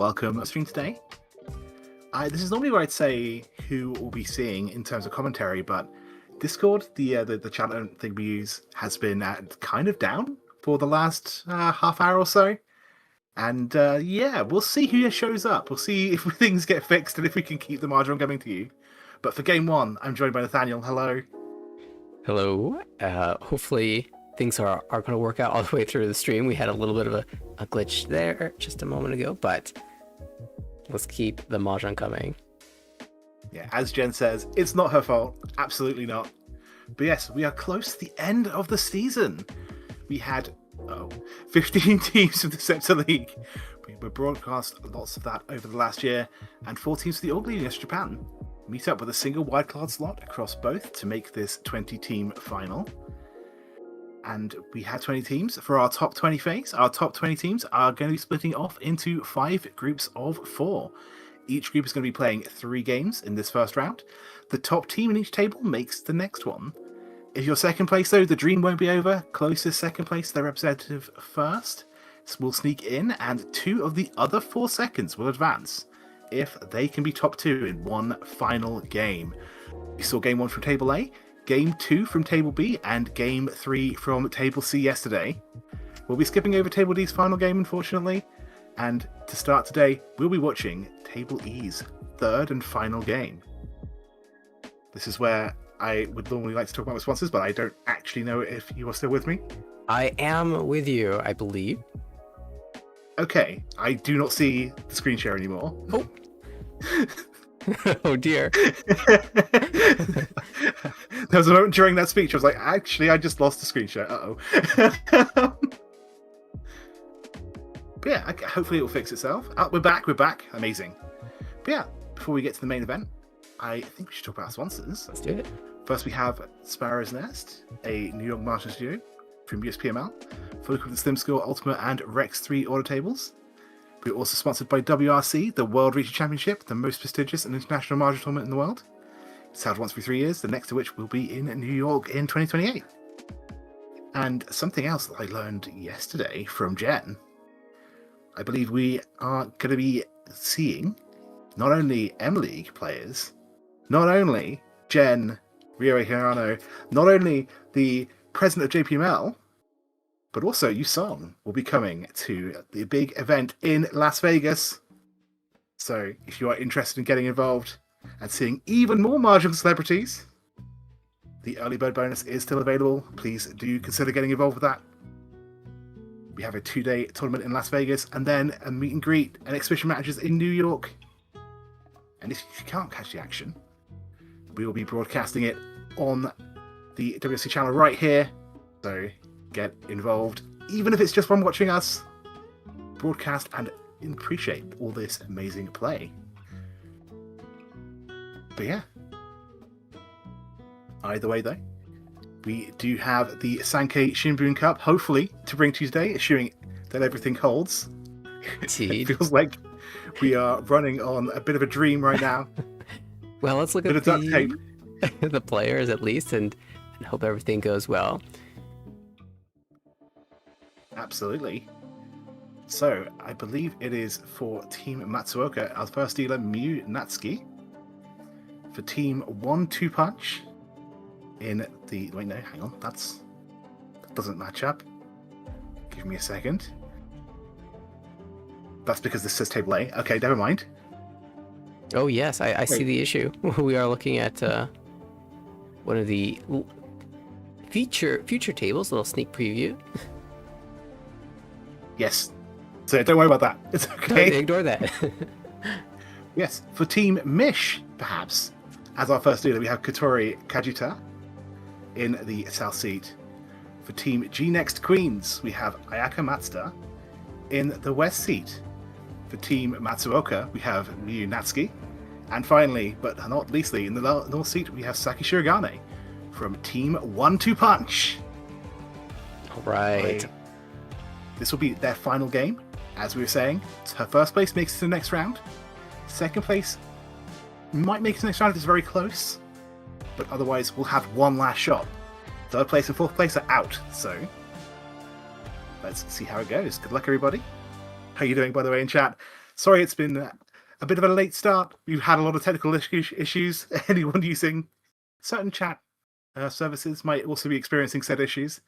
welcome to the stream today. This is normally where I'd say who we'll be seeing in terms of commentary, but Discord, the chat thing we use, has been kind of down for the last half hour or so. And yeah, we'll see who shows up. We'll see if things get fixed and if we can keep the Mahjong coming to you. But for game one, I'm joined by Nathanael. Hello. Hello. Hopefully things are going to work out all the way through the stream. We had a little bit of a glitch there just a moment ago, but let's keep the Mahjong coming. Yeah, as Jenn says, it's not her fault. Absolutely not. But yes, we are close to the end of the season. We had 15 teams from the Scepter League. We were broadcast lots of that over the last year, and 4 teams from the Org League against Japan meet up with a single wildcard slot across both to make this 20-team final. And we had 20 teams for our top 20 phase. Our top 20 teams are going to be splitting off into 5 groups of 4. Each group is going to be playing 3 games in this first round. The top team in each table makes the next one. If you're second place, though, the dream won't be over. Closest second place, their representative first, will sneak in, and 2 of the other 4 seconds will advance if they can be top 2 in one final game. We saw game 1 from Table A, game 2 from Table B, and game 3 from Table C yesterday. We'll be skipping over Table D's final game, unfortunately, and to start today, we'll be watching Table E's third and final game. This is where I would normally like to talk about responses, but I don't actually know if you are still with me. I am with you, I believe. Okay, I do not see the screen share anymore. Oh. Oh dear. There was a moment during that speech I was like, actually, I just lost the screen share. Uh-oh. But yeah, hopefully it will fix itself. We're back. Amazing. But yeah, before we get to the main event, I think we should talk about our sponsors. Let's do it. First, we have Sparrow's Nest, a New York Martian studio from JPML, fully equipped with Slim Score, Ultimate, and Rex 3 order tables. We're also sponsored by WRC, the World Riichi Championship, the most prestigious and international Mahjong tournament in the world. It's held once every 3 years, the next of which will be in New York in 2028. And something else that I learned yesterday from Jenn, I believe we are going to be seeing not only M-League players, not only Jenn, Ryo Hirano, not only the president of JPML, but also Yusong will be coming to the big event in Las Vegas. So if you are interested in getting involved and seeing even more Mahjong celebrities, the early bird bonus is still available. Please do consider getting involved with that. We have a 2-day tournament in Las Vegas, and then a meet and greet and exhibition matches in New York. And if you can't catch the action, we will be broadcasting it on the WSC channel right here. So get involved, even if it's just from watching us broadcast and appreciate all this amazing play. But yeah, either way though, we do have the Sankei Shimbun Cup, hopefully, to bring Tuesday, assuming that everything holds. It feels like we are running on a bit of a dream right now. Well, let's look at the players at least and hope everything goes well. Absolutely. So, I believe it is for Team Matsuoka, our first dealer, Myu Natsuki. For Team 1-2 Punch, in the... Wait, no, hang on. That doesn't match up. Give me a second. That's because this says Table A. Okay, never mind. Oh, yes, I see the issue. We are looking at one of the future tables, a little sneak preview. Yes. So don't worry about that. It's okay. No, ignore that. Yes. For Team Mish, perhaps, as our first dealer, we have Kotori Kajita in the south seat. For Team G Next Queens, we have Ayaka Matsuda in the west seat. For Team Matsuoka, we have Myu Natsuki. And finally, but not leastly, in the north seat, we have Saki Shirogane from Team 1-2 Punch. All right. This will be their final game, as we were saying. Her first place makes it to the next round. Second place might make it to the next round if it's very close, but otherwise we'll have one last shot. Third place and fourth place are out, so let's see how it goes. Good luck, everybody. How are you doing, by the way, in chat? Sorry, it's been a bit of a late start. We've had a lot of technical issues. Anyone using certain chat services might also be experiencing said issues.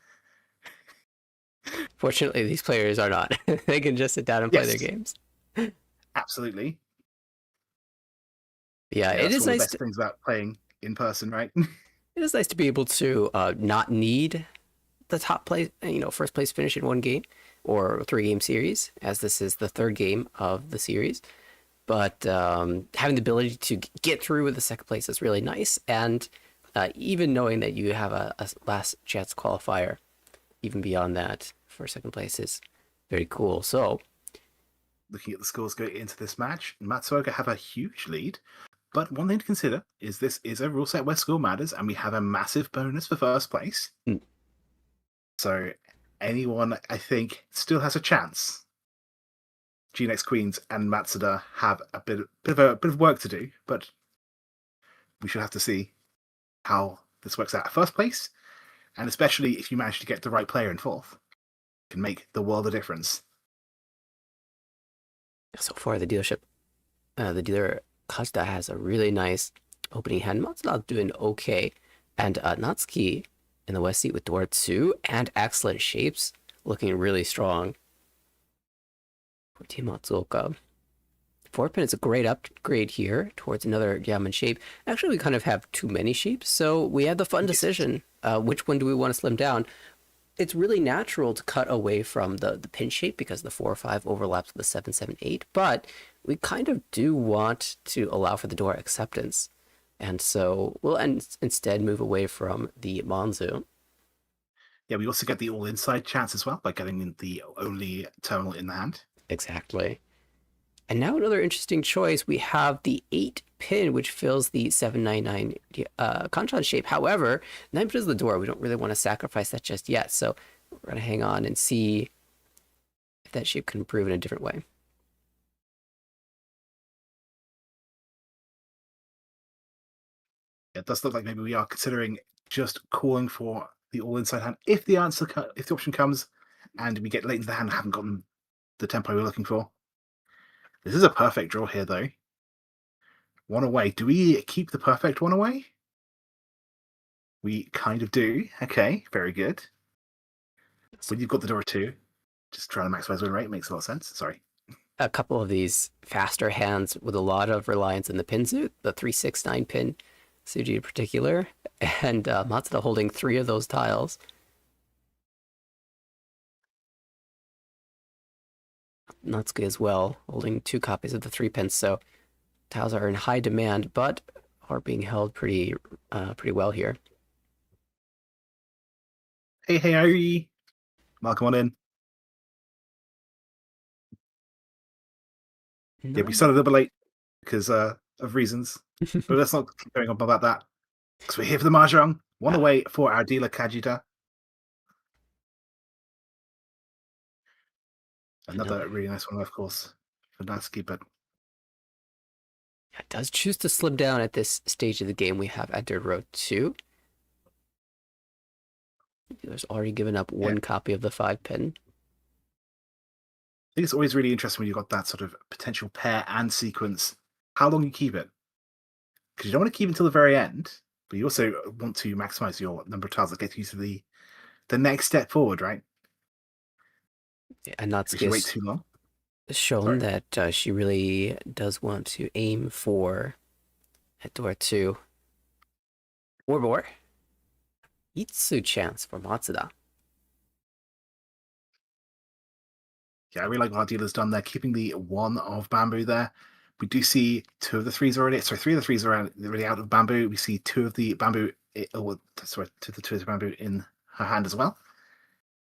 Fortunately, these players are not. They can just sit down and play their Yes. games. Absolutely. Yeah, it That's is one of the nice. best things about playing in person, right? It is nice to be able to not need the top place, first place finish in one game or 3-game series, as this is the third game of the series. But having the ability to get through with the second place is really nice, and even knowing that you have a last chance qualifier, even beyond that for second place is very cool. So, looking at the scores going into this match, Matsuoka have a huge lead. But one thing to consider is this is a rule set where score matters, and we have a massive bonus for first place. Mm. So anyone, I think, still has a chance. GNX Queens and Matsuda have a bit of work to do, but we should have to see how this works out at first place, and especially if you manage to get the right player in fourth, it can make the world a difference. so far the dealer Kajita has a really nice opening hand. Matsuda's doing okay, and Natsuki in the west seat with door 2 and excellent shapes, looking really strong for Team Matsuoka. 4-pin is a great upgrade here towards another diamond shape. Actually, we kind of have too many shapes, so we had the fun decision. Which one do we want to slim down? It's really natural to cut away from the pin shape because the 4-5 overlaps with the 7-7-8, but we kind of do want to allow for the door acceptance. And so we'll instead move away from the Monzu. Yeah, we also get the all-inside chance as well by getting in the only terminal in the hand. Exactly. And now another interesting choice. We have the 8-pin, which fills the 799 Kanchan shape. However, 9-pin is the door. We don't really want to sacrifice that just yet. So we're going to hang on and see if that shape can improve in a different way. It does look like maybe we are considering just calling for the all-inside hand if the option comes and we get late into the hand and haven't gotten the tempo we're looking for. This is a perfect draw here, though. One away. Do we keep the perfect one away? We kind of do. Okay, very good. When you've got the door 2, just trying to maximize win rate makes a lot of sense. Sorry. A couple of these faster hands with a lot of reliance in the pin suit, the 3-6-9 pin, Suji in particular, and Matsuda holding 3 of those tiles. Natsuki as well, holding 2 copies of the 3 pins, so tiles are in high demand, but are being held pretty well here. Hey, Aoi. Welcome on in. No. Yeah, we started a little bit late because of reasons, but let's not keep going on about that. Because we're here for the Mahjong. One away for our dealer Kajita. Another really nice one, of course, for Natsuki, but it does choose to slim down at this stage of the game. We have entered row 2. Dealer's already given up 1 copy of the 5-pin. I think it's always really interesting when you've got that sort of potential pair and sequence, how long you keep it. Because you don't want to keep it until the very end, but you also want to maximize your number of tiles that get you to the next step forward, right? Yeah, and Natsuki If you wait too long. Shown that she really does want to aim for at door 2. Or Itsu chance for Matsuda. Yeah, I really like what our dealer's done there, keeping the 1 of bamboo there. We do see 2 of the 3s already. Sorry, 3 of the 3s are already out of bamboo. We see 2 of the bamboo. 2 of the bamboo in her hand as well.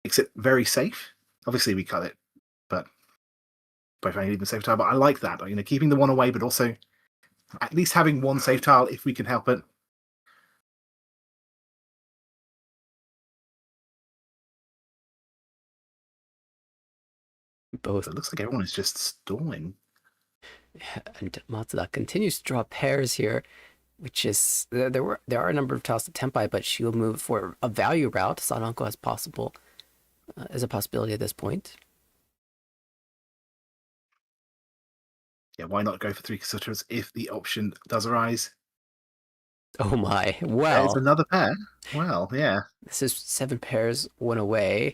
Makes it very safe. Obviously, we cut it, but by finding even safe tile. But I like that. Keeping the 1 away, but also at least having 1 safe tile if we can help it. Both. It looks like everyone is just stalling. And Matsuda continues to draw pairs here, which is there are a number of tiles to tempai, but she will move for a value route. Sananko as a possibility at this point. Yeah, why not go for 3 Kasutas if the option does arise? Oh my. There's Well, another pair. Well, yeah. this is 7 pairs, 1 away.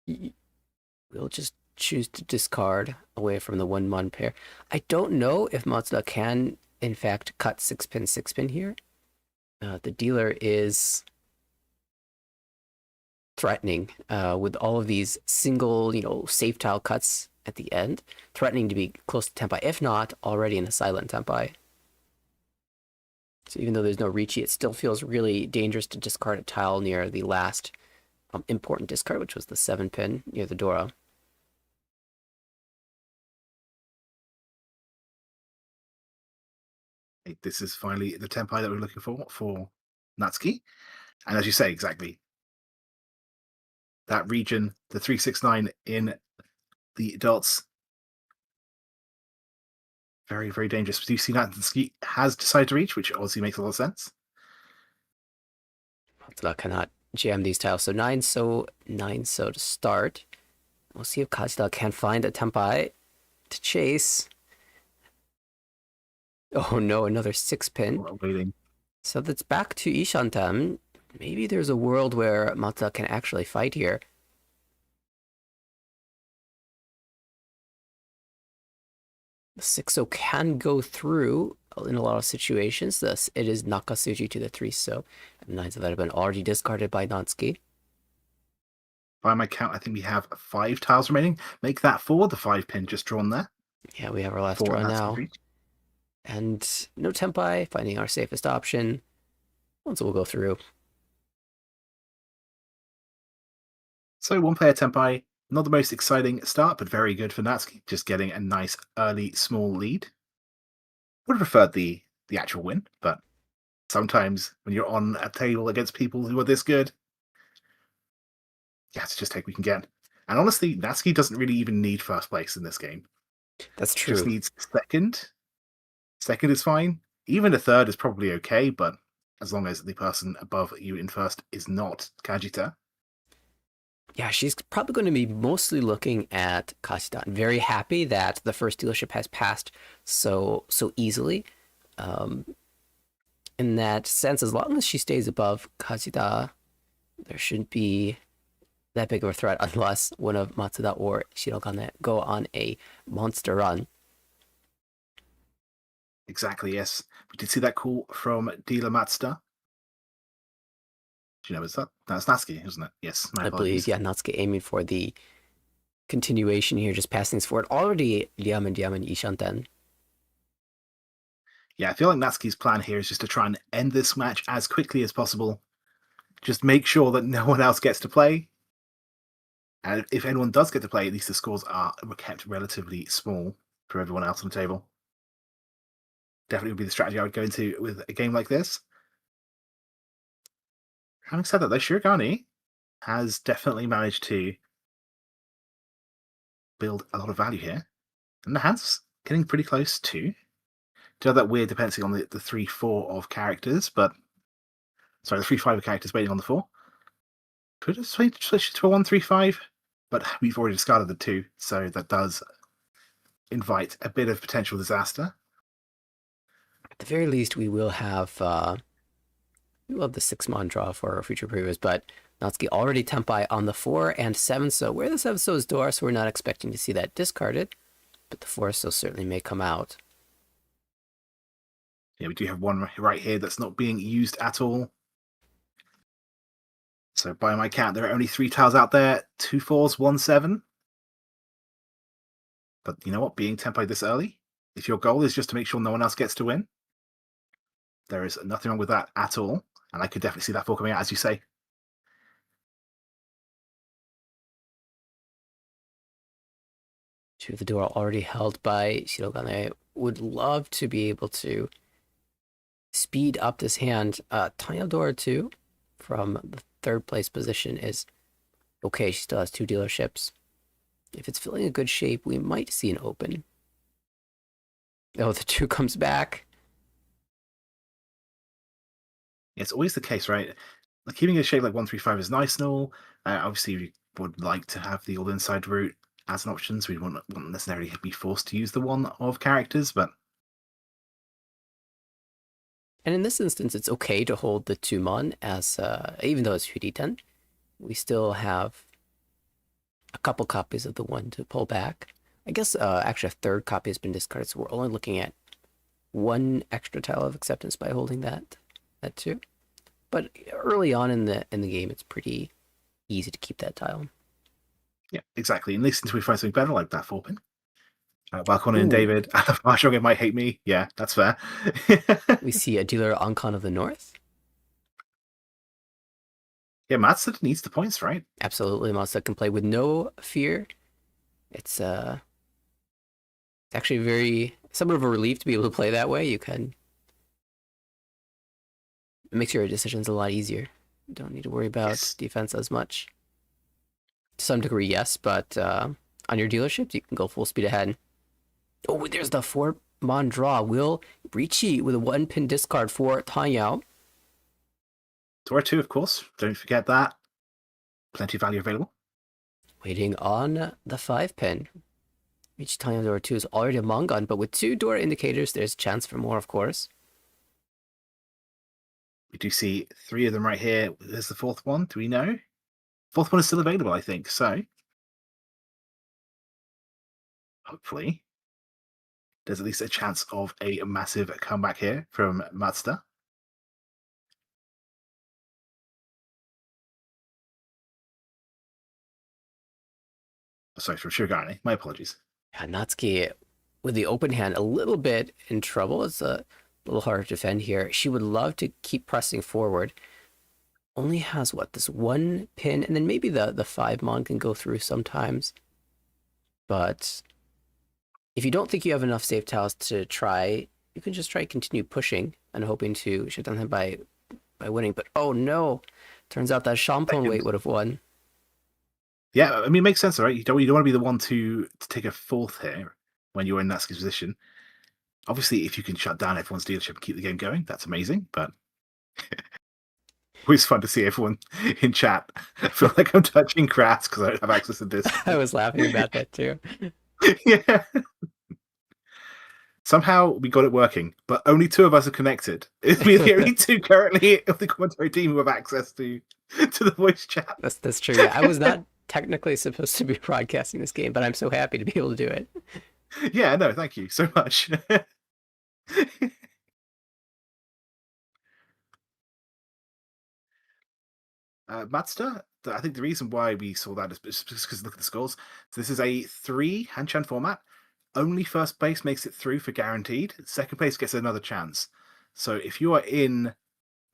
We'll just choose to discard away from the 1-mon pair. I don't know if Matsuda can, in fact, cut 6-pin, 6-pin here. The dealer is threatening with all of these single, safe tile cuts at the end, threatening to be close to Tenpai, if not already in a silent Tenpai. So even though there's no Riichi, it still feels really dangerous to discard a tile near the last important discard, which was the 7-pin near the Dora. This is finally the Tenpai that we're looking for Natsuki. And as you say, exactly, that region, the 369 in the dots, very, very dangerous. Do you see Natsuki has decided to reach, which obviously makes a lot of sense. Matsuda cannot jam these tiles. So 9 so to start. We'll see if Kajita can find a Tenpai to chase. Oh no, another 6-pin. Waiting. So that's back to Ishantem. Maybe there's a world where Matsuda can actually fight here. The 6-so can go through in a lot of situations. Thus, it is Nakasuji to the 3-so. And 9-so that have been already discarded by Natsuki. By my count, I think we have 5 tiles remaining. Make that 4, the 5-pin just drawn there. Yeah, we have our last draw now. And no Tenpai, finding our safest option. Once we'll go through. So 1-player Tenpai, not the most exciting start, but very good for Natsuki. Just getting a nice early small lead. Would have preferred the actual win, but sometimes when you're on a table against people who are this good, you have to just take what we can get. And honestly, Natsuki doesn't really even need first place in this game. That's true. Just needs second. Second is fine. Even a third is probably okay, but as long as the person above you in first is not Kajita. Yeah, she's probably going to be mostly looking at Kajita. Very happy that the first dealership has passed so easily. In that sense, as long as she stays above Kajita, there shouldn't be that big of a threat unless one of Matsuda or Shirogane go on a monster run. Exactly, yes. We did see that call from dealer Matsuda. Do you know, that's Natsuki, isn't it? Yes, I believe, yeah, Natsuki aiming for the continuation here, just passing this forward. Already Liam and Ishanten. Yeah, I feel like Natsuki's plan here is just to try and end this match as quickly as possible. Just make sure that no one else gets to play. And if anyone does get to play, at least the scores are kept relatively small for everyone else on the table. Definitely would be the strategy I would go into with a game like this. Having said that, though, Shirogane has definitely managed to build a lot of value here. And the hand's getting pretty close too. Do have that weird dependency on the 3-4 of characters, but sorry, the 3-5 of characters waiting on the 4. Could have switched to a 1-3-5, but we've already discarded the 2, so that does invite a bit of potential disaster. At the very least, we will have the 6-mon draw for our future previews, but Natsuki already Tenpai on the 4 and 7-so. Where the 7-so is door, so we're not expecting to see that discarded, but the 4-so certainly may come out. Yeah, we do have one right here that's not being used at all. So by my count, there are only 3 tiles out there, 2 4s, 1 7. But you know what? Being Tenpai this early, if your goal is just to make sure no one else gets to win, there is nothing wrong with that at all. And I could definitely see that 4 coming out, as you say. To the door already held by Shirogane. Would love to be able to speed up this hand. Tanya door 2 from the 3rd place position is okay. She still has 2 dealerships. If it's filling a good shape, we might see an open. Oh, the 2 comes back. It's always the case, right? Like keeping a shape like 1-3-5 is nice and all. Obviously, we would like to have the all inside route as an option, so we wouldn't necessarily be forced to use the one of characters, but And in this instance, it's okay to hold the 2mon as, even though it's Huriten, we still have a couple copies of the one to pull back. I guess actually a third copy has been discarded, so we're only looking at one extra tile of acceptance by holding that too. But early on in the game, it's pretty easy to keep that tile. yeah, exactly. At least until we find something better like that 4-pin. Balcony and David, Mahjong might hate me. Yeah, that's fair. We see a dealer Ankon of the North. Yeah, Matsuda needs the points, right? Absolutely, Matsuda can play with no fear. It's actually very somewhat of a relief to be able to play that way. You can it makes your decisions a lot easier. You don't need to worry about defense as much. To some degree, yes, but on your dealership, you can go full speed ahead. Oh, there's the 4-mon draw. Will Riichi with a 1-pin discard for Tanyao. Dora 2, of course. Don't forget that. Plenty of value available. Waiting on the 5-pin. Riichi Tanyao Dora 2 is already a Mongon, but with 2 Dora indicators, there's a chance for more, of course. We do see 3 of them right here. There's the 4th one. Do we know? 4th one is still available, I think. So, hopefully, there's at least a chance of a massive comeback here from Matsuda. Sorry, from Shirogane. My apologies. Yeah, Natsuki with the open hand, a little bit in trouble. It's a little hard to defend here. She would love to keep pressing forward. Only has, what, this 1 pin, and then maybe the 5-mon can go through sometimes. But if you don't think you have enough safe tiles to try, you can just try continue pushing and hoping to shut down him by winning. But oh no, turns out that Shampoo weight would have won. Yeah, I mean, it makes sense, right? You don't want to be the one to take a 4th here when you're in Natsuki's position. Obviously, if you can shut down everyone's dealership and keep the game going, that's amazing. But always fun to see everyone in chat. I feel like I'm touching grass because I don't have access to this. I was laughing about that too. Yeah. Somehow we got it working, but only 2 of us are connected. We're the only 2 currently of the commentary team who have access to the voice chat. That's true. Yeah, I was not technically supposed to be broadcasting this game, but I'm so happy to be able to do it. Yeah, no, thank you so much. Matsuda, I think the reason why we saw that is just because look at the scores. So this is a 3 Hanchan format. Only first place makes it through for guaranteed. Second place gets another chance. So if you are in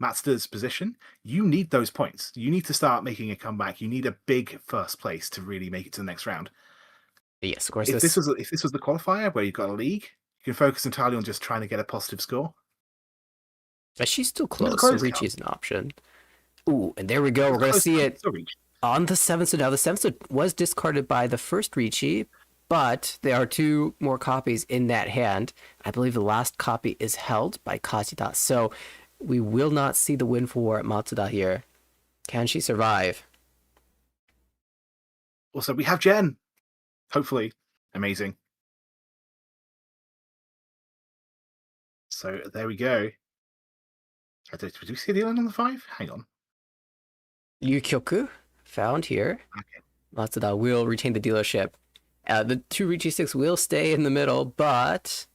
Matsuda's position, you need those points. You need to start making a comeback. You need a big first place to really make it to the next round. Yes, of course. If this was the qualifier where you've got a league, you can focus entirely on just trying to get a positive score. But she's still close, so Riichi is an option. Ooh, and there we go. We're going to see it on the 7th. So now the 7th was discarded by the first Riichi, but there are 2 more copies in that hand. I believe the last copy is held by Kajita. So we will not see the win for Matsuda here. Can she survive? Also, we have Jenn. Hopefully. Amazing. So there we go. Did we see the island on the 5? Hang on. Yukyoku found here. Okay. Matsuda will retain the dealership. The 2 Riichi 6 will stay in the middle, but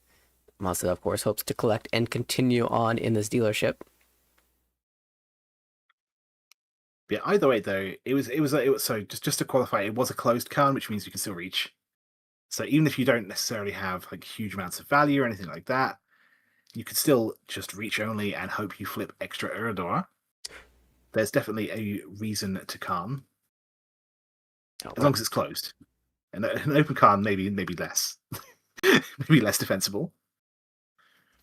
Matsuda, of course, hopes to collect and continue on in this dealership. Yeah, either way though, it was so just to qualify, it was a closed card, which means you can still reach. So even if you don't necessarily have like huge amounts of value or anything like that, you could still just reach only and hope you flip extra Uradora. There's definitely a reason to calm. As long as it's closed. And an open card maybe less. Maybe less defensible.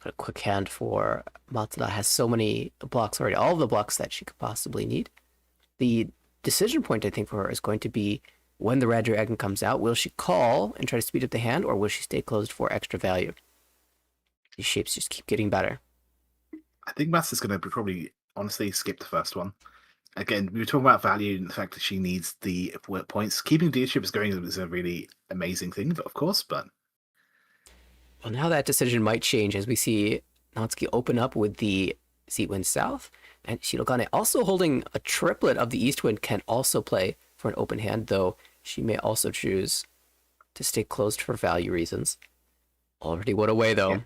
A quick hand for Matsuda has so many blocks already, all the blocks that she could possibly need. The decision point, I think, for her is going to be when the red dragon comes out. Will she call and try to speed up the hand, or will she stay closed for extra value? These shapes just keep getting better. I think Matsuda's going to probably honestly skip the first one. again, we were talking about value and the fact that she needs the work points. Keeping leadership is going is a really amazing thing, of course, but... Well, now that decision might change as we see Natsuki open up with the Seat Wind South, and Shirogane also holding a triplet of the East Wind can also play for an open hand, though she may also choose to stay closed for value reasons. Already went away, though. Yeah.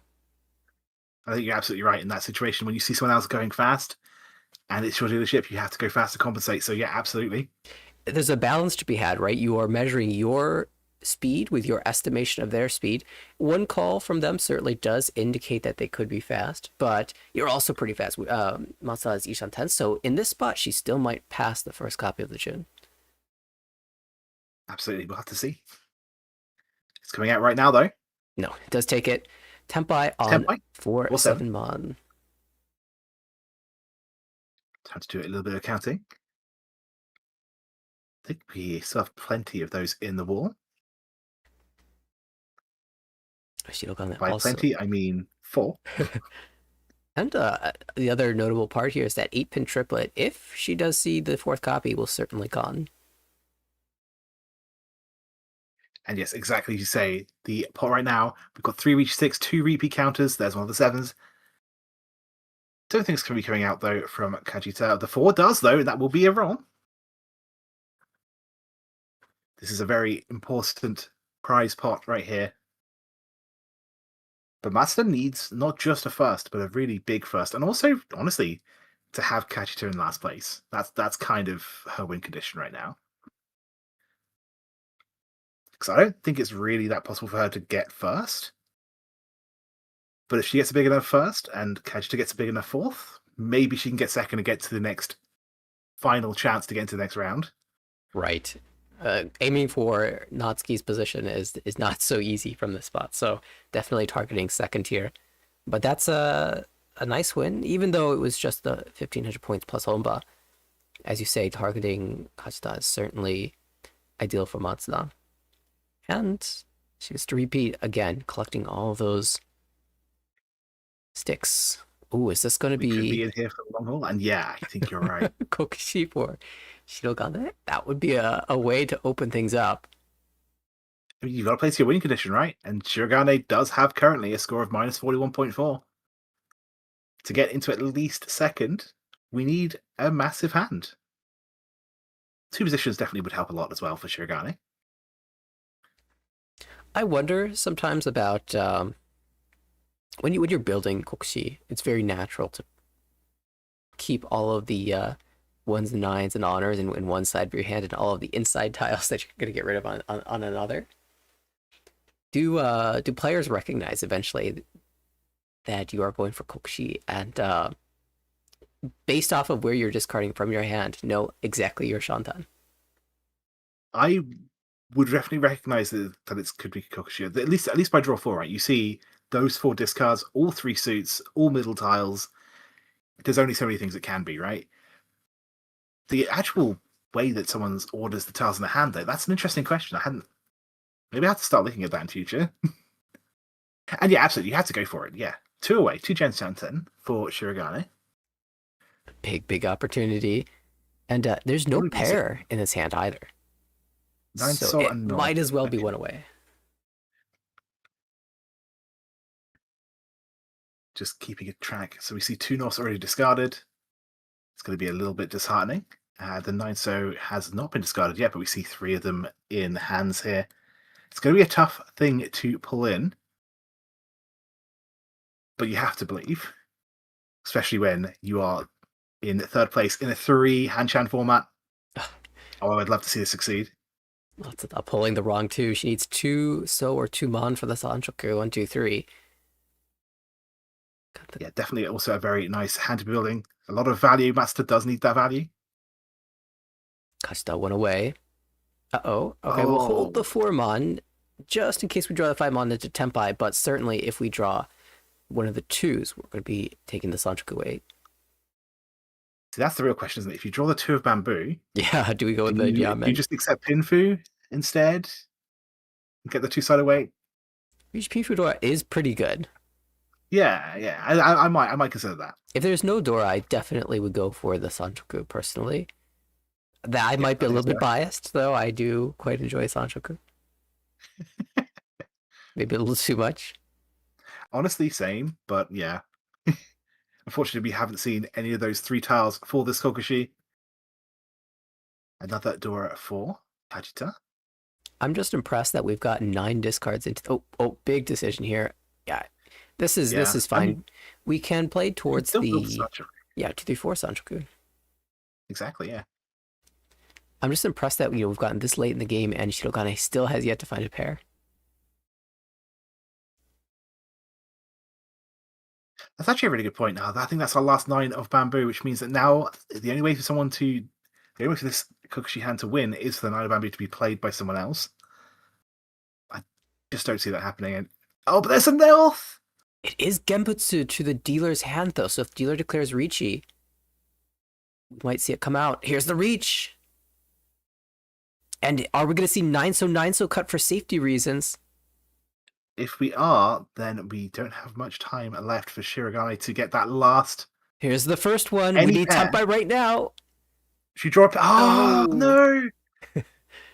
I think you're absolutely right in that situation. When you see someone else going fast and it's your leadership, you have to go fast to compensate. So yeah, absolutely. There's a balance to be had, right? You are measuring your speed with your estimation of their speed. One call from them certainly does indicate that they could be fast, but you're also pretty fast. Matsuda is Ishan 10, so in this spot, she still might pass the first copy of the tune. Absolutely, we'll have to see. It's coming out right now, though. No, it does take it. Tempai on Tempai? 4-7 mon. Time to do a little bit of counting. I think we still have plenty of those in the wall. By also... plenty, I mean 4. And the other notable part here is that 8-pin triplet, if she does see the 4th copy, will certainly con. And yes, exactly as you say, the pot right now, we've got 3 reach 6, 2 repeat counters. There's one of the 7s. Don't think it's going to be coming out, though, from Kajita. The 4 does, though, and that will be a roll. This is a very important prize pot right here. But Matsuda needs not just a first, but a really big first. And also, honestly, to have Kajita in last place. That's kind of her win condition right now. Because I don't think it's really that possible for her to get first. But if she gets a big enough first and Kajita gets a big enough 4th, maybe she can get second and get to the next final chance to get into the next round. Right. Aiming for Natsuki's position is not so easy from this spot, so definitely targeting second tier. But that's a nice win, even though it was just the 1,500 points plus Honba. As you say, targeting Kajita is certainly ideal for Matsuda. And she gets to repeat again, collecting all of those sticks. Ooh, is this going to be... Could be in here for the long haul? And yeah, I think you're right. Kokushi for Shirogane? That would be a way to open things up. I mean, you've got to place your winning condition, right? And Shirogane does have currently a score of minus 41.4. To get into at least second, we need a massive hand. 2 positions definitely would help a lot as well for Shirogane. I wonder sometimes about when you're building Kokushi, it's very natural to keep all of the 1s and 9s and honors in one side of your hand and all of the inside tiles that you're going to get rid of on another. Do players recognize eventually that you are going for Kokushi and based off of where you're discarding from your hand, know exactly your Shantan? I would definitely recognize that it could be Kokushi. At least by draw 4, right? You see those 4 discards, all 3 suits, all middle tiles. There's only so many things it can be, right? The actual way that someone's orders the tiles in the hand, though, that's an interesting question. Maybe I have to start looking at that in future. And yeah, absolutely, you have to go for it. Yeah, 2 away, 2 Gen Shanten for Shirogane. Big opportunity. And there's no pair in his hand either. 9 so it might as well be 1 away. Just keeping a track. So we see 2 Norths already discarded. It's going to be a little bit disheartening. The 9 So has not been discarded yet, but we see 3 of them in hands here. It's going to be a tough thing to pull in. But you have to believe, especially when you are in 3rd place in a 3 Hanchan format. Oh, I'd love to see this succeed. Lots of pulling the wrong 2. She needs 2 So or 2 Mon for the Sanchoku. 1, 2, 3. Yeah, definitely also a very nice hand to be building. A lot of value. Matsuda does need that value. Kajita 1 away. Uh-oh. Okay, we'll hold the 4 Mon just in case we draw the 5 Mon into Tempai, but certainly if we draw one of the 2s, we're going to be taking the Sanchoku away. See, that's the real question, isn't it? If you draw the 2 of bamboo... Yeah, do we go with the Yamen? You just accept Pinfu instead? And get the 2 side away? Riichi Pinfu is pretty good. Yeah. I might consider that. If there's no Dora, I definitely would go for the Sanchoku personally. That I might be I a think little bit so. biased, though. I do quite enjoy Sanchoku. Maybe a little too much. Honestly, same, but yeah. Unfortunately, we haven't seen any of those 3 tiles for this Kokushi. Another Dora at 4. Kajita. I'm just impressed that we've got 9 discards into. Oh, big decision here. Yeah, this is fine. I mean, we can play towards still build the such a... 2-3-4 Sanchoku. Exactly, yeah. I'm just impressed that we've gotten this late in the game and Shirogane still has yet to find a pair. That's actually a really good point now. I think that's our last 9 of bamboo, which means that now the only way for this Kokushi hand to win is for the 9 of bamboo to be played by someone else. I just don't see that happening. And but there's some health! It is Genbutsu to the dealer's hand, though, so if dealer declares Riichi, we might see it come out. Here's the reach! And are we going to see 9-so cut for safety reasons? If we are, then we don't have much time left for Shirogane to get that last. Here's the first one. Any we need pair. Tempai right now. She drew a pair. Oh, Oh. no!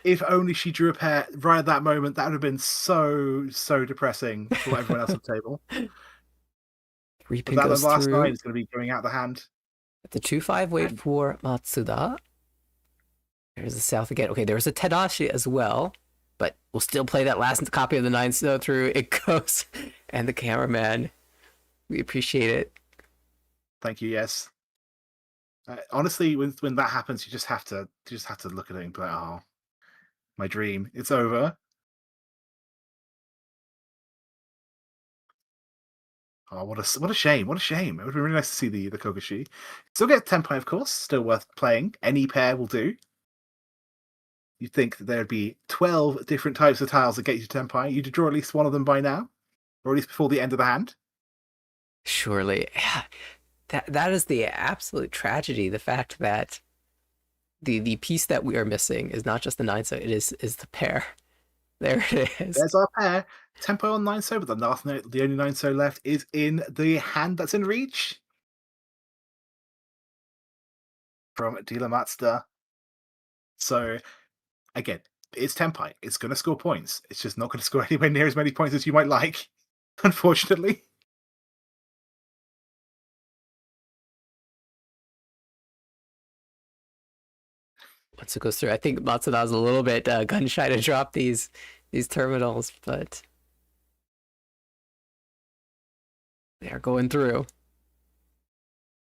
If only she drew a pair right at that moment, that would have been so depressing for everyone else at the table. 3 But pin goes the last through. 9 is going to be going out the hand. The 2-5 wait for Matsuda. There's the south again. Okay, there's a Tadashi as well, but we'll still play that last copy of the 9-so through. It goes, and the cameraman, we appreciate it. Thank you. Yes. Honestly, when that happens, you just have to look at it and be like, "Oh, my dream, it's over." Oh, what a shame! What a shame! It would be really nice to see the Kokushi. Still get Tenpai, of course. Still worth playing. Any pair will do. You'd think that there'd be 12 different types of tiles that get you to Tenpai. You'd draw at least one of them by now, or at least before the end of the hand. Surely, yeah. That is the absolute tragedy. The fact that the piece that we are missing is not just the 9-so, it is the pair. There it is. There's our pair. Tempo on 9-so, but the only 9-so left is in the hand that's in reach. From Dealer Matsuda. So, again, it's Tenpai. It's going to score points. It's just not going to score anywhere near as many points as you might like, unfortunately. Once it goes through, I think Matsuda was a little bit gun shy to drop these terminals, but they are going through.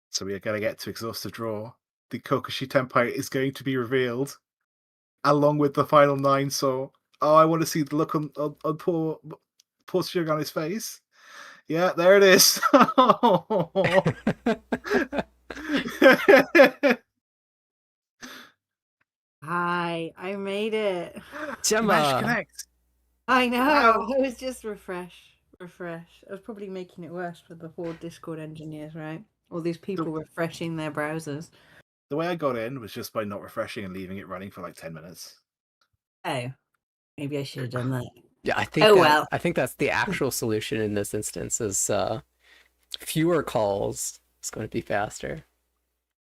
So we are going to get to exhaustive draw. The Kokushi Tenpai is going to be revealed, along with the final 9. So, I want to see the look on poor Shirogane's face. Yeah, there it is. Hi, I made it. Gemma. Connect. I know. Wow. I was just refresh. I was probably making it worse for the poor Discord engineers, right? All these people refreshing their browsers. The way I got in was just by not refreshing and leaving it running for like 10 minutes. Oh, maybe I should have done that. Yeah, I think well. I think that's the actual solution in this instance is fewer calls. It's going to be faster.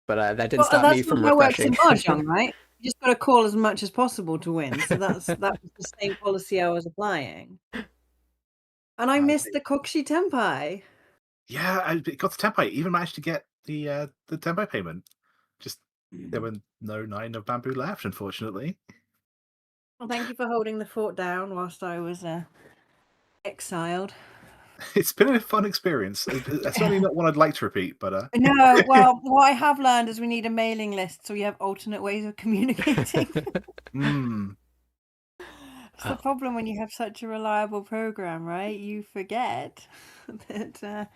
But that didn't stop me from refreshing. That's how it works in Mahjong, right? You just got to call as much as possible to win. So that was the same policy I was applying. And I missed the Kokushi Tenpai. Yeah, I got the Tenpai. Even managed to get the Tenpai payment. Just there were no 9 of bamboo left, unfortunately. Well, thank you for holding the fort down whilst I was exiled. It's been a fun experience. It's certainly not one I'd like to repeat, but no. Well, what I have learned is we need a mailing list so we have alternate ways of communicating. It's the problem when you have such a reliable program, right? You forget that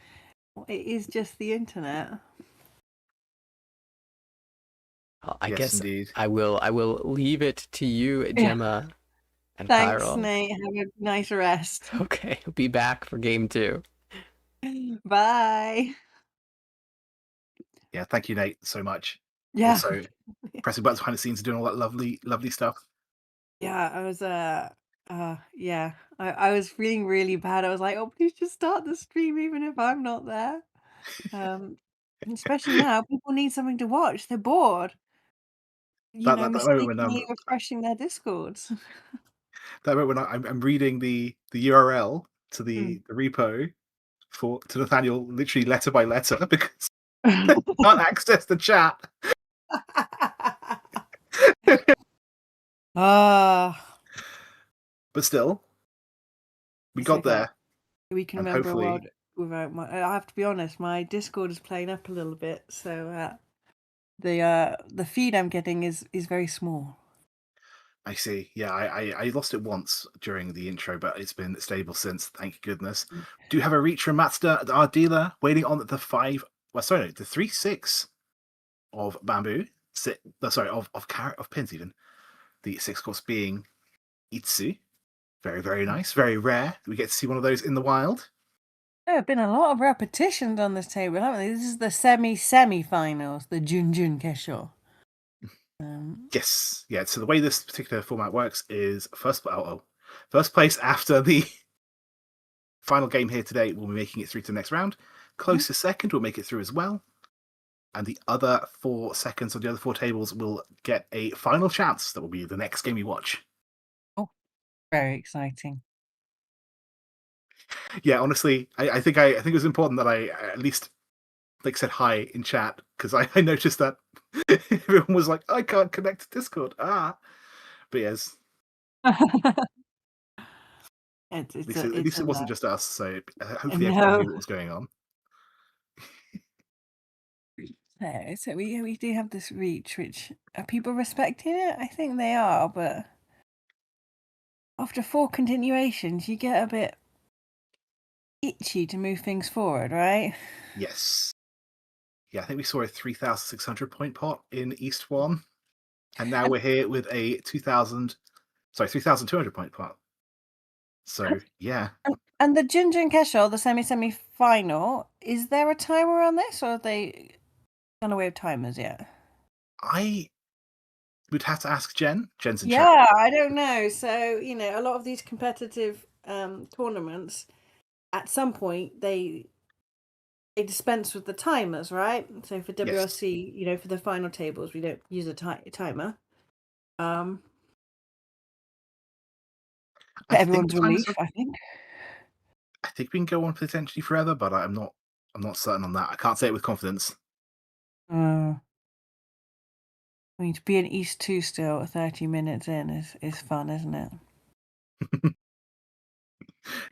it is just the internet. I yes, guess indeed. I will leave it to you, Gemma. And Thanks, Chiral. Nate. Have a nice rest. Okay, we'll be back for game 2. Bye. Yeah, thank you, Nate, so much. Yeah. Also, pressing buttons behind the scenes and doing all that lovely stuff. Yeah, I was Yeah. I was feeling really bad. I was like, "Oh, please just start the stream even if I'm not there." Um, especially now, people need something to watch. They're bored, That moment when mistakenly refreshing their Discords. I'm reading the URL to Mm. the repo to Nathanael literally letter by letter because I can't access the chat. Ah, But still, we it's got okay. there, We can and remember a hopefully, world without I have to be honest, my Discord is playing up a little bit, so, the feed I'm getting is very small. I see. Yeah, I lost it once during the intro, but it's been stable since. Thank goodness. Mm. Do have a reach from Matsuda, our dealer, waiting on the 5. Well, sorry, no, the 3/6 of bamboo. Sorry, of pins even. The 6 course being Itsu. Very, very nice. Very rare. We get to see one of those in the wild. There have been a lot of repetitions on this table, haven't they? This is the semi-finals, the Junjun Kesho. Yes. Yeah. So the way this particular format works is first place after the final game here today will be making it through to the next round. Closest second will make it through as well. And the other 4 seconds on the other 4 tables will get a final chance. That will be the next game you watch. Oh, very exciting. Yeah, honestly, I think it was important that I at least said hi in chat because I noticed that everyone was like, I can't connect to Discord. But yes, It's at it's least a at it's least a it wasn't no. just us. So hopefully everyone No. knew what was going on. So we do have this reach, which are people respecting it? I think they are, but after 4 continuations, you get a bit itchy to move things forward, right? Yes. Yeah, I think we saw a 3,600 point pot in East 1. And now we're here with a 3,200 point pot. So, yeah. And the Junjun Kesho, the semi-final, is there a timer on this, or have they done away with timers yet? I would have to ask Jenn. Jenn's in chat. Yeah, I don't know. So, a lot of these competitive tournaments, at some point, they dispense with the timers, right? So for Yes. WRC, for the final tables, we don't use a timer. For I think everyone's the timers relief, I think. I think we can go on potentially forever, but I'm not certain on that. I can't say it with confidence. I mean, to be in East 2 still 30 minutes in is fun, isn't it?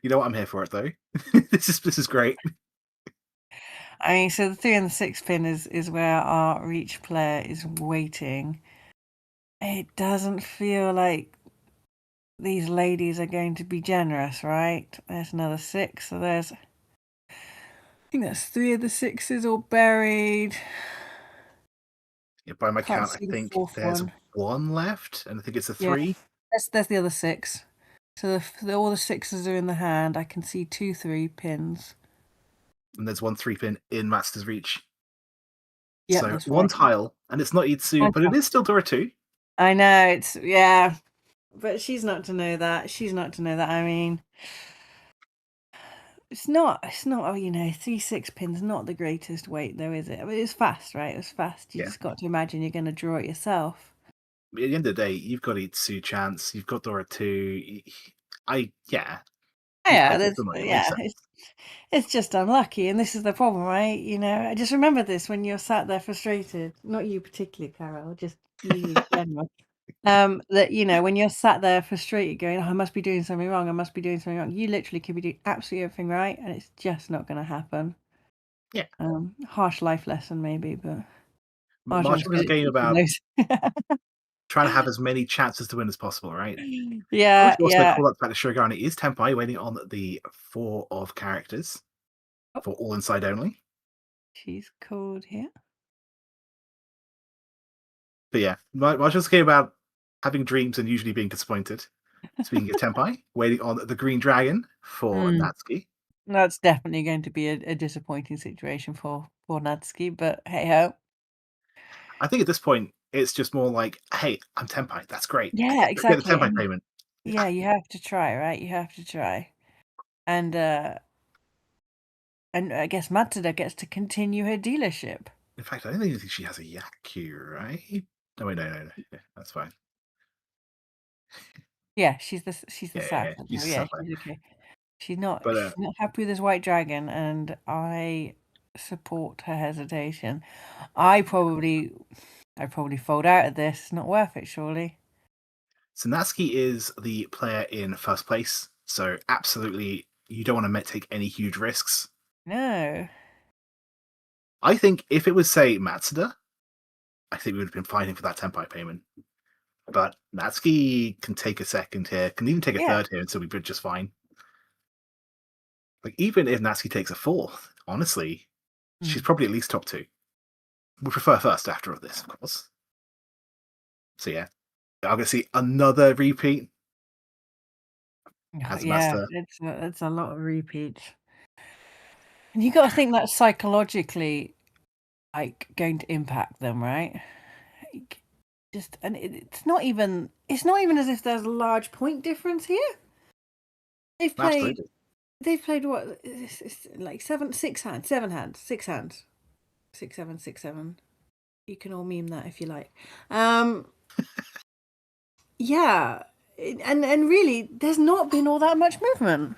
You know what? I'm here for it though. This is great. I mean, so the 3 and the 6 pin is where our reach player is waiting. It doesn't feel like these ladies are going to be generous, right? There's another 6, so I think that's 3 of the 6s all buried. Yeah, by my Can't count, I see the think 4th there's one. 1 left, and I think it's a Yeah, 3. that's the other 6. So all the 6s are in the hand. I can see 2 3 pins. And there's 1 3 pin in Master's Reach. Yeah, So that's 1 right. tile, and it's not Itsu, but it is still Dora 2. I know, yeah. But she's not to know that. I mean, it's not, 3 6 pins, not the greatest weight though, is it? I mean, it was fast, right? It was fast. You Yeah. just got to imagine you're going to draw it yourself. At the end of the day, you've got Itsu chance, you've got Dora 2. Yeah, It makes sense. it's just unlucky, and this is the problem, right? I just remember this when you're sat there frustrated. Not you particularly, Carol, just you in general. That when you're sat there frustrated, going, "Oh, I must be doing something wrong. I must be doing something wrong." You literally could be doing absolutely everything right, and it's just not going to happen. Yeah. Harsh life lesson, maybe, but Mahjong's Mahjong is good a at game teaching about those. trying to have as many chances to win as possible, right? I Yeah, would also yeah. call out the fact that Shirogane is Tenpai, waiting on the 4 of characters Oh, for all inside only. she's called here. But yeah, Mahjong's a game about having dreams and usually being disappointed. Speaking of Tenpai, waiting on the Green Dragon for Natsuki. That's definitely going to be a disappointing situation for Natsuki, but hey ho. I think at this point, it's just more like, hey, I'm Tenpai. That's great. Yeah, Get the exactly. Tenpai payment. Yeah, you have to try, right? You have to try. And I guess Matsuda gets to continue her dealership. In fact, I don't even think she has a Yaku, right? No, wait, no. Yeah, that's fine. Yeah, she's the Yeah. sap. She's a Yeah, sapphire. she's okay. But She's not happy with this white dragon, and I support her hesitation. I'd probably fold out of this. It's not worth it, surely. so Natsuki is the player in first place, so absolutely you don't want to take any huge risks. No. I think if it was, say, Matsuda, I think we would have been fighting for that Tenpai payment. But Natsuki can take a second here, can even take a Yeah. third here, and so we'd be just fine. Like, even if Natsuki takes a fourth, honestly, she's probably at least top 2. We prefer first after all this, of course. So yeah, I'm gonna see another repeat. As Yeah, Master. it's a lot of repeats. And you got to think that's psychologically, like, going to impact them, right? Like, and it's not even as if there's a large point difference here. They've played what? It's like 6 hands, 7 hands, 6 hands, 6, 7, 6, 7. You can all meme that if you like. Yeah, and really, there's not been all that much movement.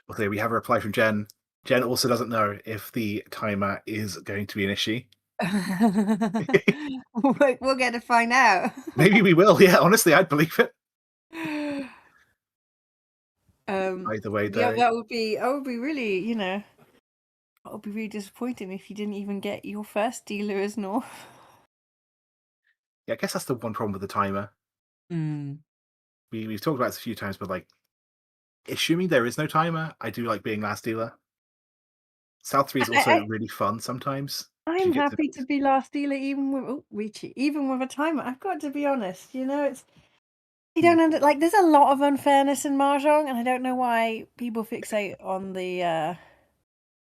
Okay, we have a reply from Jenn. Jenn also doesn't know if the timer is going to be an issue. We'll get to find out. Maybe we will. Yeah, honestly, I'd believe it. Either way, though. Yeah, that would be really, that would be really disappointing if you didn't even get your first dealer as North. Yeah, I guess that's the one problem with the timer. We've talked about this a few times, but like, assuming there is no timer, I do like being last dealer. South 3 is also really fun sometimes. I'm happy to be last dealer even with Riichi, even with a timer. I've got to be honest, it's you don't like there's a lot of unfairness in Mahjong, and I don't know why people fixate on the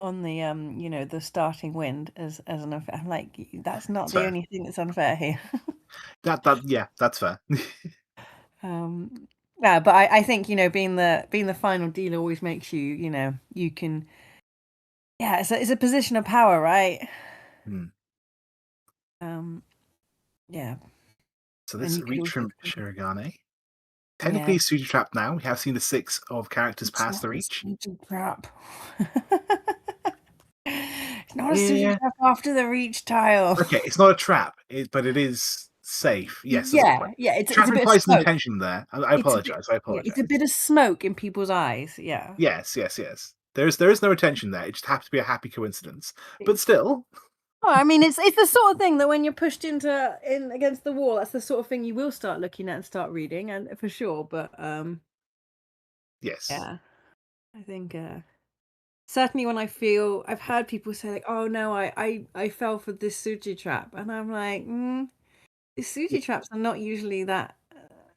the starting wind as an unfair. I'm like, that's not That's the fair. only thing that's unfair here. Yeah, that's fair. Yeah, but I think being the final dealer always makes you you can. Yeah, it's a position of power, right? Yeah. So this you could reach also from Shirogane. Technically, Suji Trap now. We have seen the 6 of characters past the reach. Suji Trap. It's not a Suji Trap after the reach tile. Okay, it's not a trap, but it is safe. Yes, that's the point. Yeah. It's Trap a bit of implies smoke. intention there. I apologize. Yeah, it's a bit of smoke in people's eyes. Yeah. Yes. There is no intention there. It just happens to be a happy coincidence. But still. Well, I mean, it's the sort of thing that when you're pushed in against the wall, that's the sort of thing you will start looking at and start reading, and for sure. But yes, yeah, I think certainly when I've heard people say like, "Oh no, I fell for this Suji trap," and I'm like, these Suji traps are not usually that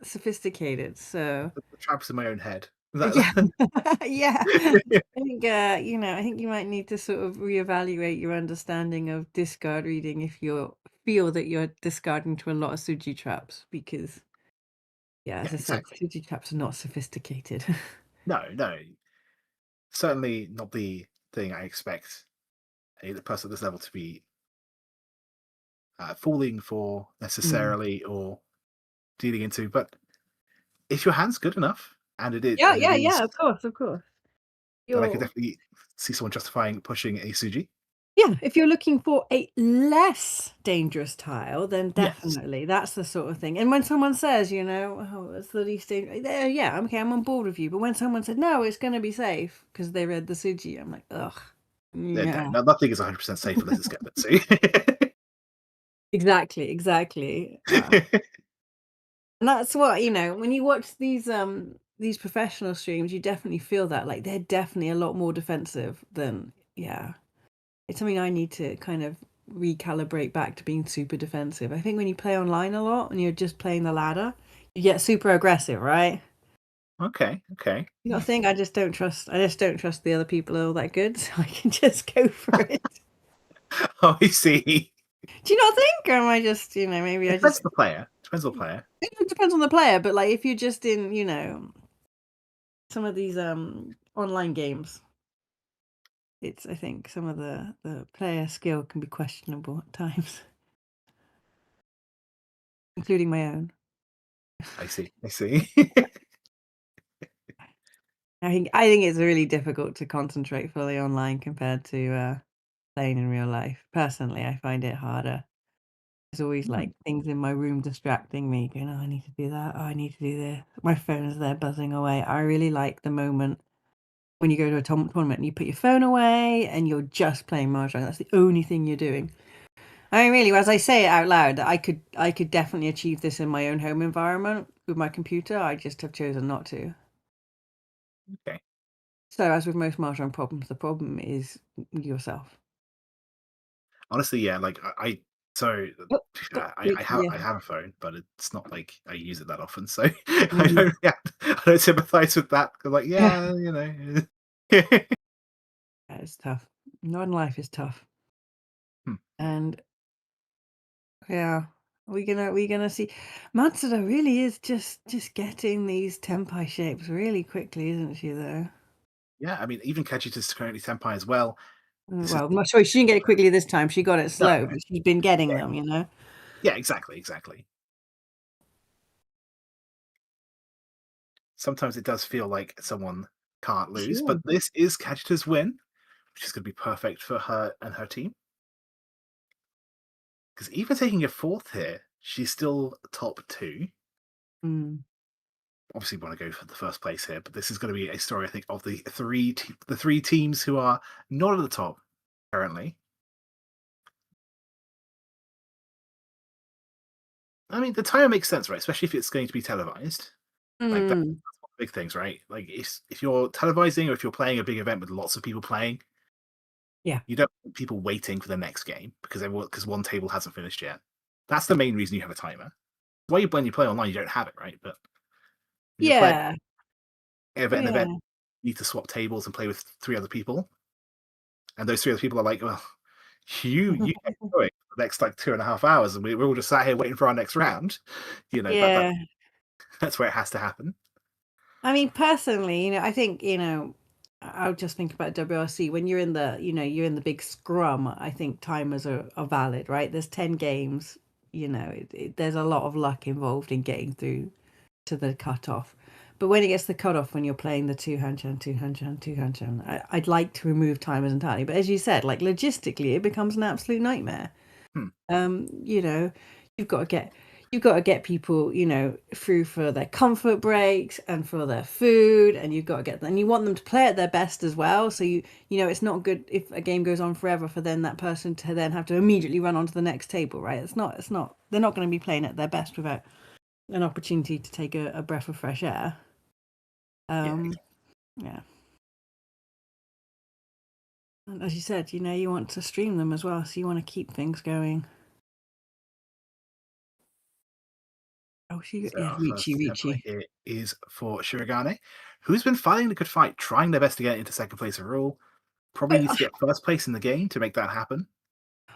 sophisticated. So the trap's in my own head. yeah. I think I think you might need to sort of reevaluate your understanding of discard reading if you feel that you're discarding to a lot of Suji traps, because as I said, Suji traps are not sophisticated. No, certainly not the thing I expect a person at this level to be falling for necessarily or dealing into. But if your hand's good enough, and it is, Of course. then I could definitely see someone justifying pushing a Suji. Yeah, if you're looking for a less dangerous tile, then definitely that's the sort of thing. And when someone says, oh, it's the least dangerous, yeah, okay, I'm on board with you. But when someone said, no, it's going to be safe because they read the Suji, I'm like, ugh. Yeah. No, nothing is 100% safe unless it's Gemma. Exactly. And that's what, when you watch these professional streams, you definitely feel that. Like, they're definitely a lot more defensive than, It's something I need to kind of recalibrate back to being super defensive. I think when you play online a lot and you're just playing the ladder, you get super aggressive, right? Okay. You got to think I just don't trust the other people are all that good, so I can just go for it. Oh, I see. Do you not think? Or am I just, maybe I just... Depends Depends on the player. It depends on the player, but like if you're just in, some of these online games, I think some of the player skill can be questionable at times, including my own. I see. I see. I think it's really difficult to concentrate fully online compared to playing in real life. Personally, I find it harder. There's always like things in my room distracting me, going, "Oh, I need to do that. Oh, I need to do this." My phone is there buzzing away. I really like the moment when you go to a tournament and you put your phone away and you're just playing mahjong. That's the only thing you're doing. I mean, really, as I say it out loud, I could definitely achieve this in my own home environment with my computer. I just have chosen not to. Okay. So, as with most mahjong problems, the problem is yourself. Honestly, yeah. Like so Oh, stop. I Yeah. have a phone, but it's not like I use it that often. So I Mm. don't I don't sympathize with that. 'Cause, like, yeah, It's tough. Modern life is tough. Hmm. And yeah, we gonna see Matsuda really is just getting these tempai shapes really quickly, isn't she though? Yeah, I mean, even Kajita's currently senpai as well. This is Well, I'm not sure she didn't get it quickly this time. She got it no, slow, but she's been getting yeah, them. yeah, exactly. Sometimes it does feel like someone can't lose, but Sure. this is Kajita's win, which is going to be perfect for her and her team. Because even taking a fourth here, she's still top two. Mm. Obviously, want to go for the first place here, but this is going to be a story, I think, of the three teams who are not at the top currently. I mean, the timer makes sense, right? Especially if it's going to be televised. Like that's Mm. one of the big things, right? Like if you're televising or if you're playing a big event with lots of people playing, Yeah. you don't want people waiting for the next game because one table hasn't finished yet. That's the main reason you have a timer. Why when you play online you don't have it, right? But when you're playing Yeah. an event, Yeah. you need to swap tables and play with three other people, and those three other people are like, well, you get going for the next like 2.5 hours, and we're all just sat here waiting for our next round. Yeah. That's where it has to happen. I mean, personally, I think, I'll just think about WRC when you're in you're in the big scrum. I think timers are valid, right? There's 10 games, there's a lot of luck involved in getting through to the cutoff. But when it gets to the cutoff, when you're playing the 200, I'd like to remove timers entirely. But as you said, like logistically, it becomes an absolute nightmare. Hmm. You've got to get people, through for their comfort breaks and for their food, and you've got to get them. And you want them to play at their best as well. So it's not good if a game goes on forever for then that person to then have to immediately run on to the next table, right? It's not. They're not going to be playing at their best without an opportunity to take a breath of fresh air. Yeah. Yeah. And as you said, you want to stream them as well, so you want to keep things going. Oh, So yeah, our first template Riichi. here is for Shirogane, who's been fighting a good fight, trying their best to get into second place overall. Probably needs to get first place in the game to make that happen.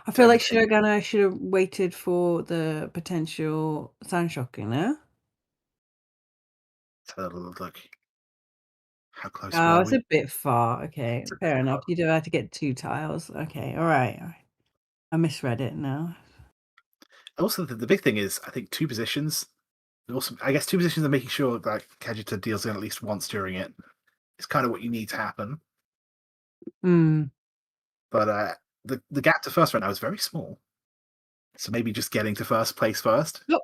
I So feel like everything. Shirogane should have waited for the potential Sanshoku, no? Let's have a little look. How close Oh, were it's we? a bit far. Okay, It's a fair bit enough. far. You'd have had to get 2 tiles. Okay, all right. I misread it now. Also, the big thing is, I think two positions. Also, I guess two positions are making sure that Kajita deals in at least once during it. It's kind of what you need to happen. Mm. But the gap to first right now is very small. So maybe just getting to first place first. Oh,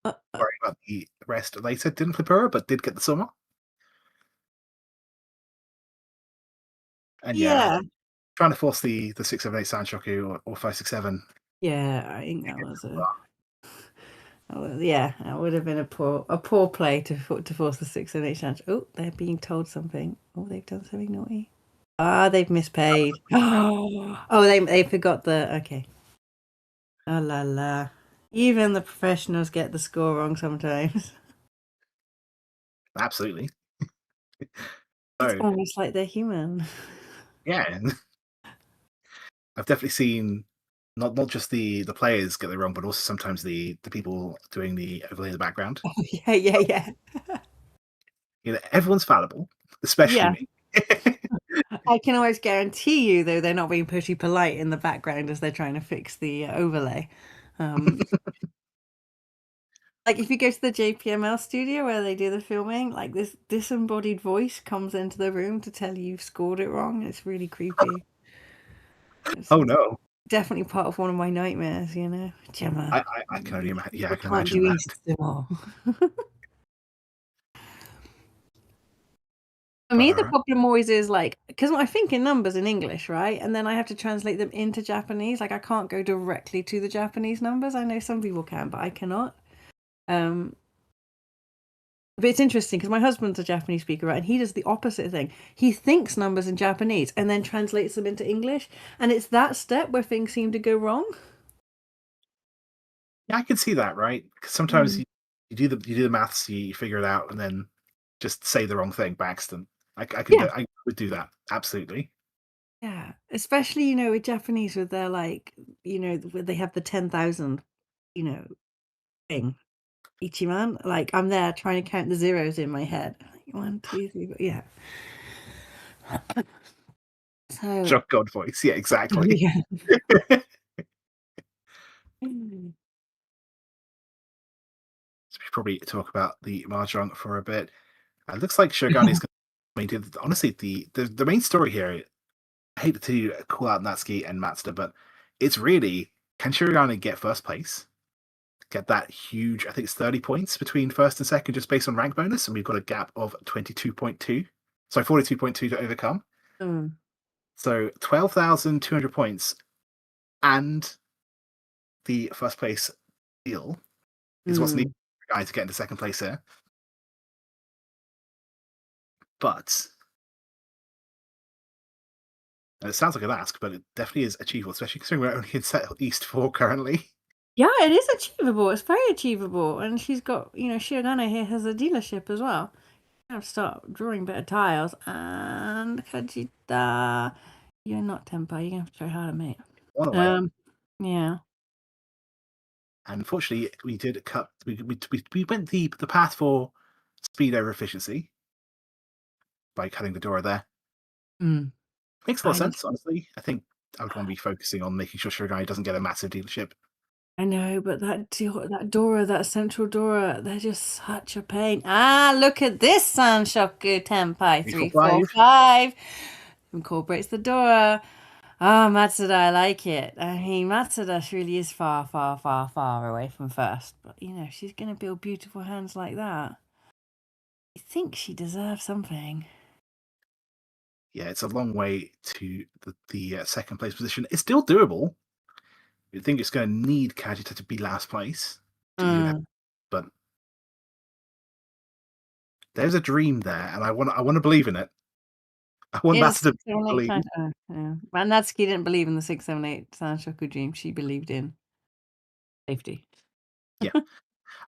Worry about the rest later. Didn't flip her, but did get the summer. And yeah, yeah. trying to force the 678 Sanchoku or 567. Yeah, I think that was yeah, that would have been a poor play to force the 6 and 8 chance. Oh, they're being told something. Oh, they've done something naughty. Ah, they've mispaid. Oh, they forgot the okay. Oh la la. Even the professionals get the score wrong sometimes. Absolutely. It's So almost like they're human. yeah, I've definitely seen not just the players get it wrong, but also sometimes the people doing the overlay in the background. Oh, yeah. Everyone's fallible, especially Yeah. me. I can always guarantee you, though, they're not being pretty polite in the background as they're trying to fix the overlay. Like if you go to the JPML studio where they do the filming, like this disembodied voice comes into the room to tell you you've scored it wrong. It's really creepy. It's Oh no! definitely part of one of my nightmares, Gemma. I can only imagine. Yeah, I can Can't imagine do that. East anymore. For me, the problem always is like, because I think in numbers in English, right? And then I have to translate them into Japanese. Like I can't go directly to the Japanese numbers. I know some people can, but I cannot. But it's interesting because my husband's a Japanese speaker, right? And he does the opposite thing. He thinks numbers in Japanese and then translates them into English. And it's that step where things seem to go wrong. Yeah, I can see that, right? Because sometimes you do the maths, you figure it out, and then just say the wrong thing by accident. I would do that absolutely. Yeah, especially with Japanese with their like where they have the 10,000 thing. Ichiman, like I'm there trying to count the zeros in my head. Like, 1, 2, 3, yeah. So Shock God voice, yeah, exactly. yeah. So we should probably talk about the mahjong for a bit. It looks like Shirogane is going to maintain. Honestly, the main story here. I hate to call out Natsuki and Matsuda, but it's really, can Shirogane get first place? Get that huge, I think it's 30 points between first and second just based on rank bonus, and we've got a gap of 22.2. Sorry, 42.2 to overcome. So 12,200 points and the first place deal is what's needed for Guy to get into second place here. But it sounds like an ask, but it definitely is achievable, especially considering we're only in set East 4 currently. Yeah, it is achievable. It's very achievable. And she's got, Shirogane here has a dealership as well. I have to start drawing better tiles. And Kajita, you're not Tempa. You're going to have to try harder, mate. One away. Yeah. And unfortunately, we did cut. We went the path for speed over efficiency by cutting the door there. Makes a lot of sense, honestly. I think I would want to be focusing on making sure Shirogane doesn't get a massive dealership. I know, but that Dora, that central Dora, they're just such a pain. Ah, look at this Sanshoku Tenpai 3, 4, 5. Incorporates the Dora. Oh, Matsuda, I like it. I mean, Matsuda really is far, far, far, far away from first. But, she's going to build beautiful hands like that. I think she deserves something. Yeah, it's a long way to the second place position. It's still doable. You'd think it's going to need Kajita to be last place to do that, but there's a dream there, and I want to believe in it. I want Matsuda to believe. Yeah. Well, Natsuki didn't believe in the 678 Sanshoku dream. She believed in safety. Yeah,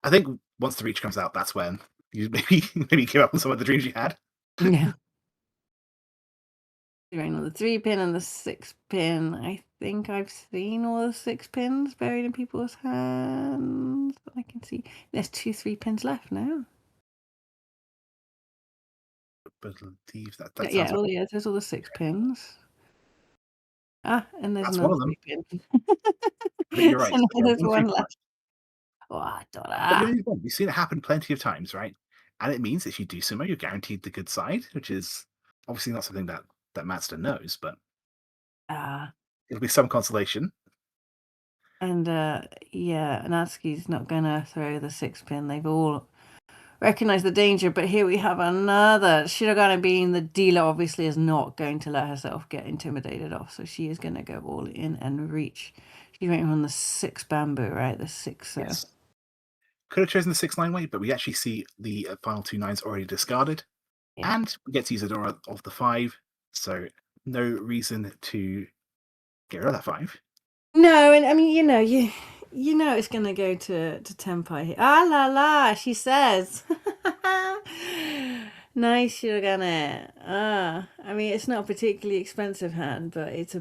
I think once the Reach comes out, that's when you maybe give up on some of the dreams you had. Yeah. Going on the 3-pin and the 6-pin. I think I've seen all the 6 pins buried in people's hands. I can see there's 2 3-pins left now. Believe that. There's all the 6 pins. And there's That's another one of them. 3-pin. I think you're right. So there's one left. We've seen it happen plenty of times, right? And it means if you do sumo, you're guaranteed the good side, which is obviously not something that Matsuda knows, but it'll be some consolation. And Natsuki's not gonna throw the 6-pin. They've all recognized the danger, but here we have another. Shirogane, being the dealer, obviously is not going to let herself get intimidated off, so she is going to go all in and reach. She's waiting on the 6 bamboo, right? The 6. Yes. Could have chosen the 6-9 way, but we actually see the final 2 9s already discarded, and we get to use the door of the 5, so no reason to get rid of that 5. No, and I mean, you know it's going to go to Tenpai here. Ah la la, she says. Nice, Shirogane. I mean, it's not a particularly expensive hand, but it's a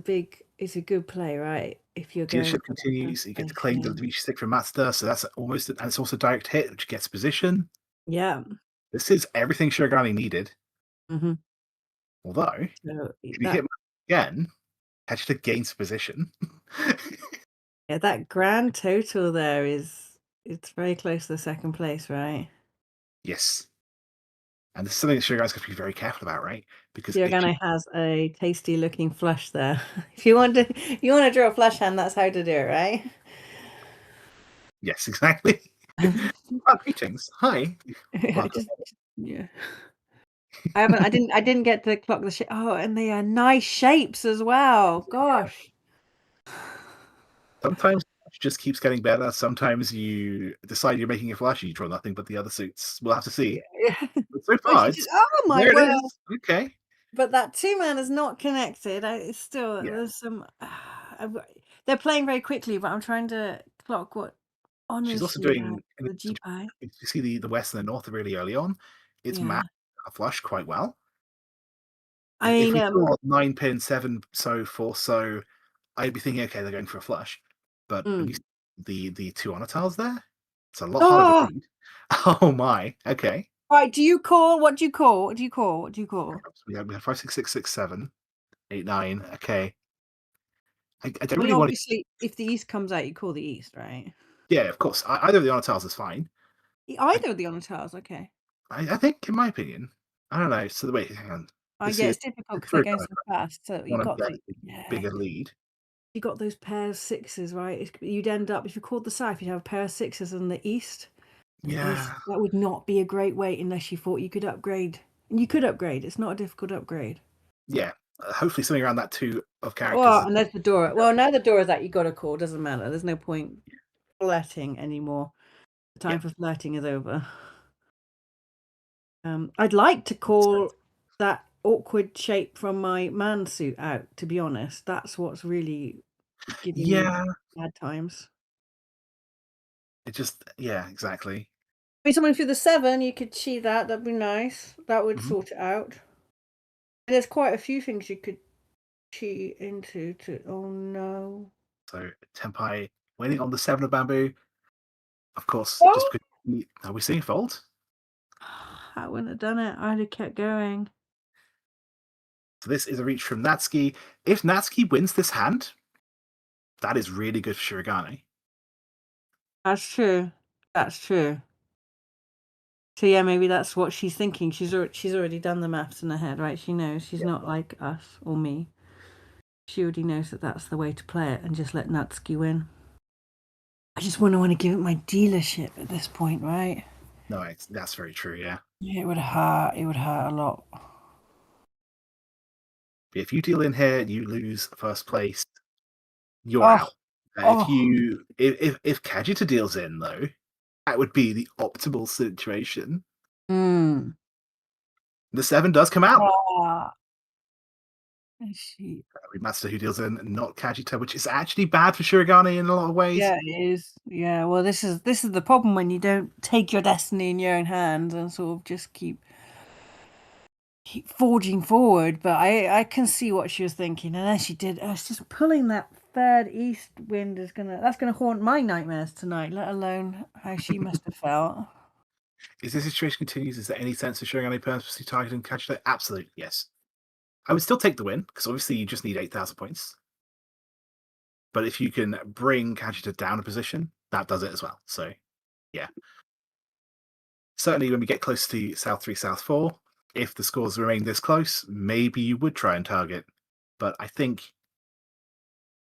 good play, right? if you're going. Dealership For continues. You get to claim the yeah. Riichi stick from Matsuda, so that's almost, and it's also direct hit, which gets position. Yeah. This is everything Shirogane needed. Mm-hmm. Although, So if you hit again, Kajita gains position. yeah, that grand total there it's very close to the second place, right? Yes. And this is something that Shirogane's got to be very careful about, right? Because if Shirogane has a tasty looking flush there. If you want to draw a flush hand, that's how to do it, right? yes, exactly. Greetings. Hi. Welcome. Yeah. I didn't get to clock the shape. Oh, and they are nice shapes as well. Gosh. Sometimes it just keeps getting better. Sometimes you decide you're making a flush, you draw nothing but the other suits. We'll have to see. Yeah. But so Well, far, she just, oh my there it word. is. Okay. But that 2-man is not connected. It's still there's some. They're playing very quickly, but I'm trying to clock what She's also honestly doing. the G pie. You see the west and the north really early on. It's matched a flush quite well. I If we mean, saw 9 pin, 7 so, 4 so, I'd be thinking, okay, they're going for a flush. But when you see the 2 honor tiles there, it's a lot harder to read. Oh my, okay. Right, do you call? What do you call? What do you call? What do you call? We have 5, 6, 6, 6, 7, 8, 9. Okay. I don't I mean, really want to. obviously, if the east comes out, you call the east, right? Yeah, of course. Either of the honor tiles is fine. Either of the honor tiles, okay. I think, in my opinion, I don't know. So wait, hang on. Yeah, it's difficult because they're going so fast. So you got the bigger lead. You got those pair of sixes, right? You'd end up, if you called the south, you'd have a pair of sixes in the east. Yeah. That would not be a great weight unless you thought you could upgrade. And you could upgrade. It's not a difficult upgrade. Yeah. Hopefully something around that 2 of characters. Well, and there's the door. Well, now the door is that you got to call. Doesn't matter. There's no point flirting anymore. The time for flirting is over. I'd like to call that awkward shape from my man suit out, to be honest. That's what's really giving me bad times. It just, exactly. I mean, something through the 7, you could see that. That'd be nice. That would sort it out. There's quite a few things you could cheat into. Oh no. So Tenpai waiting on the 7 of bamboo. Of course, just because. Are we seeing fold? I wouldn't have done it. I'd have kept going. So this is a reach from Natsuki. If Natsuki wins this hand, that is really good for Shirogane. That's true. That's true. So yeah, maybe that's what she's thinking. She's already done the maths in her head, right? She knows she's not like us or me. She already knows that that's the way to play it and just let Natsuki win. I just wouldn't want to give it my dealership at this point, right? No, that's very true, yeah. Yeah, it would hurt. It would hurt a lot. But if you deal in here, you lose first place. You're out. If Kajita deals in though, that would be the optimal situation. The 7 does come out. Matsuda who deals in, not Kajita, which is actually bad for Shirogane in a lot of ways. Yeah, it is. Yeah, well, this is the problem when you don't take your destiny in your own hands and sort of just keep forging forward. But I can see what she was thinking, and as she did, it's just pulling that third east wind that's gonna haunt my nightmares tonight. Let alone how she must have felt. If this situation continues, is there any sense of Shirogane purposely targeting Kajita? Absolutely, yes. I would still take the win, because obviously you just need 8,000 points. But if you can bring Kajita down a position, that does it as well. So, yeah. Certainly when we get close to South 3, South 4, if the scores remain this close, maybe you would try and target. But I think,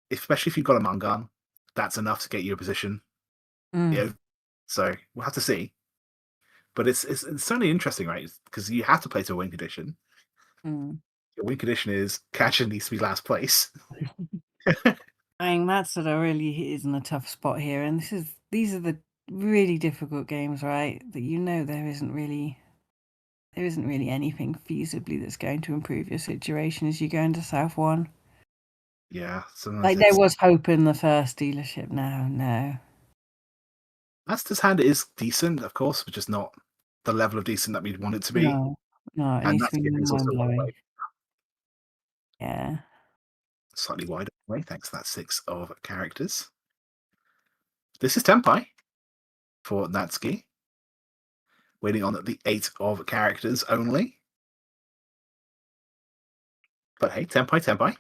especially if you've got a Mangan, that's enough to get you a position. So we'll have to see. But it's certainly interesting, right? Because you have to play to a win condition. Your win condition is Kajita needs to be last place. I mean, Matsuda really is in a tough spot here, and these are the really difficult games, right? That there isn't really anything feasibly that's going to improve your situation as you go into South 1. Yeah, like there was hope in the first dealership. Now, no. Matsuda's hand is decent, of course, but just not the level of decent that we'd want it to be. No, it And needs that's to be also mind blowing. Yeah. slightly wider way, thanks to that 6 of characters. This is Tenpai for Natsuki. Waiting on the 8 of characters only. But hey, Tenpai.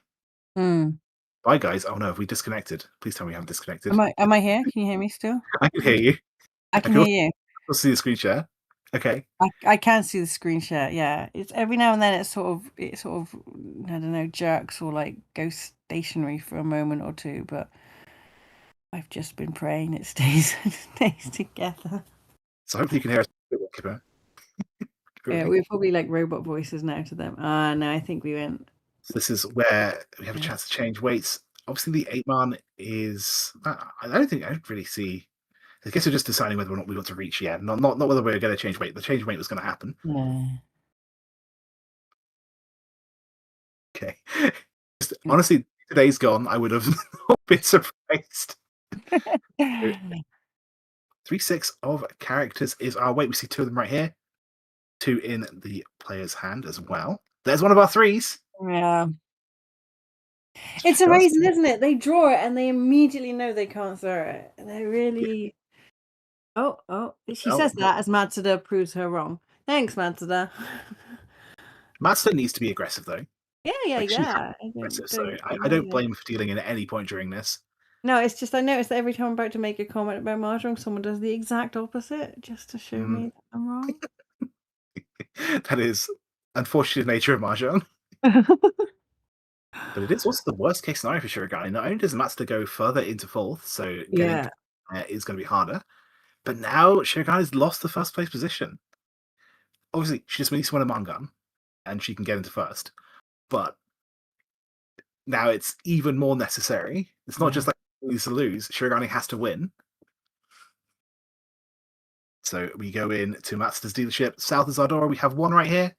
Bye, guys. Oh no, have we disconnected? Please tell me we haven't disconnected. Am I here? Can you hear me still? I can hear you. I can hear you. I'll see the screen share. Okay. I can see the screen share. Yeah, it's every now and then it sort of I don't know, jerks or like goes stationary for a moment or two. But I've just been praying it stays together. So hopefully you can hear us. Yeah, we're probably like robot voices now to them. No, I think we went. So this is where we have a chance to change weights. Obviously, the 8-man is. I don't really see. I guess we're just deciding whether or not we want to reach yet. Not whether we're going to change weight. The change weight was going to happen. Yeah. Okay. Honestly, today's gone. I would have not been surprised. 3/6 of characters is our weight. We see 2 of them right here. 2 in the player's hand as well. There's one of our 3s. Yeah. It's amazing, isn't it? They draw it and they immediately know they can't throw it. They're really. Yeah. Oh! She says that as Matsuda proves her wrong. Thanks, Matsuda. Matsuda needs to be aggressive, though. Yeah. Aggressive, so I don't blame him for dealing at any point during this. No, it's just I noticed that every time I'm about to make a comment about Mahjong, someone does the exact opposite just to show me that I'm wrong. That is unfortunate nature of Mahjong. But it is also the worst case scenario for Shirogane. Not only does Matsuda go further into 4th, so getting is going to be harder, but now Shirogane's lost the first place position. Obviously, she just needs to win a Mangan, and she can get into 1st. But now it's even more necessary. It's not just like lose to lose. Shirogane has to win. So we go in to Matsuda's dealership. South is our door. We have 1 right here.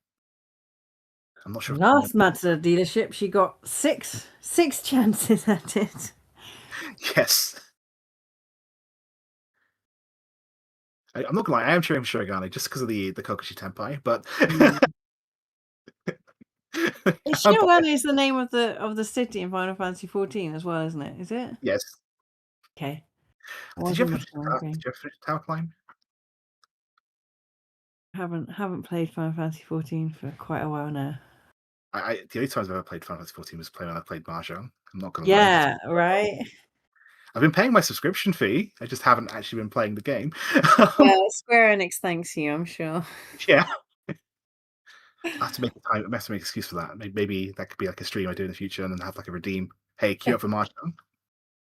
I'm not sure. Last Matsuda dealership, she got six chances at it. Yes. I'm not gonna lie, I am cheering for Shirogane just because of the Kokoshi Tenpai, but Shirogane is the name of the city in Final Fantasy 14 as well, isn't it? Is it? Yes. Okay. Did you ever finish Tower Climb? Haven't played Final Fantasy 14 for quite a while now. The only times I've ever played Final Fantasy 14 was when I played Mahjong. I'm not gonna lie. Yeah, right. I've been paying my subscription fee. I just haven't actually been playing the game. Well, Square Enix thanks you, I'm sure. Yeah. I have to make time. I have to make an excuse for that. Maybe that could be like a stream I do in the future, and then have like a redeem. Hey, queue up for Mahjong.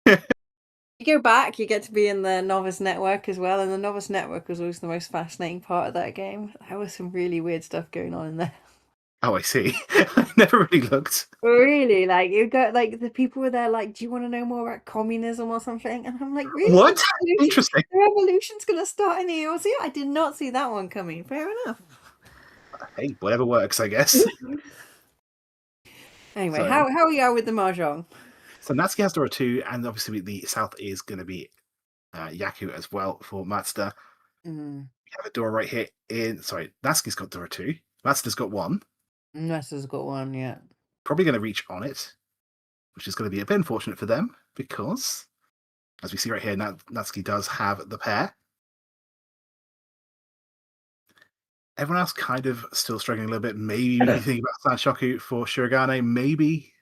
You go back, you get to be in the Novice Network as well, and the Novice Network was always the most fascinating part of that game. There was some really weird stuff going on in there. Oh, I see. I never really looked. Really, like you got like the people were there, like, do you want to know more about communism or something? And I'm like, really? What? Interesting. The revolution's gonna start in the EOC? I did not see that one coming. Fair enough. Hey, whatever works, I guess. Anyway, how we are with the Mahjong? So Natsuki has Dora 2, and obviously the South is going to be Yaku as well for Matsuda. We have a Dora right here Natsuki's got Dora 2. Matsuda's got 1. Matsuda's got 1, yeah. Probably going to reach on it, which is going to be a bit unfortunate for them because, as we see right here, Natsuki does have the pair. Everyone else kind of still struggling a little bit. Maybe thinking about Sanshoku for Shirogane, maybe.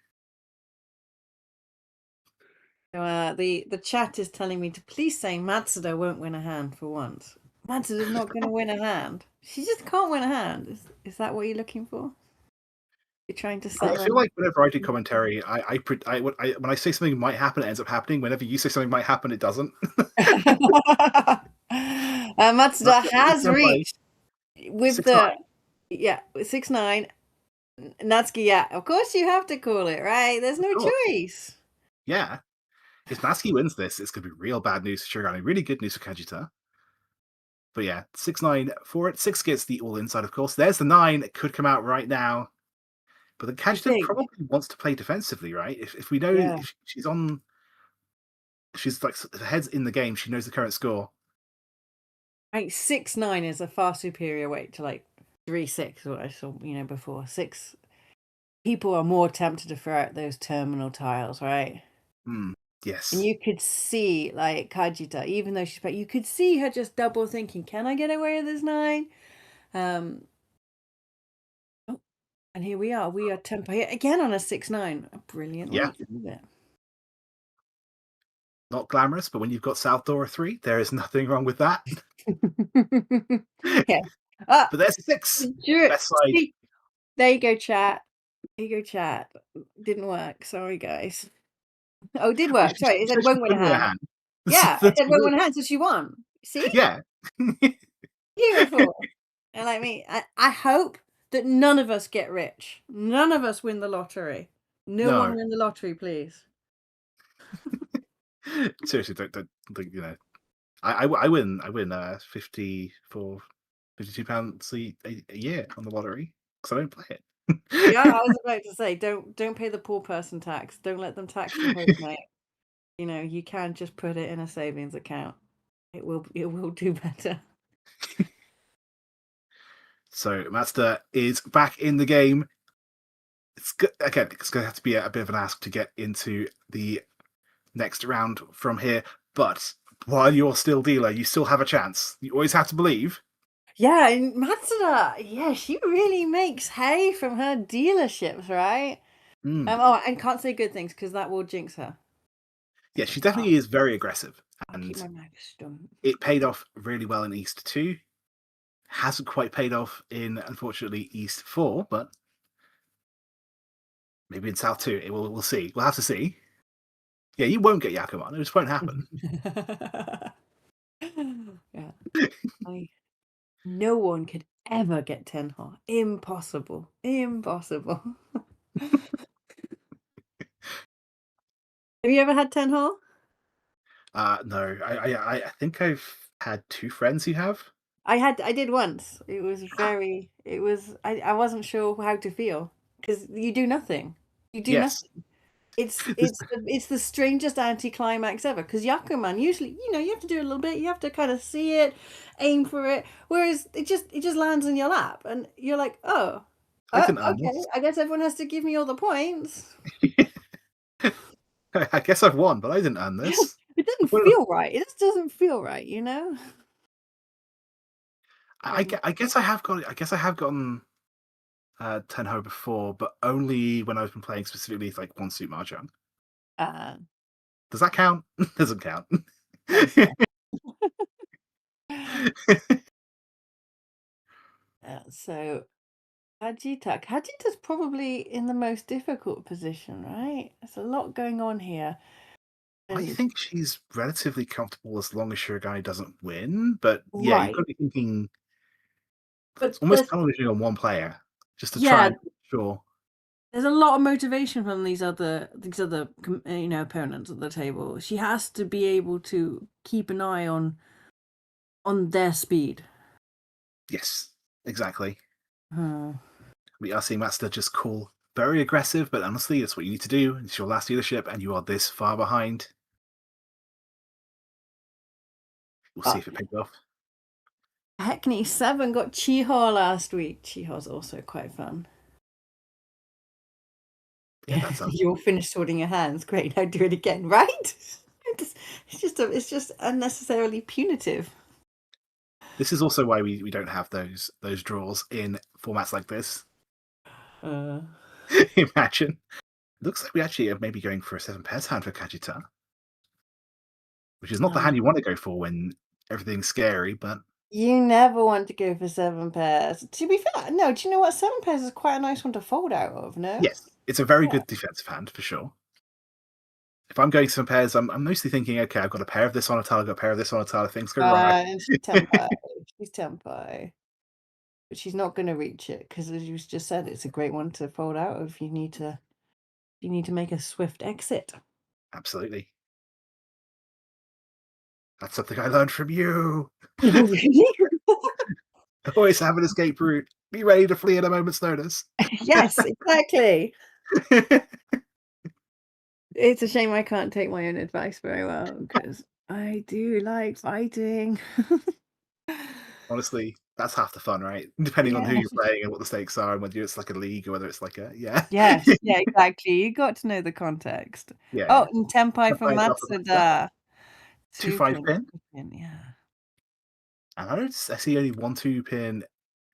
The chat is telling me to please say Matsuda won't win a hand for once. Matsuda's not going to win a hand. She just can't win a hand. Is that what you're looking for? You're trying to set. I feel like whenever I do commentary, when I say something might happen, it ends up happening. Whenever you say something might happen, it doesn't. Matsuda has reached with 6'9". 6'9". Natsuki, yeah, of course you have to call it, right? There's no choice. Yeah. If Natsuki wins this, it's going to be real bad news for Shirogane. Really good news for Kajita. But yeah, 6'9" for it. 6 gets the all inside, of course. There's the 9. It could come out right now. But the Kajita probably wants to play defensively, right? If we know if she's on... If she's like the head's in the game, she knows the current score. I think 6'9" is a far superior weight to like 3'6", what I saw, before. 6 people are more tempted to throw out those terminal tiles, right? Yes. And you could see, like, Kajita, even though she's, but you could see her just double thinking, can I get away with this 9? Oh, and here we are. We are tempo here again on a 6-9. A brilliant Yeah. week, isn't it? Not glamorous, but when you've got South Dora 3, there is nothing wrong with that. Yeah. Ah, But there's a 6. Drew, Best side. see, there you go, chat. There you go, chat. Didn't work. Sorry, guys. Oh, it did work. Sorry, it said won't win a hand. Yeah, it said won't win a hand, so she won. See? Yeah. Beautiful. And like me, I hope that none of us get rich. None of us win the lottery. No No. one win the lottery, please. Seriously, don't you know? I win 54, £52 a year on the lottery because I don't play it. Yeah, I was about to say, don't pay the poor person tax. Don't let them tax your hope, mate. You know, you can just put it in a savings account. It will do better. So Matsuda is back in the game. It's good. Again, it's going to have to be a bit of an ask to get into the next round from here. But while you're still dealer, you still have a chance. You always have to believe. Yeah, and Matsuda, yeah, she really makes hay from her dealerships, right? Oh, and can't say good things because that will jinx her. Yeah, she definitely is very aggressive. I'll keep And my mouth shut. it paid off really well in East 2. Hasn't quite paid off in, unfortunately, East 4, but maybe in South 2. We'll see. We'll have to see. Yeah, you won't get Yakuman. It just won't happen. Yeah. No one could ever get Tenha. Impossible. Impossible. Have you ever had Tenha? No. I think I've had 2 friends who have. I did once. It was I wasn't sure how to feel because you do nothing. You do Yes. nothing. It's the strangest anticlimax ever because Yakuman usually, you know, you have to do a little bit, you have to kind of see it, aim for it, whereas it just lands in your lap and you're like, oh, I didn't earn okay, this. I guess everyone has to give me all the points. I guess I've won, but I didn't earn this. It doesn't feel right. It just doesn't feel right, you know. I guess I have gotten Tenho before, but only when I've been playing specifically like One Suit Mahjong. Does that count? Doesn't count. So Kajita's probably in the most difficult position, right? There's a lot going on here. I think she's relatively comfortable as long as Shirogane doesn't win, but yeah, Right. you've got to be thinking But almost punishing on one player just to try and make sure. There's a lot of motivation from these other you know, opponents at the table. She has to be able to keep an eye on their speed. Yes, exactly. We are seeing Matsuda just call very aggressive, but honestly, that's what you need to do. It's your last dealership, and you are this far behind. We'll see if it pays off. Hackney 7 got Chiho last week. Chiho's also quite fun. Yeah, that sounds. You're finished sorting your hands. Great, now do it again, right? It's just unnecessarily punitive. This is also why we don't have those draws in formats like this. Imagine. It looks like we actually are maybe going for a 7 pairs hand for Kajita, which is not the hand you want to go for when everything's scary, but you never want to go for 7 pairs. To be fair, no, do you know what? 7 pairs is quite a nice one to fold out of, no? yes, it's a very good defensive hand for sure. If I'm going 7 pairs, I'm mostly thinking, okay, I've got a pair of this on a tile, I've got a pair of this on a tile, things go right. She's tempo. She's tempo. But she's not going to reach it because, as you just said, it's a great one to fold out if you need to make a swift exit. Absolutely. That's something I learned from you. Always have an escape route. Be ready to flee at a moment's notice. Yes, exactly. It's a shame I can't take my own advice very well because I do like fighting. Honestly, that's half the fun, right? Depending on who Yeah. you're playing and what the stakes are, and whether it's like a league or whether it's like a Yes, yeah, exactly. You got to know the context. Oh, yeah. and Tenpai from Senpai up for Matsuda, Matsuda. 2 2-5 pin, pin, 2 pin, yeah. and I see only 1-2 pin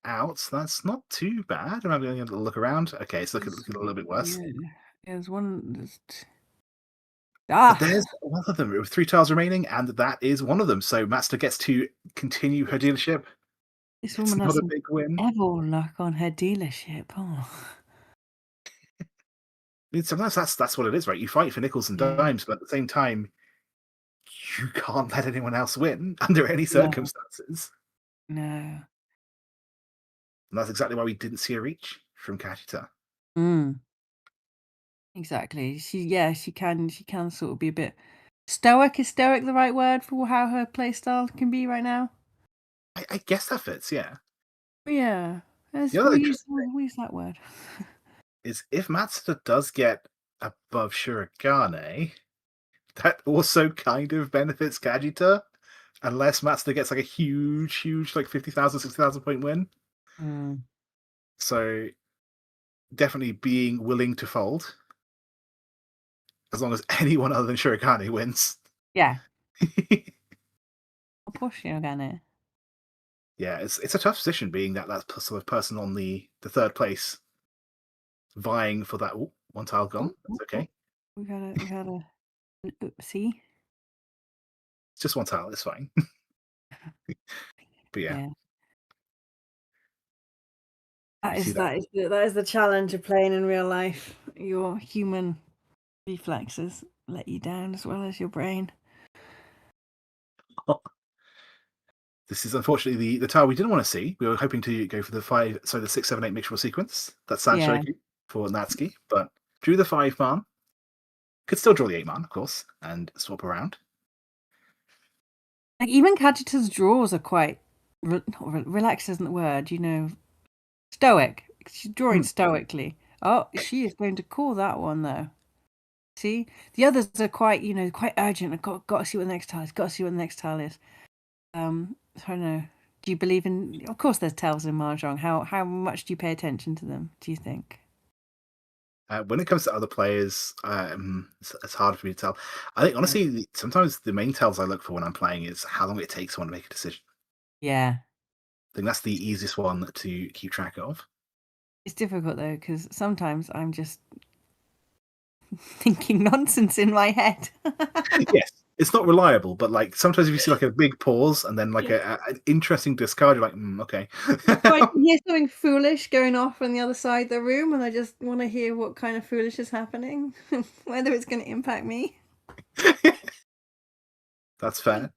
out. So that's not too bad. I'm going to look around. Okay, it's looking a little bit worse. Yeah. There's one. But there's Ah, one of them with 3 tiles remaining, and that is one of them. So Matsuda gets to continue her dealership. this It's woman has not a some big win. devil luck on her dealership. Oh, I mean, sometimes that's what it is, right? You fight for nickels and yeah. dimes, but at the same time, you can't let anyone else win under any No, circumstances. no. And that's exactly why we didn't see a reach from Kajita. Mm, exactly. She can sort of be a bit stoic. Is stoic the right word for how her playstyle can be right now? I guess that fits, yeah. Yeah. The Let's other we use interesting thing we use that word. is if Matsuda does get above Shirogane, that also kind of benefits Kajita, unless Matsuda gets like a huge, like 50,000, 60,000 point win. Mm. So definitely being willing to fold as long as anyone other than Shirogane wins. Yeah. I'll push you again here. Yeah, it's a tough position being that sort of person on the third place vying for that. Ooh, one tile gone. Oh, That's oh, oh. okay. We had a an oopsie. It's just one tile. It's fine. But yeah, Yeah. you see that. That is the challenge of playing in real life. Your human reflexes let you down as well as your brain. This is unfortunately the tile we didn't want to see. We were hoping to go for the 6, 7, 8 mixture sequence. That's Yeah. Sanshoku for Natsuki, but drew the 5 man. Could still draw the 8 man, of course, and swap around. Like even Kajita's draws are quite relaxed isn't the word, stoic. She's drawing Hmm. stoically. Oh, she is going to call that one though. See, the others are quite, quite urgent. I've got to see what the next tile is. Got to see what the next tile is. I don't know. Do you believe in? Of course, there's tells in mahjong. How much do you pay attention to them? Do you think? When it comes to other players, it's hard for me to tell. I think Yeah. honestly, sometimes the main tells I look for when I'm playing is how long it takes someone to make a decision. Yeah. I think that's the easiest one to keep track of. It's difficult though because sometimes I'm just thinking nonsense in my head. Yes, it's not reliable, but like sometimes if you see like a big pause and then like an interesting discard, you're like, okay. Or I can hear something foolish going off on the other side of the room, and I just want to hear what kind of foolish is happening, whether it's going to impact me. That's fair.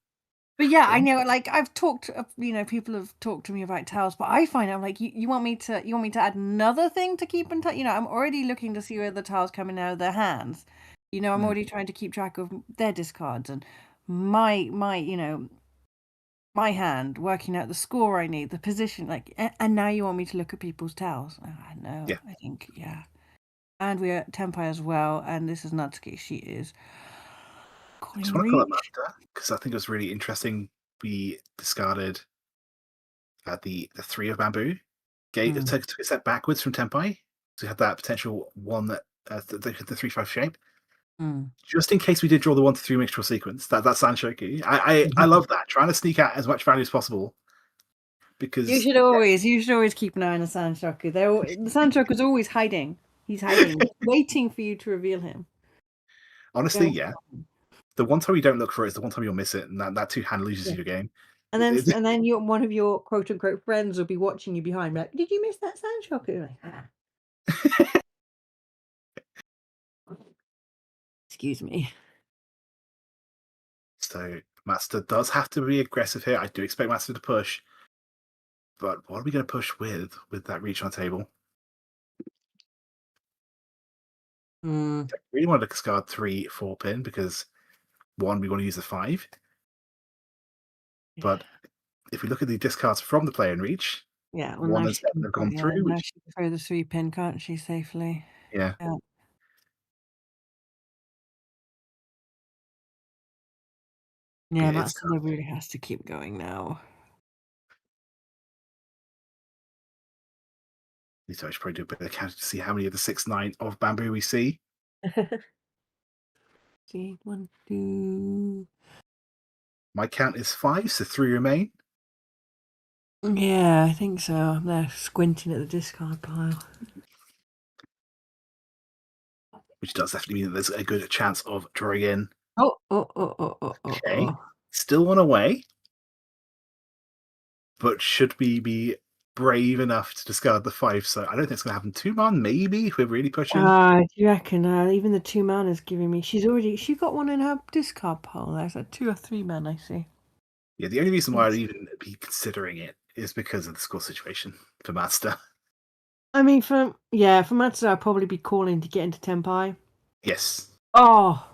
But yeah, But I know. Like I've talked, people have talked to me about towels, but I find I'm like, you want me to add another thing to keep in touch. I'm already looking to see where the towels coming out of their hands. I'm mm, already trying to keep track of their discards and my my hand, working out the score I need, the position, like, and now you want me to look at people's towels. Oh, I know. yeah, I think, yeah. And we're at Tenpai as well, and this is Natsuki. She is I just calling want to call it reach. Master because I think it was really interesting. We discarded the 3 of bamboo. Mm, Took a step backwards from Tempai. So we had that potential one that the 3-5 shape. mm. Just in case we did draw the 1-3 mixture sequence, that's Sanshoku. I love that. Trying to sneak out as much value as possible because You should always keep an eye on the Sanshoku. The Sanshoku's always hiding. He's hiding, waiting for you to reveal him. honestly, Don't yeah. tell him. The one time you don't look for it is the one time you'll miss it, and that two-hand loses Yeah. you the game. And then one of your quote unquote friends will be watching you behind, like, did you miss that Sanshoku? Like, excuse me. So Master does have to be aggressive here. I do expect Master to push, but what are we going to push with that reach on the table? Mm. I really want to discard 3-4 pin because one, we want to use the 5. Yeah. But if we look at the discards from the player in reach, Yeah, well, 1 now and she 7 can have gone through, now which she can throw the 3 pin, can't she, safely? yeah, Yeah. Yeah, it's Matsuda really has to keep going now. So I should probably do a bit of count to see how many of the 6-9 of bamboo we see. See, 1, 2. My count is 5, so 3 remain. Yeah, I think so. I'm there squinting at the discard pile. Which does definitely mean that there's a good chance of drawing in. Oh. Okay. Still one away. But should we be brave enough to discard the 5? So I don't think it's going to happen. 2-man, maybe, if we're really pushing. Do you reckon? Even the 2 mana's giving me. She got one in her discard pile. There's a 2 or 3 man, I see. Yeah, the only reason why I'd even be considering it is because of the score situation for Matsuda. I mean, for Matsuda, I'd probably be calling to get into Tenpai. Yes. Oh.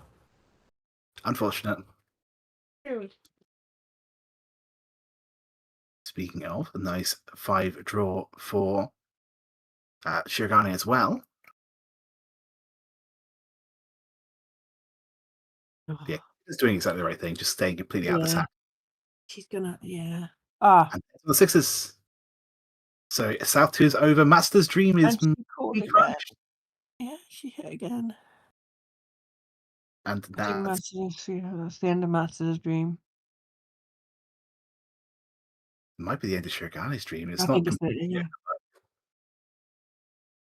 Unfortunate. Speaking of, a nice 5 draw for Shirogane as well. Yeah, he's doing exactly the right thing, just staying completely out of the tap. She's gonna, And the 6s. So South 2 is over. Matsuda's dream is crushed. Yeah, she hit again. And that's the end of Matsuda's dream. It might be the end of Shirogane's dream. It's I not think it's completely.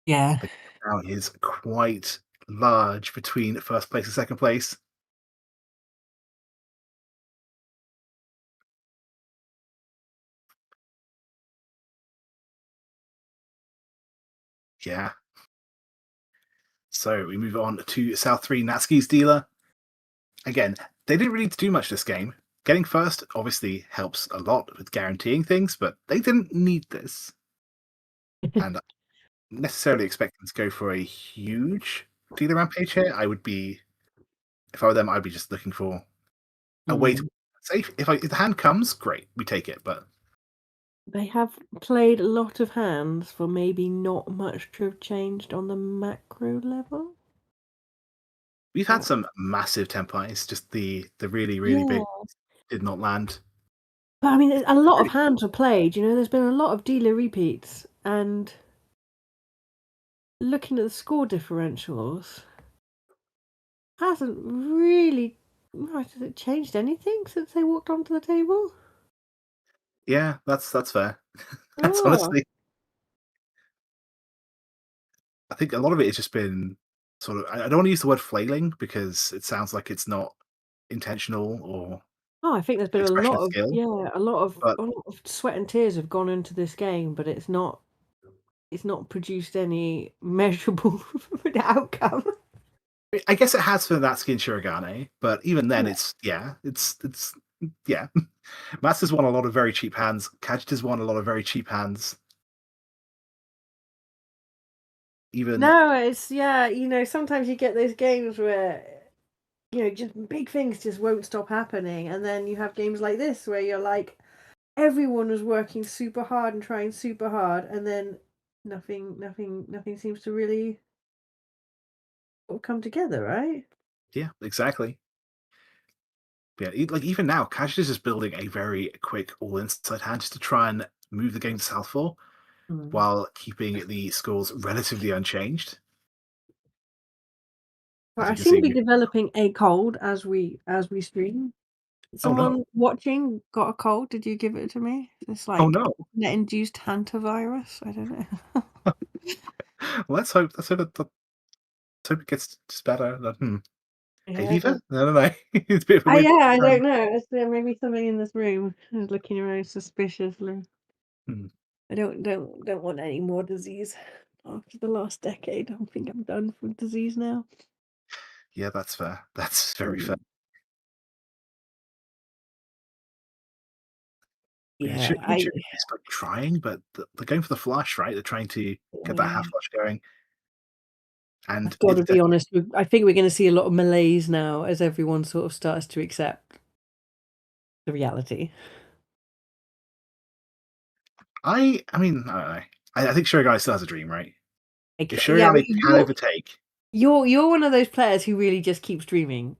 Yeah. The gap now is quite large between first place and second place. Yeah. So we move on to South 3, Natsuki's dealer. Again, they didn't really do much this game. Getting first obviously helps a lot with guaranteeing things, but they didn't need this. And necessarily expect them to go for a huge dealer rampage here. If I were them, I'd be just looking for a way to safe. If the hand comes, great, we take it. But they have played a lot of hands for maybe not much to have changed on the macro level. We've had some massive tempais, just the really, really big did not land. But I mean, a lot of hands were played, there's been a lot of dealer repeats, and looking at the score differentials, hasn't really has it changed anything since they walked onto the table? Yeah, that's fair. That's honestly. I think a lot of it has just been sort of. I don't want to use the word flailing because it sounds like it's not intentional or. I think there's been a lot of skill, a lot of sweat and tears have gone into this game, but it's not produced any measurable outcome. I guess it has for Natsuki and Shirogane, but even then, it's Matsuda's won a lot of very cheap hands. Kajita's won a lot of very cheap hands. It's sometimes you get those games where just big things just won't stop happening, and then you have games like this where you're like, everyone was working super hard and trying super hard, and then nothing seems to really come together, right? Yeah, exactly. Yeah, even now, Kajita's just building a very quick all-inside hand just to try and move the game to South 4 while keeping the scores relatively unchanged. I seem to be developing a cold as we stream. Someone watching got a cold. Did you give it to me? It's like net-induced hantavirus. I don't know. Let's hope it gets just better. Hay fever? I don't know. It's a bit of a weird I don't know. Is there maybe something in this room who's looking around suspiciously? I don't want any more disease after the last decade. I think I'm done with disease now. Yeah, that's fair. That's very fair. Yeah, it's trying, but they're going for the flush, right? They're trying to get that half flush going. And I've got to be honest, I think we're going to see a lot of malaise now as everyone sort of starts to accept the reality. I mean, I don't know. I think Shirogane still has a dream, right? If Shirogane can overtake. You're one of those players who really just keeps dreaming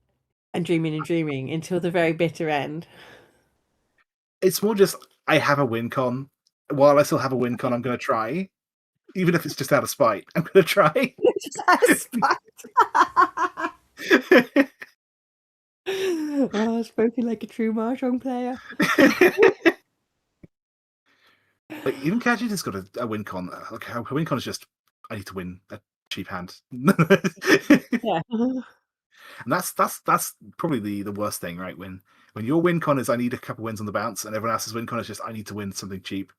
and dreaming and dreaming until the very bitter end. It's more just I have a win con. While I still have a win con, I'm going to try. Even if it's just out of spite, I'm going to try. Just out of spite. Oh, spoken like a true mahjong player. Like, even Kajita's got a win con. Like, her win con is just, I need to win a cheap hand. Yeah. And that's probably the worst thing, right? When your win con is I need a couple wins on the bounce, and everyone else's win con is just I need to win something cheap.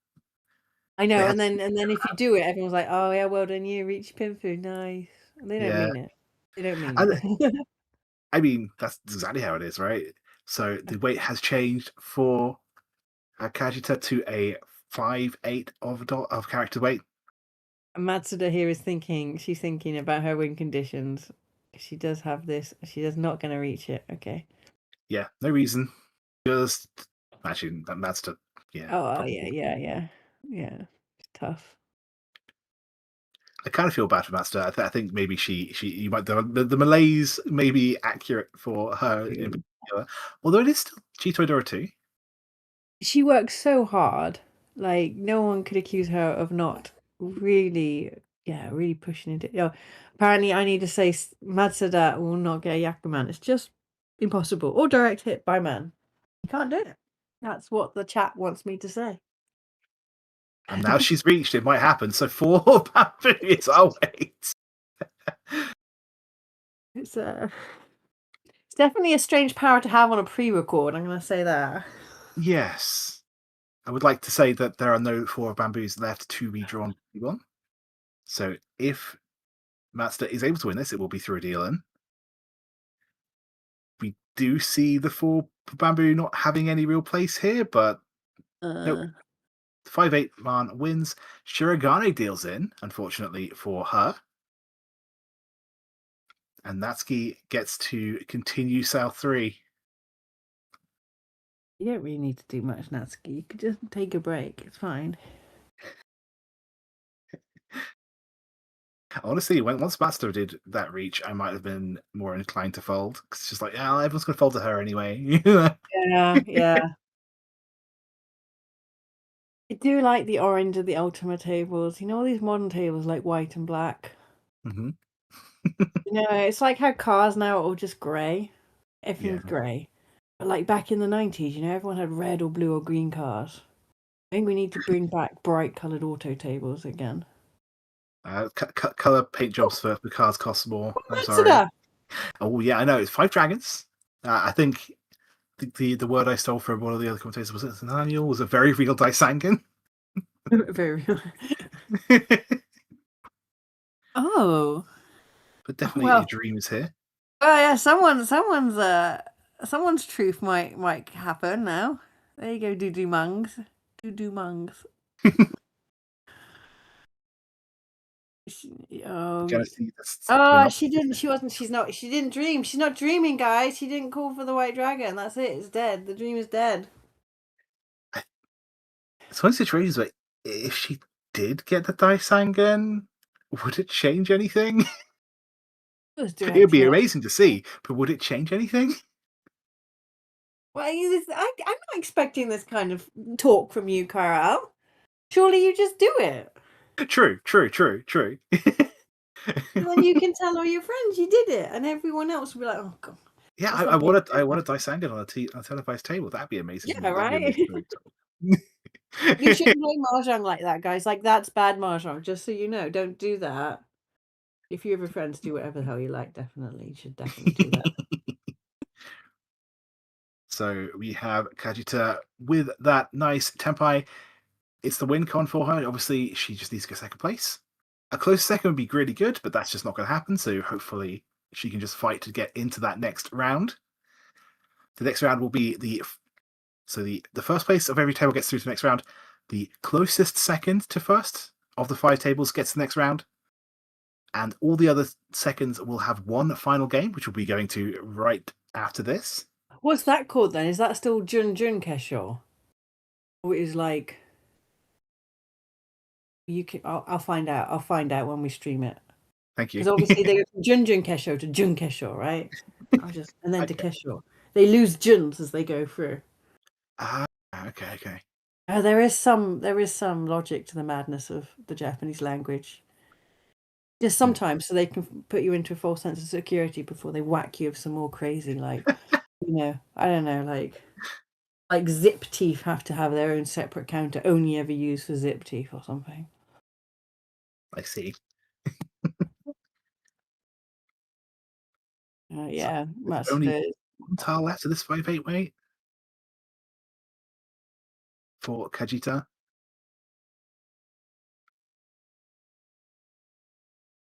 I know, They and then if you do it, everyone's like, "Oh yeah, well done, you reached Pinfu, nice." And they don't Yeah. mean it. They don't mean And it. I mean, that's exactly how it is, right? So the weight has changed for Kajita to a 5/8 of character weight. Matsuda here is thinking. She's thinking about her win conditions. She does have this. She is not going to reach it. Okay. Yeah, no reason. Just actually, that's to yeah. Oh yeah. It's tough. I kind of feel bad for Master. I think maybe she you might the malaise may be accurate for her in particular, although it is still Chitoidora too. She works so hard. Like no one could accuse her of not really pushing into it. You know, apparently I need to say Matsuda will not get a Yakuman. It's just impossible. Or direct hit by man. You can't do it. That's what the chat wants me to say. And now she's reached, it might happen. So 4 bamboo is our weight. It's definitely a strange power to have on a pre-record, I'm gonna say that. Yes. I would like to say that there are no 4 bamboos left to be drawn on. So if Matsuda is able to win this, it will be through a deal in. We do see the 4 bamboo not having any real place here, but nope. 5/8 man wins. Shirogane deals in, unfortunately for her. And Natsuki gets to continue South 3. You don't really need to do much, Natsuki. You could just take a break. It's fine. Honestly, once Master did that reach, I might have been more inclined to fold. Because it's just like, yeah, everyone's going to fold to her anyway. Yeah. I do like the orange of the Ultima tables. You know, all these modern tables like white and black. Mm-hmm. You know, it's like how cars now are all just grey. Everything's grey. But like back in the 90s, you know, everyone had red or blue or green cars. I think we need to bring back bright coloured auto tables again. Color paint jobs for the cars cost more. I'm sorry. Matsuda! Oh yeah, I know. It's 5 dragons. I think the word I stole from one of the other commentators was Nathanael was a very real Daisangan. Very real. Oh. But definitely a dream is here. Oh yeah, someone's truth might happen now. There you go, doo-doo mungs. Doo-doo mungs. She didn't dream. She's not dreaming, guys. She didn't call for the white dragon. That's it. It's dead. The dream is dead. It's one of the situations where if she did get the Daisangan, would it change anything? It would be amazing to see, but would it change anything? Well, I'm not expecting this kind of talk from you, Chiral. Surely you just do it. True. Then you can tell all your friends you did it, and everyone else will be like, "Oh god." Yeah, I want a Daisangan on a televised table. That'd be amazing. Yeah, right. You shouldn't play mahjong like that, guys. Like that's bad mahjong. Just so you know, don't do that. If you have your friends, do whatever the hell you like. Definitely, you should definitely do that. So we have Kajita with that nice tempai. It's the win con for her. Obviously, she just needs to get second place. A close second would be really good, but that's just not going to happen. So hopefully she can just fight to get into that next round. The next round will be the first place of every table gets through to the next round. The closest second to first of the 5 tables gets to the next round. And all the other seconds will have one final game, which we'll be going to right after this. What's that called then? Is that still Jun Kesho? Or is like you can? I'll find out. I'll find out when we stream it. Thank you. Because obviously they go from Jun Kesho to Jun Kesho, right? And then to Kesho. They lose Juns as they go through. Okay. There is some logic to the madness of the Japanese language. Just sometimes, so they can put you into a false sense of security before they whack you with some more crazy, like, I don't know, like zip teeth have to have their own separate counter, only ever used for zip teeth or something. I see. Yeah, There's only Matsuda. one tile left of this 5-8 weight for Kajita.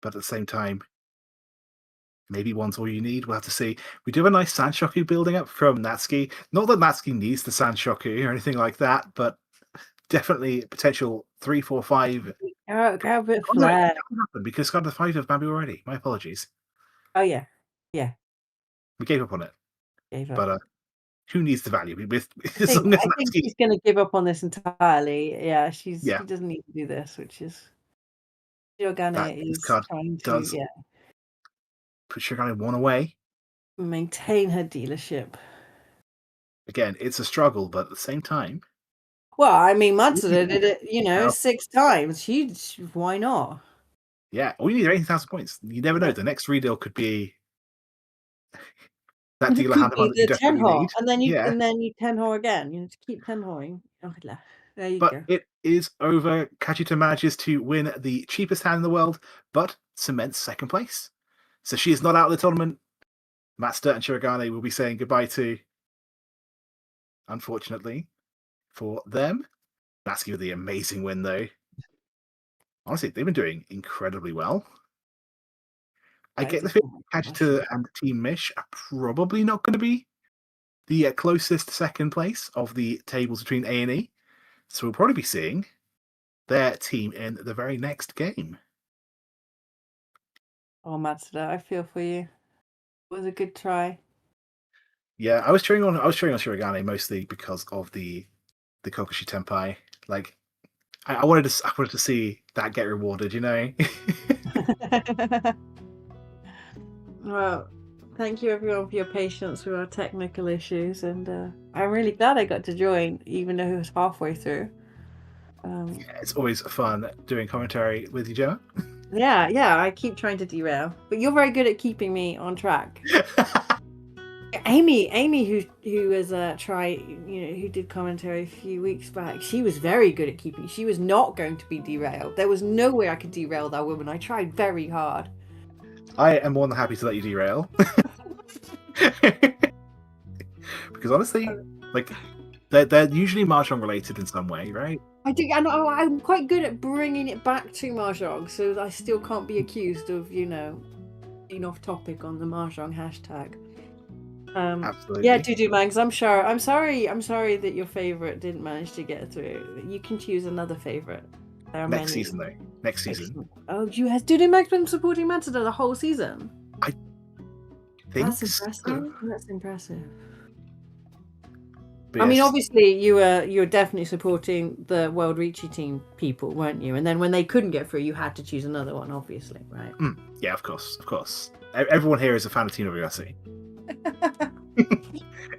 But at the same time, maybe one's all you need. We'll have to see. We do have a nice Sanshoku building up from Natsuki. Not that Natsuki needs the Sanshoku or anything like that, but definitely potential 3, 4, 5. Go a bit Oh, no, it flair. can't happen because it's got the 5 of Bamboo already. My apologies. Oh yeah, We gave up on it. gave up. But who needs the value? I think she's going to give up on this entirely. Yeah, she doesn't need to do this, which is Shirogane is trying to put Shirogane 1 away. Maintain her dealership. Again, it's a struggle, but at the same time. Well, I mean, Matsuda did it, 6 times. Why not? Yeah, all you need are 18,000 points. You never know. The next redeal could be that dealer hand that you desperately need. And then you tenho again. You know, to keep tenhoing. There you go. But it is over. Kajita manages to win the cheapest hand in the world, but cements second place. So she is not out of the tournament. Matsuda and Shirogane will be saying goodbye to, unfortunately, for them. Natsuki with the amazing win, though. Honestly, they've been doing incredibly well. I get the feeling Kajita and Team Mish are probably not going to be the closest second place of the tables between A and E. So we'll probably be seeing their team in the very next game. Oh, Matsuda, I feel for you. It was a good try. Yeah, I was cheering on Shirogane mostly because of the Kokushi Tenpai. Like, I wanted to see that get rewarded, Well, thank you everyone for your patience with our technical issues, and I'm really glad I got to join, even though it was halfway through. It's always fun doing commentary with you, Gemma. Yeah, I keep trying to derail, but you're very good at keeping me on track. Amy, who was who did commentary a few weeks back, she was very good at keeping. She was not going to be derailed. There was no way I could derail that woman. I tried very hard. I am more than happy to let you derail. Because honestly, like, they're usually Mahjong related in some way, right? I do, and I'm quite good at bringing it back to Mahjong, so I still can't be accused of, being off topic on the Mahjong hashtag. Absolutely. Yeah, do Mags. I'm sorry that your favorite didn't manage to get through. You can choose another favorite. Next season, though. Next season. Oh, do Mags been supporting Matsuda the whole season? I think that's impressive. So. That's impressive. But I mean, obviously, you were definitely supporting the World Riichi team people, weren't you? And then when they couldn't get through, you had to choose another one, obviously, right? Yeah, of course. Everyone here is a fan of Team WRC.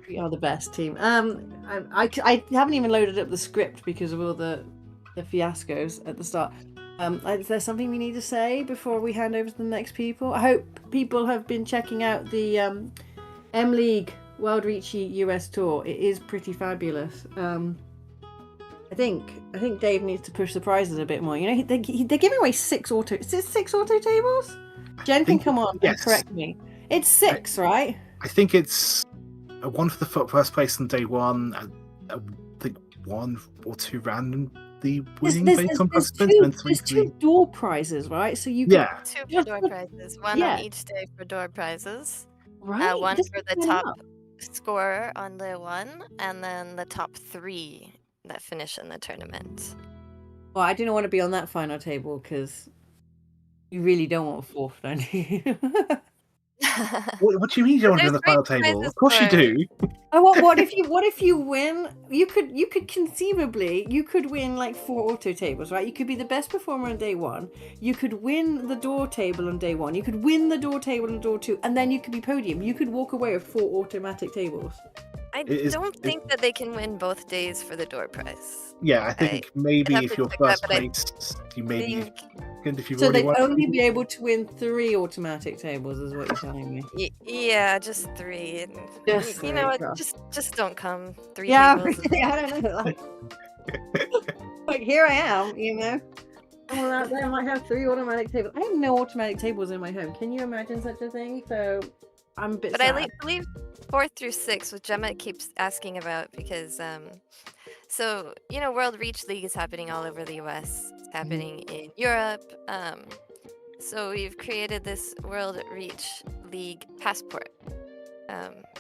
We are the best team. I haven't even loaded up the script because of all the fiascos at the start. Is there something we need to say before we hand over to the next people? I hope people have been checking out the M League World Riichi US Tour. It is pretty fabulous. I think Dave needs to push the prizes a bit more. They're giving away 6 auto. Is it 6 auto tables? Jen can come on and correct me. It's 6, right? I think it's one for the first place on day 1. I think 1 or 2 randomly winning based on participants. There's 2 door prizes, right? So you can 2 for door prizes. 1 on each day for door prizes. Right. 1 for the top scorer on day 1, and then the top 3 that finish in the tournament. Well, I didn't want to be on that final table because you really don't want a 4th, don't you? What do you mean you don't want to be on the final table? Of course you do. What if you win? You could conceivably win like 4 auto tables, right? You could be the best performer on day 1. You could win the door table on day 1. You could win the door table on door 2, and then you could be podium. You could walk away with 4 automatic tables. I don't think that they can win both days for the door prize. Yeah, I think maybe have if to you're check first that, but I place, you maybe think- can if you've So already they'd won. only be able to win 3 automatic tables, is what you're telling me. Yeah, just 3. And Just you know what? 3, Just don't come. 3 Yeah, tables. I don't know. Like here I am, you know. Someone out there might have 3 automatic tables. I have no automatic tables in my home. Can you imagine such a thing? So I'm a bit But sad. I believe 4th through 6th, which Gemma keeps asking about because, so, you know, World Reach League is happening all over the US. It's happening in Europe. So we've created this World Reach League passport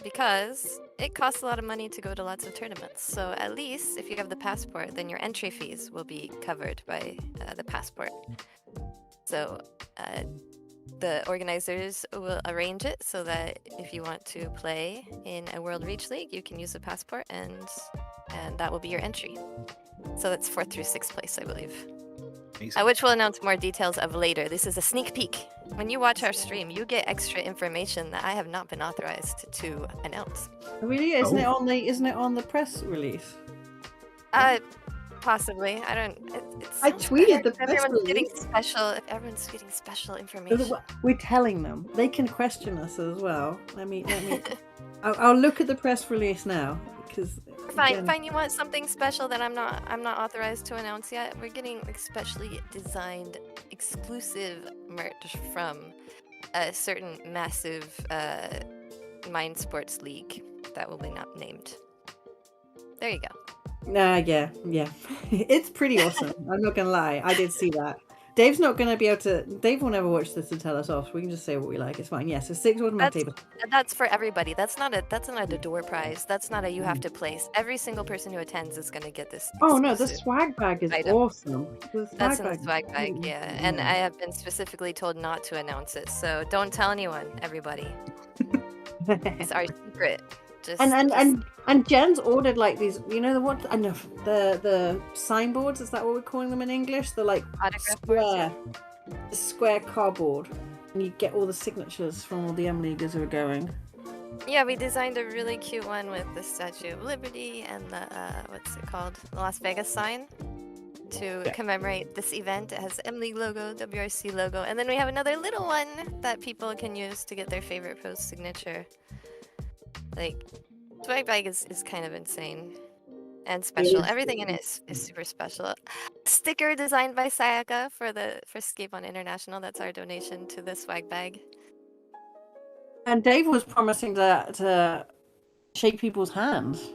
because it costs a lot of money to go to lots of tournaments. So at least if you have the passport, then your entry fees will be covered by the passport. So the organizers will arrange it so that if you want to play in a World Reach League, you can use the passport and that will be your entry. So that's 4th through 6th place, I believe. Which we'll announce more details of later. This is a sneak peek. When you watch our stream, you get extra information that I have not been authorized to announce. Really? Isn't it on the press release? Possibly. I don't. I tweeted the if press everyone's getting release. special. If everyone's getting special information. We're telling them. They can question us as well. Let me. I'll look at the press release now because. Fine. You want something special that I'm not authorized to announce yet? We're getting like specially designed, exclusive merch from a certain massive mind sports league that will be not named. There you go. Yeah. It's pretty awesome. I'm not gonna lie. I did see that. Dave's not gonna be able to. Dave will never watch this to tell us off. We can just say what we like. It's fine. Yeah. So 6 automatic tables. That's for everybody. That's not a door prize. That's not a you have to place. Every single person who attends is gonna get this. Oh no, the swag bag is item. awesome. That's in the swag bag, yeah. And I have been specifically told not to announce it, so don't tell anyone, everybody. It's our secret. And Jen's ordered like these, you know, the signboards, is that what we're calling them in English? The like square cardboard, and you get all the signatures from all the M-Leaguers who are going. Yeah, we designed a really cute one with the Statue of Liberty and the what's it called, the Las Vegas sign to commemorate this event. It has M-League logo, WRC logo, and then we have another little one that people can use to get their favorite post signature. Like, swag bag is kind of insane and special. Everything in it is super special. Sticker designed by Sayaka for Escape on International. That's our donation to the swag bag. And Dave was promising to shake people's hands.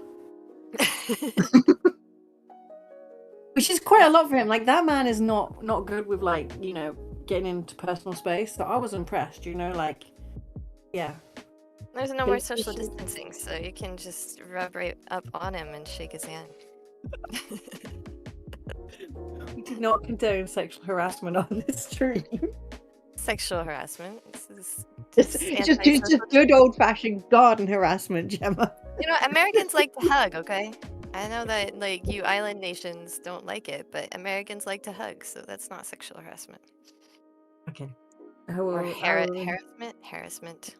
Which is quite a lot for him. Like, that man is not good with, like, you know, getting into personal space. So I was impressed, you know, like, yeah. There's no more social distancing, so you can just rub right up on him and shake his hand. We did not condone sexual harassment on this stream. Sexual harassment. It's just good old-fashioned garden harassment, Gemma. You know, Americans like to hug, okay? I know that, like, you island nations don't like it, but Americans like to hug, so that's not sexual harassment. Okay. Or harassment. Harassment.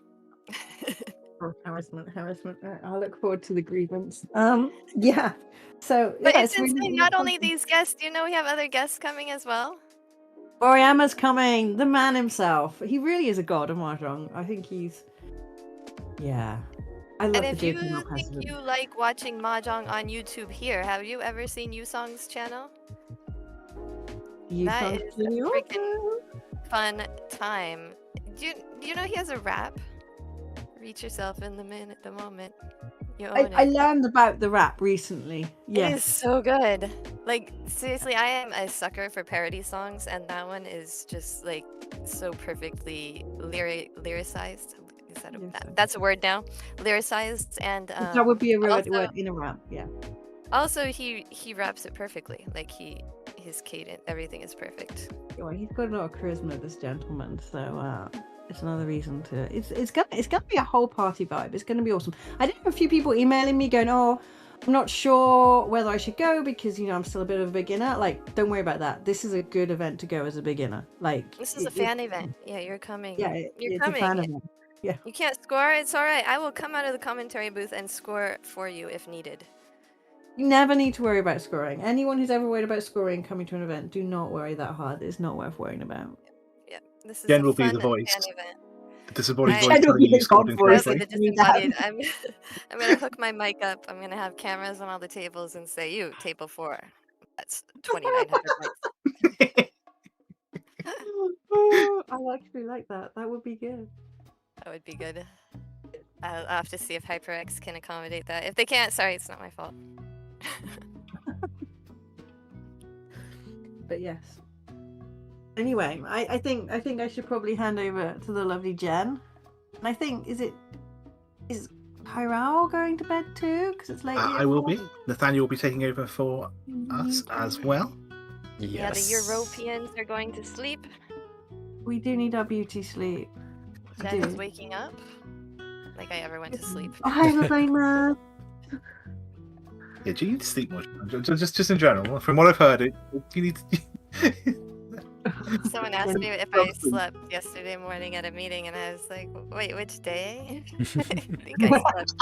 I'll look forward to the grievance. Yeah. So, but yeah, it's insane. really Not only these guests, you know, we have other guests coming as well. Oriyama's coming, the man himself. He really is a god of Mahjong. I think he's. Yeah. I love and the if you JPML think president. you like watching Mahjong on YouTube here, have you ever seen Yusong's channel? That is a freaking fun time. Do you know he has a rap? Reach yourself in the minute, the moment. You own I it. learned about the rap recently. Yes. It is so good. Like, seriously, I am a sucker for parody songs, and that one is just, like, so perfectly lyricized. Is that that's a word now? Lyricized, and that would be a word in a rap, yeah. Also, he raps it perfectly. Like, his cadence, everything is perfect. Well, he's got a lot of charisma, this gentleman, so it's another reason to. It's gonna be a whole party vibe. It's gonna be awesome. I did have a few people emailing me going, "Oh, I'm not sure whether I should go because I'm still a bit of a beginner." Like, don't worry about that. This is a good event to go as a beginner. Like, this is a fan event. Yeah, you're coming. Yeah, you're it's coming. a fan event. Yeah. You can't score? It's alright. I will come out of the commentary booth and score for you if needed. You never need to worry about scoring. Anyone who's ever worried about scoring coming to an event, do not worry that hard. It's not worth worrying about. Yeah, this is Jen a will be fun the voice. fan event. The disembodied I- voice Jen will telling be you the scored God voice. I'll be incorrectly. the disembodied. I'm gonna hook my mic up. I'm gonna have cameras on all the tables and say, "You, table 4. That's 2,900 points." Oh, I actually like that. That would be good. That would be good. I'll have to see if HyperX can accommodate that. If they can't, sorry, it's not my fault. But yes. Anyway, I think I should probably hand over to the lovely Jen. And I think is Chiral going to bed too? Because it's late. I will be. Nathanael will be taking over for us Mm-hmm. as well. Yeah, the Yes. Europeans are going to sleep. We do need our beauty sleep. We Jen is do. waking up. Like I ever went to sleep. Hi, lovely man. Yeah, do you need to sleep more? Just in general. From what I've heard, you need to... Someone asked me if I slept yesterday morning at a meeting, and I was like, "Wait, which day?" I think I slept.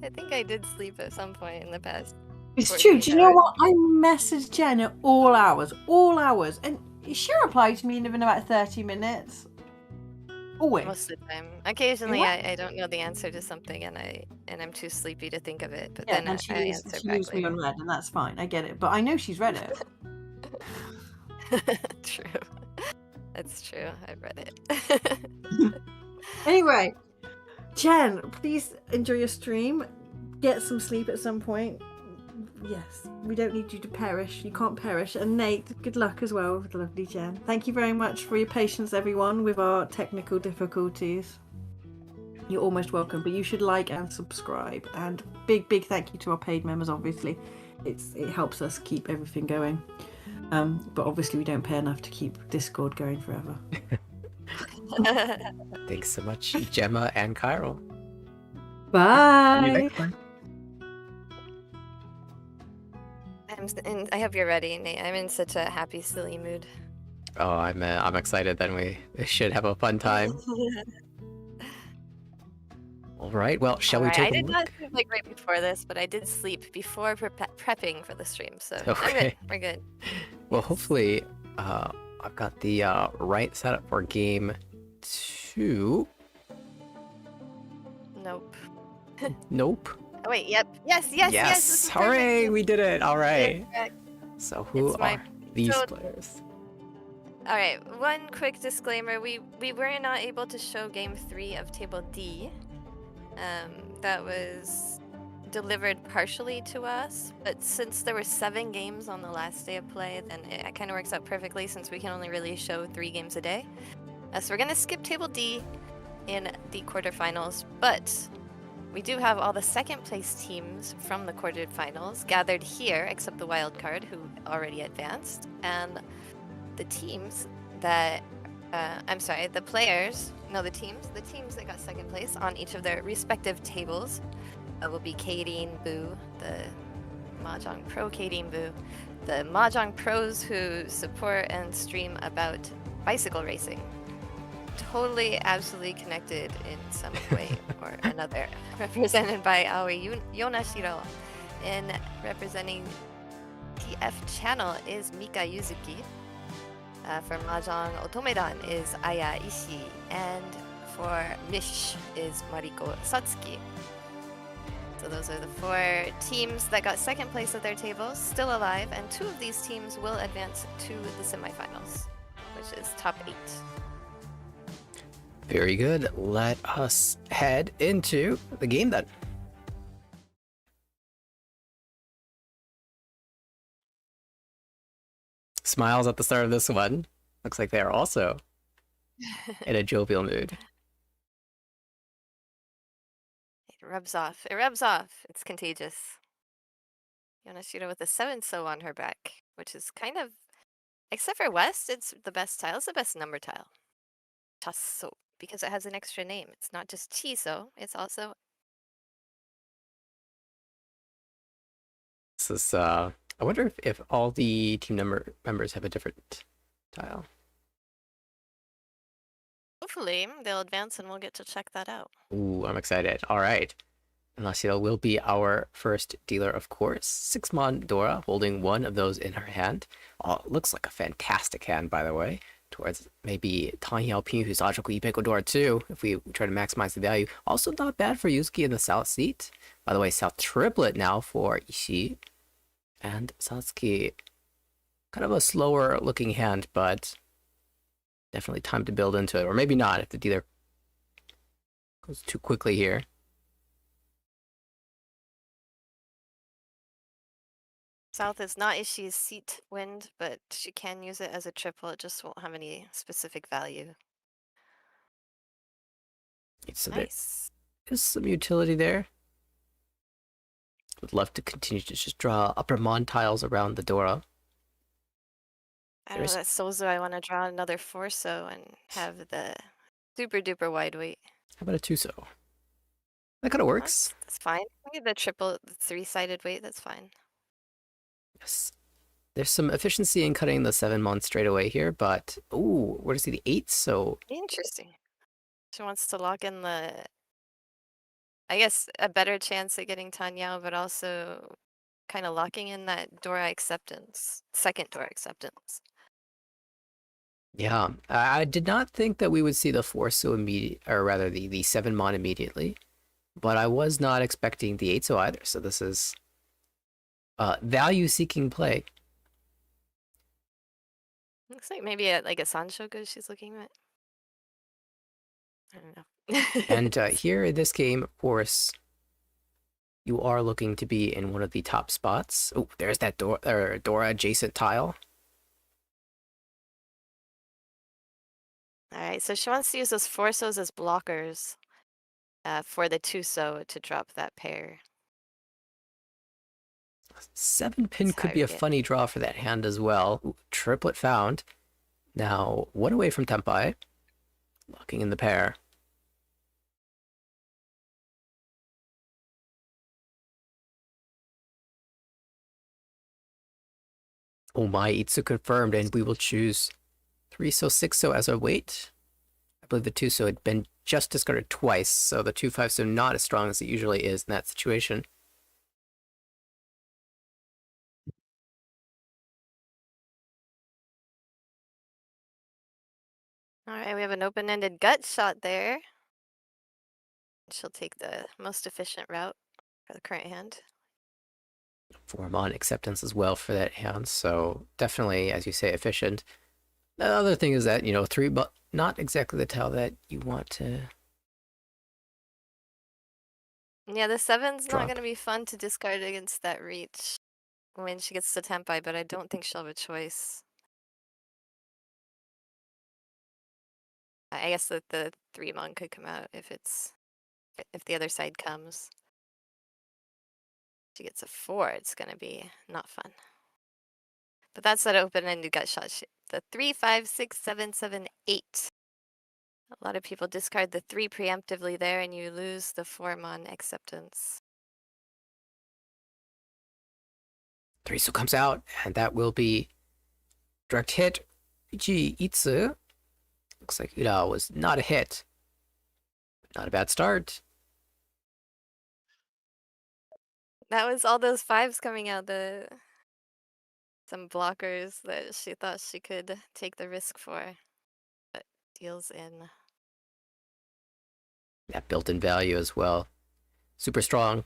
I think I did sleep at some point in the past. It's 14 true. Do you know hours. what? I messaged Jen at all hours, and she replied to me in about 30 minutes. Always. Most of the time. Occasionally, What? I don't know the answer to something, and I'm too sleepy to think of it. But Yeah, then and she I leaves, answer she back leaves me later. unread, and that's fine. I get it, but I know she's read it. True. That's true. I've read it. Anyway, Jen, please enjoy your stream. Get some sleep at some point. Yes, we don't need you to perish. You can't perish. And Nate, good luck as well with lovely Jen. Thank you very much for your patience, everyone, with our technical difficulties. You're almost welcome, but you should like and subscribe. And big thank you to our paid members, obviously. It helps us keep everything going. But obviously we don't pay enough to keep Discord going forever. Thanks so much, Gemma and Chiral. See you Bye! next time. I hope you're ready, Nate. I'm in such a happy, silly mood. Oh, I'm excited. Then we should have a fun time. All right. Well, shall we Alright, take I a did look? not sleep like right before this, but I did sleep before prepping for the stream, so I'm Okay. good. We're good. Well, hopefully, I've got the right setup for game 2. Nope. Nope. Oh wait, yep. Yes. This is perfect. Hooray! We did it. All Yes, right. correct. So who It's my are these so- players? All right. One quick disclaimer: we were not able to show Game 3 of Table D. That was delivered partially to us, but since there were 7 games on the last day of play, then it kind of works out perfectly since we can only really show 3 games a day. So we're gonna skip Table D in the quarterfinals, but we do have all the second place teams from the quarterfinals gathered here, except the wild card who already advanced, and the teams that the teams that got second place on each of their respective tables will be Kadeen Boo, the Mahjong Pro Kadeen Boo, the Mahjong pros who support and stream about bicycle racing. Totally, absolutely connected in some way or another. Represented by Aoi Yonashiro. And representing TF channel is Mika Yuzuki. For Mahjong Otomedan is Aya Ishii. And for Mish is Mariko Satsuki. So those are the 4 teams that got second place at their tables, still alive, and 2 of these teams will advance to the semifinals, which is top 8. Very good. Let us head into the game then. Smiles at the start of this one. Looks like they are also in a jovial mood. It rubs off. It rubs off. It's contagious. Yonashiro with a 7-so on her back, which is kind of, except for West, it's the best tile. It's the best number tile. Tasso, because it has an extra name. It's not just Chiso, it's also... This is, I wonder if all the team members have a different tile. hopefully they'll advance and we'll get to check that out. Ooh, I'm excited. All right. Yonashiro will be our first dealer, of course. 6-mon Dora, holding one of those in her hand. Oh, looks like a fantastic hand, by the way. Towards maybe Tanhyao Pin, who's Ajoku Ipeko Dora too, if we try to maximize the value. Also not bad for Yuzuki in the south seat. By the way, south triplet now for Ishii. And Satsuki. Kind of a slower looking hand, but definitely time to build into it. Or maybe not if the dealer goes too quickly here. South is not Ishii's seat wind, but she can use it as a triple. It just won't have any specific value. So Nice. there's some utility there. Would love to continue to just draw upper mon tiles around the Dora. I don't know, that Sozo, I want to draw another Forso and have the super duper wide weight. How about a Tuso? That kind of works. That's fine. Maybe the triple, the 3-sided weight, that's fine. Yes. There's some efficiency in cutting the 7-mon straight away here, but ooh, where to see the 8? So Interesting. She wants to lock in the, I guess, a better chance at getting Tanyao, but also kind of locking in that Dora acceptance, second Dora acceptance. yeah, I did not think that we would see the 4 so immediate, or rather the 7-mon immediately, but I was not expecting the 8 so either. So this is value-seeking play. Looks like maybe like a Sanshoku she's looking at. I don't know. And here in this game, of course, you are looking to be in one of the top spots. Oh, there's that Dora adjacent tile. All right, so she wants to use those Forsos as blockers for the Tuso to drop that pair. 7-pin That's could be a target. funny draw for that hand as well. Ooh, triplet found. Now, 1 away from Tenpai. Locking in the pair. Oh my, Itsu confirmed, and we will choose 3 so 6 so as our weight. I believe the 2 so had been just discarded twice, so the 2-5 so not as strong as it usually is in that situation. All right, we have an open-ended gut shot there. She'll take the most efficient route for the current hand. 4-mon acceptance as well for that hand, so definitely, as you say, efficient. The other thing is that, 3, but not exactly the tile that you want to Yeah, the 7's drop. not going to be fun to discard against that reach when she gets to Tenpai, but I don't think she'll have a choice. I guess that the 3-mon could come out if the other side comes. She gets a 4, it's going to be not fun. But that's that open-ended gut shot. The 3, 5, 6, 7, 7, 8. A lot of people discard the 3 preemptively there, and you lose the 4-mon acceptance. 3 so comes out, and that will be direct hit. Riichi Itsu. Looks like Ura was not a hit. Not a bad start. That was all those 5s coming out, some blockers that she thought she could take the risk for, but deals in. That built-in value as well. Super strong.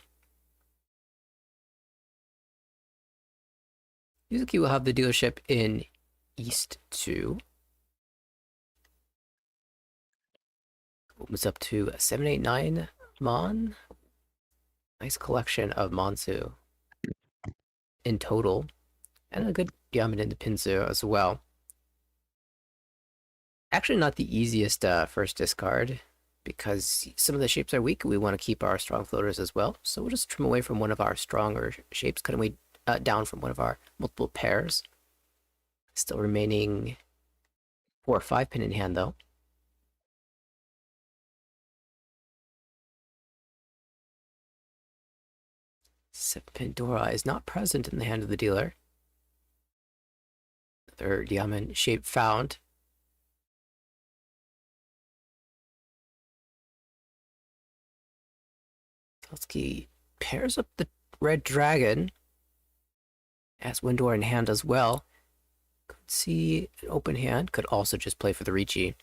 Yuzuki will have the dealership in East 2. Opens up to 7, 8, 9 Mon. Nice collection of Monsu in total. And a good diamond in the Pinzu as well. Actually not the easiest first discard, because some of the shapes are weak. We want to keep our strong floaters as well. So we'll just trim away from one of our stronger shapes, cutting way down from one of our multiple pairs. Still remaining 4 or 5 pin in hand though. Pandora is not present in the hand of the dealer. Another diamond shape found. Satsuki pairs up the red dragon. Has Windor in hand as well. Could see an open hand. Could also just play for the Riichi.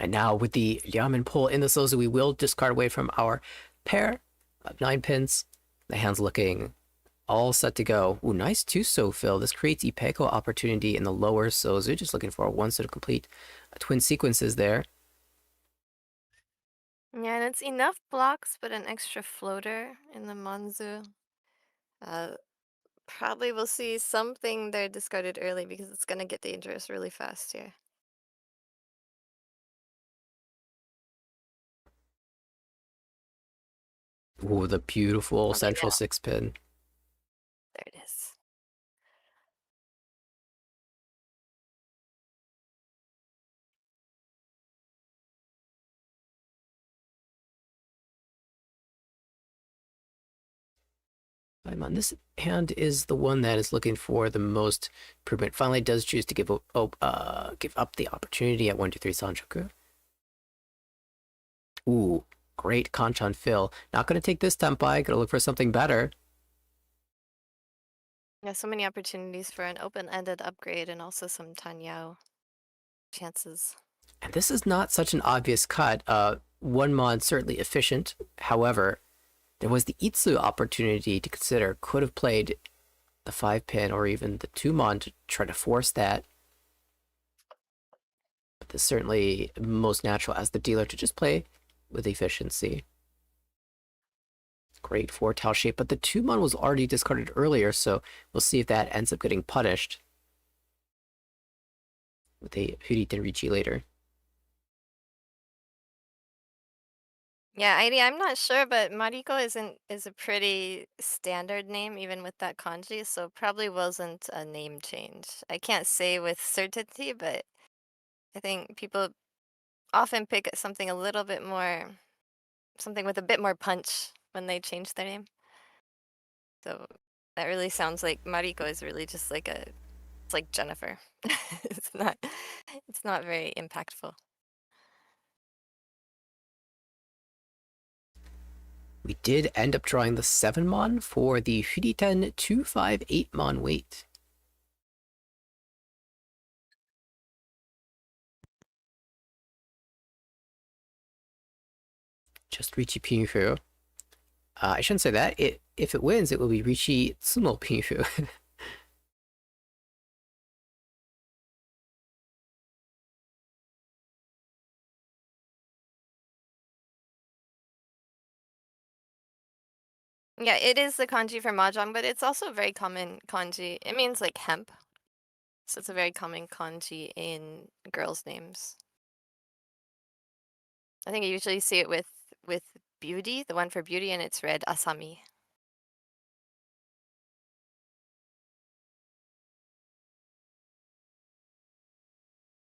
And now with the Yamen pull in the Sozu, we will discard away from our pair of 9 pins. The hand's looking all set to go. Ooh, nice 2-so fill. This creates Ipeko opportunity in the lower Sozu. Just looking for a 1-so to complete twin sequences there. Yeah, and it's enough blocks, but an extra floater in the Manzu. Probably we'll see something there discarded early because it's gonna get dangerous really fast here. Ooh, the beautiful central 6-pin. There it is. This hand is the one that is looking for the most improvement. Finally does choose to give up the opportunity at 1-2-3 Sanchoku. Ooh, great Kanchan fill. Not going to take this Tenpai. Going to look for something better. Yeah, so many opportunities for an open-ended upgrade and also some Tanyao chances. And this is not such an obvious cut. One mod certainly efficient. However, there was the Itsu opportunity to consider. Could have played the 5-pin or even the 2-mon to try to force that. But this is certainly most natural as the dealer to just play with efficiency. Great 4-tau shape, but the 2-mon was already discarded earlier, so we'll see if that ends up getting punished with a Huriten Riichi later. Yeah, I'm not sure, but Mariko is a pretty standard name, even with that kanji, so probably wasn't a name change. I can't say with certainty, but I think people often pick at something a little bit more, something with a bit more punch when they change their name. So that really sounds like Mariko is really just like it's like Jennifer. it's not very impactful. We did end up drawing the 7-mon for the Huriten 258-mon weight. Just Riichi Pinfu. I shouldn't say that. If it wins, it will be Riichi Tsumo Pinfu. Yeah, it is the kanji for mahjong, but it's also a very common kanji. It means like hemp. So it's a very common kanji in girls' names. I think you usually see it with beauty, the one for beauty, and it's read asami.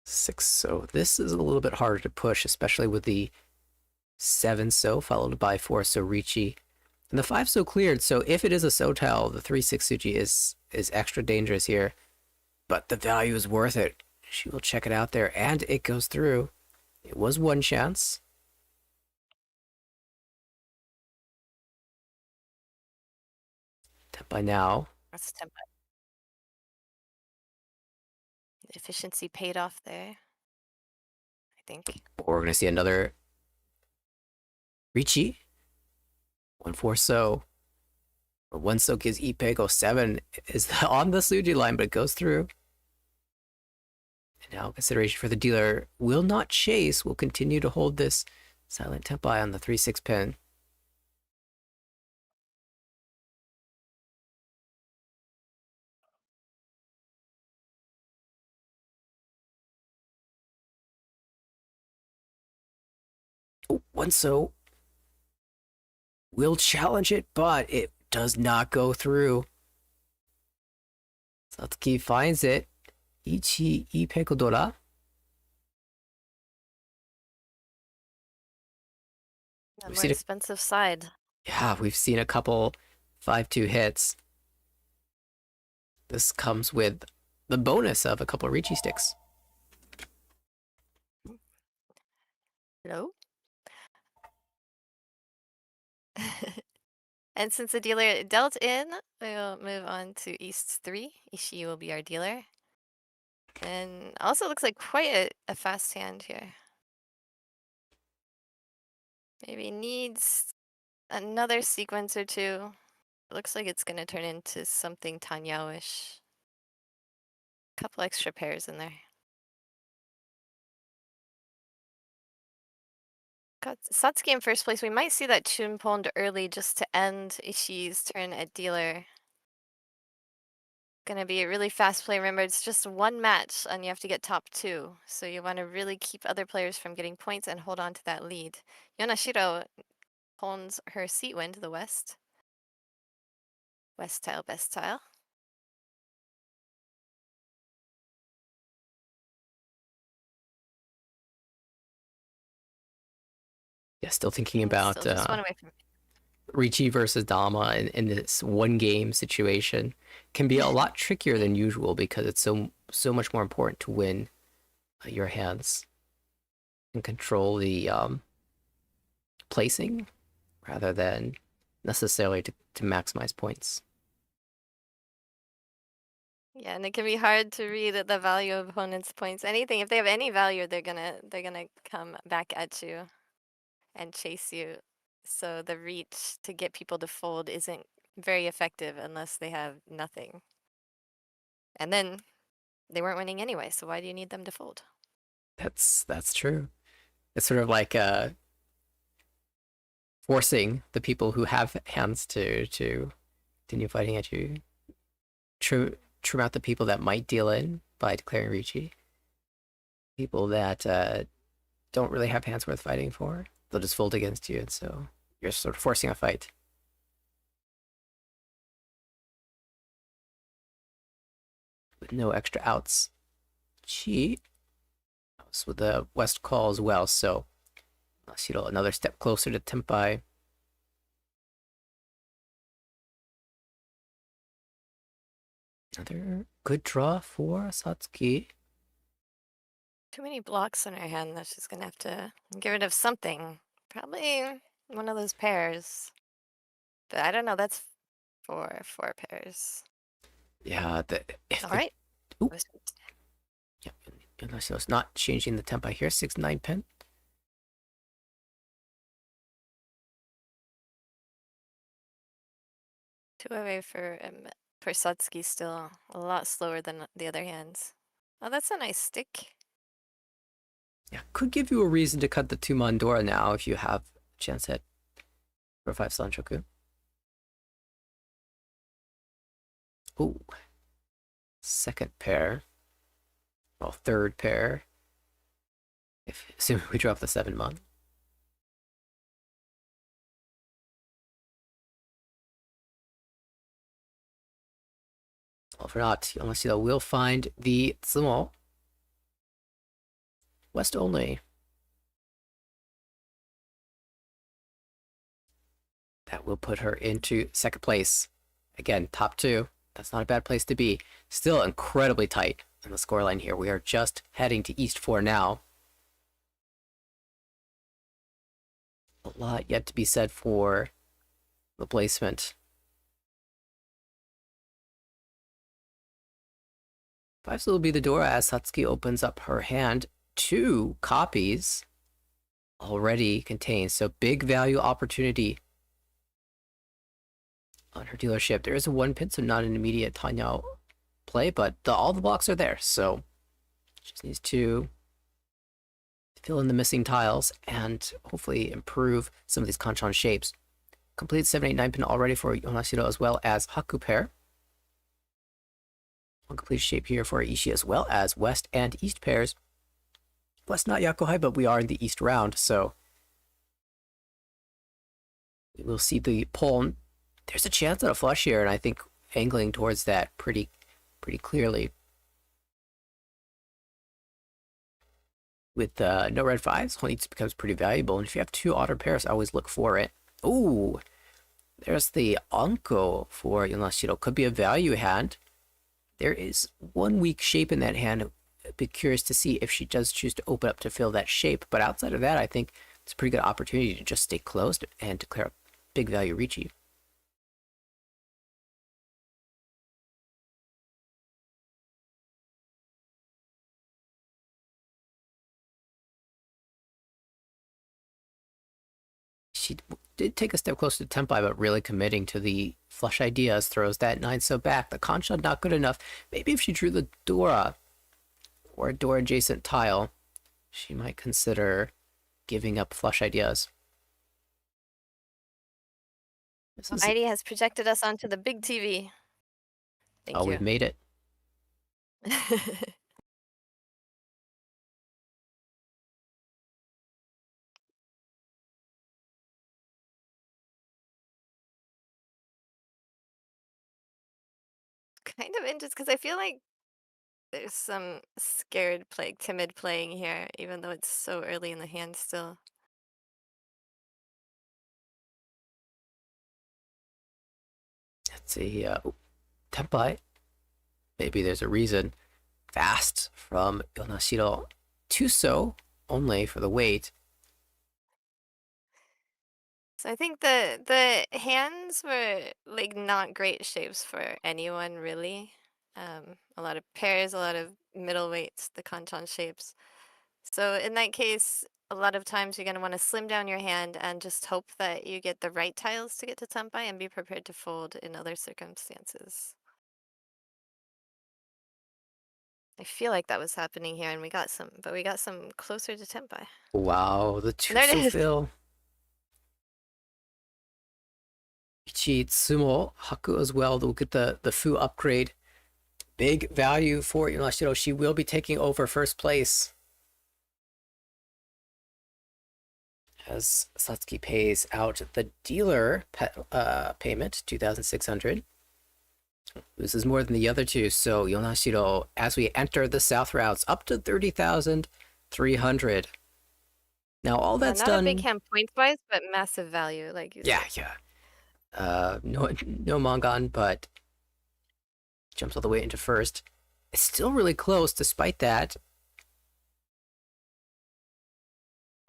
Six, so this is a little bit harder to push, especially with the 7-so followed by 4-so Riichi. And the 5-so cleared, so if it is a Sotel, the 3-6 Tsuji is extra dangerous here. But the value is worth it. She will check it out there, and it goes through. It was one chance. By now. That's tempo. The efficiency paid off there, I think. We're going to see another Riichi. 1-4-so. Or 1-so gives Ipego 7 is on the Tsuji line, but it goes through. And now consideration for the dealer will not chase, will continue to hold this silent Tenpai on the 3-6 pin. Oh, 1-so will challenge it, but it does not go through. Satsuki finds it. Ichi Ipeko Dora. The more expensive side. Yeah, we've seen a couple 5-2 hits. this comes with the bonus of a couple of Riichi sticks. Hello? And since the dealer dealt in, we'll move on to East 3. Ishii will be our dealer. And also looks like quite a fast hand here. Maybe needs another sequence or two. Looks like it's going to turn into something Tanyao-ish. Couple extra pairs in there. Got Satsuki in first place. We might see that Chun pwned early just to end Ishii's turn at dealer. Gonna be a really fast play. Remember, it's just one match and you have to get top 2. So you want to really keep other players from getting points and hold on to that lead. Yonashiro pawns her seat win to the west. West tile, best tile. Yeah, still thinking And about still just one away from Riichi versus Dama in this one game situation can be a lot trickier than usual because it's so much more important to win your hands and control the placing rather than necessarily to maximize points. Yeah, and it can be hard to read the value of opponents' points. Anything, if they have any value, they're gonna come back at you and chase you. So the reach to get people to fold isn't very effective unless they have nothing. And then they weren't winning anyway, so why do you need them to fold? That's true. It's sort of like forcing the people who have hands to continue fighting at you. Trim out the people that might deal in by declaring Riichi. People that don't really have hands worth fighting for, they'll just fold against you, and so you're sort of forcing a fight. With no extra outs. Chi was with the west call as well, so Shiro another step closer to Tenpai. Another good draw for Satsuki. Too many blocks in her hand that she's gonna have to get rid of something. Probably one of those pairs. But I don't know, that's four pairs. Yeah, Alright. Yeah, so it's not changing the Tenpai here. 6-9 pin. Two away for Satsuki, still a lot slower than the other hands. Oh, that's a nice stick. Yeah, could give you a reason to cut the 2 Mandora now if you have a chance at 4-5 Sanchoku. Ooh. Second pair. Well, third pair. Assuming we drop the 7 mon. Well, if not, Yonashiro will find the Tsumo. West only. That will put her into second place. Again, top 2. That's not a bad place to be. Still incredibly tight in the scoreline here. We are just heading to East 4 now. A lot yet to be said for the placement. 5 will be the door as Satsuki opens up her hand. 2 copies already contained, so big value opportunity on her dealership. There is a 1 pin, so not an immediate Tanyao play, but all the blocks are there, so just needs to fill in the missing tiles and hopefully improve some of these Kanchan shapes. Complete 7-8-9 pin already for Yonashiro as well as Haku pair. One complete shape here for Ishii as well as West and East pairs. West not Yakuhai, but we are in the East round, so we will see the pawn. There's a chance at a flush here, and I think angling towards that pretty clearly. With no red 5s, Honitsu becomes pretty valuable, and if you have 2 otter pairs, I always look for it. Ooh, there's the Anko for Yonashiro. Could be a value hand. There is one weak shape in that hand. I'd be curious to see if she does choose to open up to fill that shape. But outside of that, I think it's a pretty good opportunity to just stay closed and declare a big value Riichi. She did take a step closer to Tenpai, but really committing to the flush ideas, throws that 9 so back. The Kansha not good enough. Maybe if she drew the Dora or a Dora adjacent tile, she might consider giving up flush ideas. Heidi has projected us onto the big TV. Thank you. We've made it. Kind of interesting because I feel like there's some scared play, timid playing here, even though it's so early in the hand still. Let's see. Tenpai. Maybe there's a reason. Fast from Yonashiro. 2 so only for the weight. So I think the hands were like not great shapes for anyone really. A lot of pairs, a lot of middleweights, the kanchan shapes. So in that case, a lot of times you're going to want to slim down your hand and just hope that you get the right tiles to get to Tenpai and be prepared to fold in other circumstances. I feel like that was happening here, and we got some closer to Tenpai. Wow, the 2 There it so is. fill. Ichi Tsumo Haku as well. We'll get the Fu upgrade. Big value for Yonashiro. She will be taking over first place as Satsuki pays out the dealer payment, 2,600. This is more than the other two, so Yonashiro, as we enter the south routes, up to 30,300. Now all that's not done. Not a big hand points-wise, but massive value, like you said. Yeah. No Mongan, but jumps all the way into first. It's still really close despite that.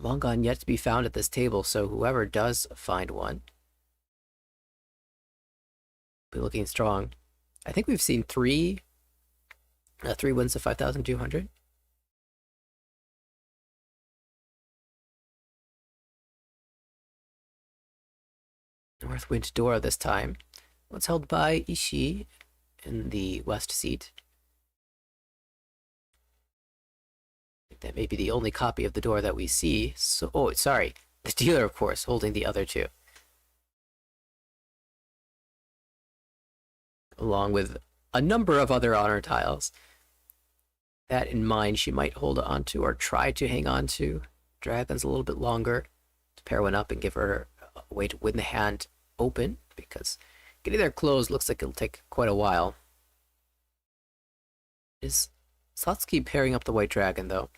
Mongan yet to be found at this table, so whoever does find one be looking strong. I think we've seen three wins of 5,200. North wind Dora this time. It's held by Ishii in the west seat. I think that may be the only copy of the door that we see. So, the dealer, of course, holding the other two. Along with a number of other honor tiles. That in mind, she might hold on to or try to hang on to dragons a little bit longer to pair one up and give her a way to win the hand open, because getting there closed looks like it'll take quite a while. Is Satsuki pairing up the white dragon, though?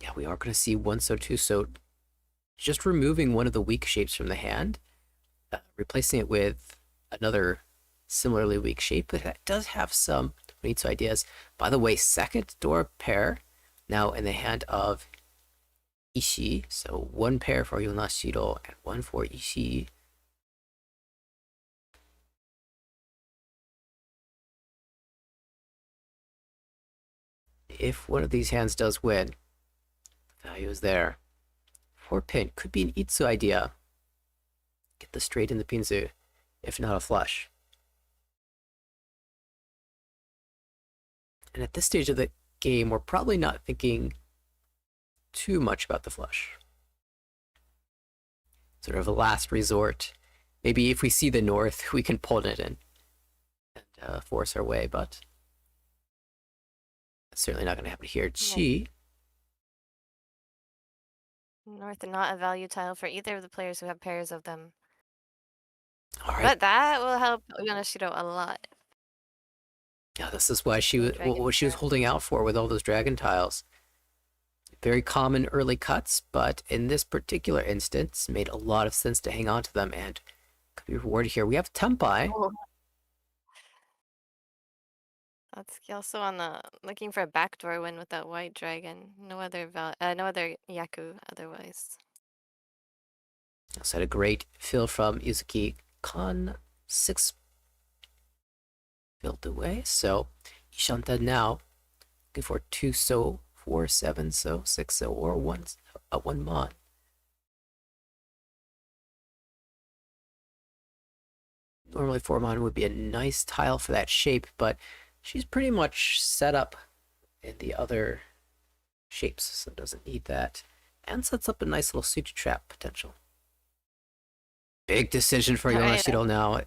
Yeah, we are going to see 1 so 2 so, just removing one of the weak shapes from the hand, replacing it with another similarly weak shape, but that does have some neat ideas. By the way, second door pair now in the hand of Ishii, so 1 pair for Yonashiro and 1 for Ishii. If one of these hands does win, the value is there. 4 pin could be an Itsu idea. Get the straight in the pinzu, if not a flush. And at this stage of the game, we're probably not thinking too much about the flush. Sort of a last resort. Maybe if we see the north, we can pull it in and force our way, but that's certainly not going to happen here. Chi. North and not a value tile for either of the players who have pairs of them. All right. But that will help Yonashiro a lot. Yeah, this is why what she was holding out for with all those dragon tiles. Very common early cuts, but in this particular instance, made a lot of sense to hang on to them and be rewarded here. We have Tempai. Oh. Satsuki also on the looking for a backdoor win with that white dragon. No other no other Yaku otherwise. Also had a great fill from Yuzuki. Con 6 filled away. So Ishanta now looking for 2 so, 4 7 so, 6 so, or 1 mon. Normally 4 mon would be a nice tile for that shape, but she's pretty much set up in the other shapes, so doesn't need that. And sets up a nice little suture trap potential. Big decision for Yonashiro now.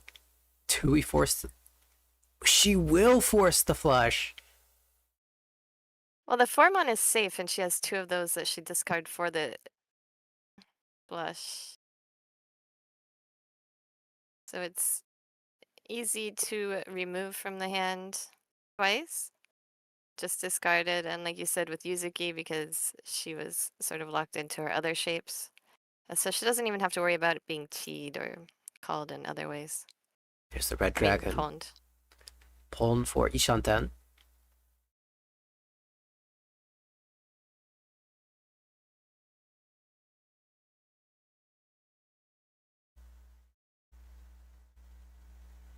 Do we force the... She will force the flush. Well, the 4-mon is safe, and she has 2 of those that she discard for the blush. So it's easy to remove from the hand twice. Just discard it, and like you said with Yuzuki, because she was sort of locked into her other shapes. So she doesn't even have to worry about it being teed or called in other ways. Here's the red dragon. Pwned. Pwn for Ishanten.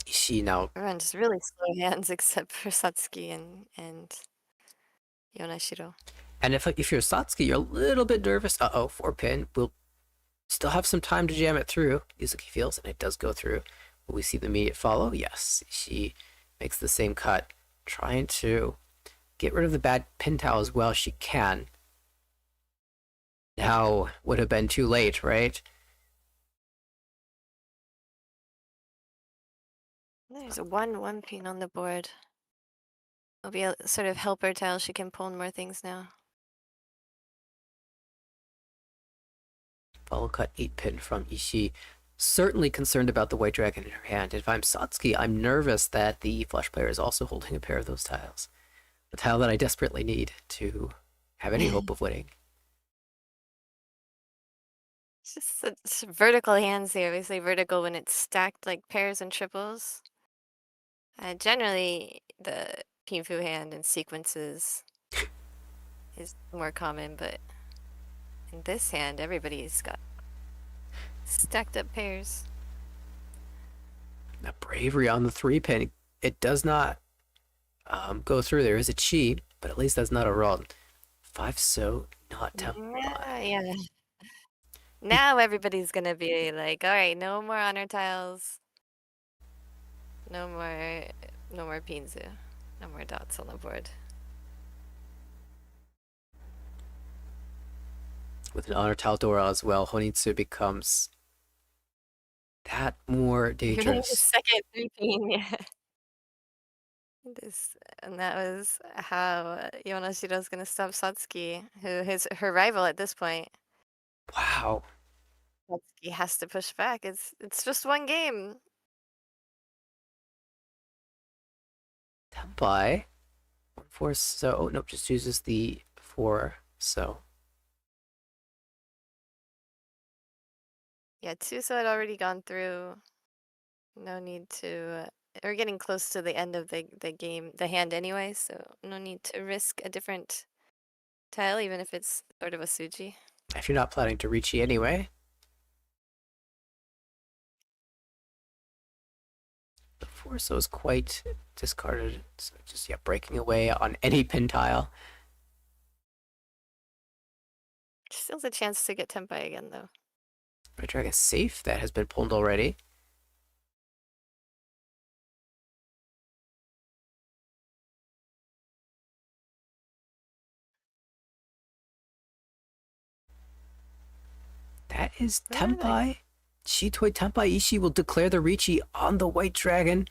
Ishii now. Everyone just really slow hands except for Satsuki and Yonashiro. And if you're Satsuki, you're a little bit nervous. 4 pin. We'll still have some time to jam it through. Yuzuki feels, and it does go through. Will we see the immediate follow? Yes. She makes the same cut, trying to get rid of the bad pin towel as well as she can. Now would have been too late, right? There's a 1 pin on the board. It'll be a sort of helper tile. She can pull more things now. Follow cut 8 pin from Ishii. Certainly concerned about the white dragon in her hand. If I'm Satsuki, I'm nervous that the flush player is also holding a pair of those tiles. The tile that I desperately need to have any hope of winning. It's just it's vertical hands here. We say vertical when it's stacked like pairs and triples. Generally, the Pinfu hand in sequences is more common, but in this hand, everybody's got stacked up pairs. Now bravery on the 3 pin. It does not go through. There is a chi, but at least that's not a rod. 5 so, not tempo. Yeah. Now everybody's gonna be like, all right, no more honor tiles. No more Pinzu. No more dots on the board. With an honor tile Dora as well, Honitsu becomes that more dangerous. The second 3-pin, yeah. And that was how Yonashiro's gonna stop Satsuki, who is her rival at this point. Wow. Satsuki has to push back. It's just one game. Tempai. 4 so. Oh, nope, just uses the 4 so. Yeah, 2 so had already gone through. No need to. We're getting close to the end of the game, the hand anyway, so no need to risk a different tile, even if it's sort of a Suji. If you're not planning to Riichi anyway. The 4 so is quite discarded, so just, yeah, breaking away on any pin tile. Still has a chance to get Tempai again, though. Red Dragon safe, that has been pulled already. That is Tempai. Shitoi Tempai. Ishii will declare the Riichi on the white dragon.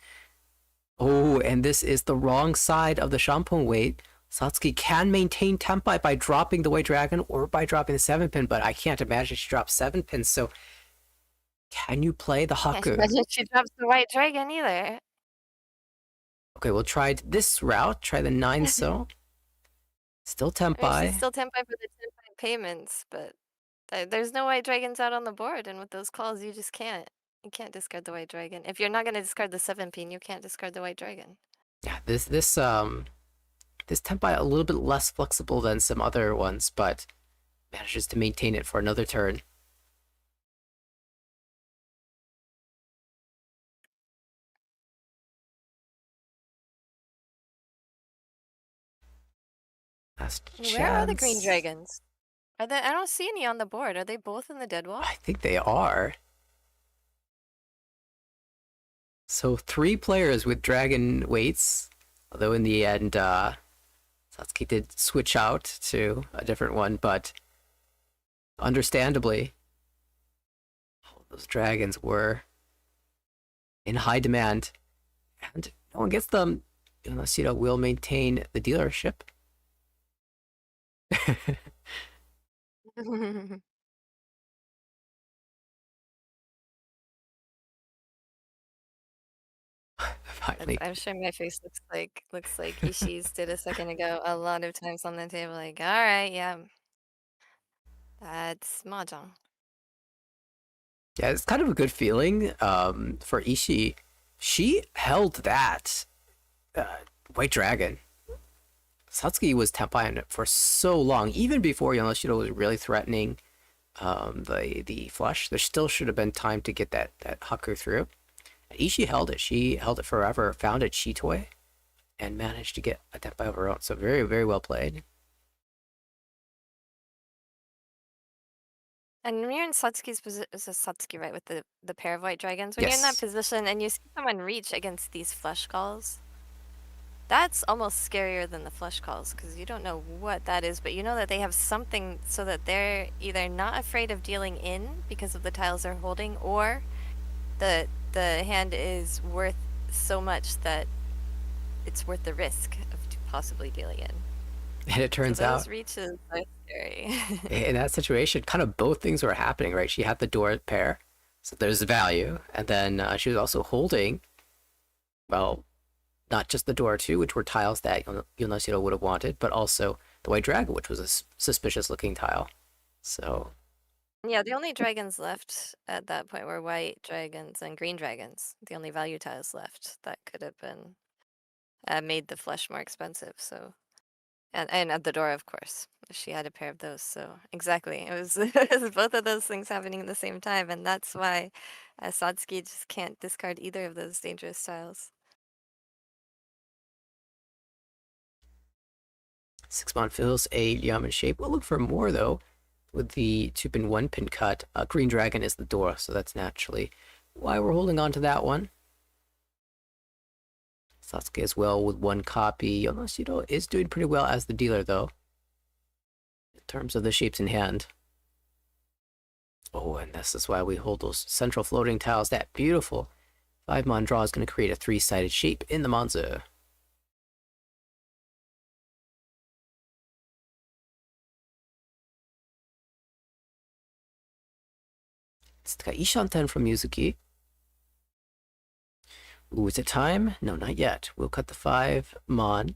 Oh, and this is the wrong side of the Shampoo weight. Satsuki can maintain Tempai by dropping the white dragon or by dropping the 7 pin, but I can't imagine she drops 7 pins, so can you play the Haku? Can't imagine she drops the white dragon either. Okay, we'll try this route. Try the 9 so. Still Tempai. I mean, she's still Tempai for the Tempai payments, but there's no white dragons out on the board, and with those calls, you just can't. You can't discard the white dragon. If you're not gonna discard the 7 pin, you can't discard the white dragon. Yeah, this Tenpai a little bit less flexible than some other ones, but manages to maintain it for another turn. Last Where are the green chance. dragons? Are they? I don't see any on the board. Are they both in the dead wall? I think they are. So 3 players with dragon weights, although in the end, Satsuki did switch out to a different one, but understandably, all those dragons were in high demand, and no one gets them. Yonashiro will maintain the dealership. Finally. I'm sure my face looks like Ishii's did a second ago. A lot of times on the table, like, all right, yeah, that's mahjong. Yeah, it's kind of a good feeling for Ishii. She held that white dragon. Satsuki was Tenpai on it for so long, even before Yonashiro was really threatening the flush. There still should have been time to get that Haku through. And Ishii held it. She held it forever, found a Chitoi, and managed to get a Tenpai of her own. So very, very well played. And when you're in Satsuki's position, is it Satsuki, right, with the pair of white dragons? When you're in that Yes. position and you see someone reach against these flush calls, that's almost scarier than the flush calls because you don't know what that is, but you know that they have something so that they're either not afraid of dealing in because of the tiles they're holding, or the hand is worth so much that it's worth the risk of possibly dealing in. And it turns so those out reaches are scary. in that situation, kind of both things were happening, right? She had the door pair, so there's value, and then she was also holding, well, not just the door too, which were tiles that Yonashiro would have wanted, but also the white dragon, which was a suspicious looking tile. So Yeah, the only dragons left at that point were white dragons and green dragons. The only value tiles left that could have been made the flesh more expensive. So, and at the door, of course, she had a pair of those. So exactly, it was, it was both of those things happening at the same time, and that's why Satsuki just can't discard either of those dangerous tiles. 6-mon fills a Yamen shape. We'll look for more though. With the 2-pin 1-pin cut, green dragon is the door, so that's naturally why we're holding on to that one. Satsuki as well with 1 copy. Yonashiro is doing pretty well as the dealer though, in terms of the shapes in hand. Oh, and this is why we hold those central floating tiles. That beautiful 5-mon draw is going to create a 3-sided shape in the Manzu. It's Ishanten from Yuzuki. Ooh, is it time? No, not yet. We'll cut the 5-mon.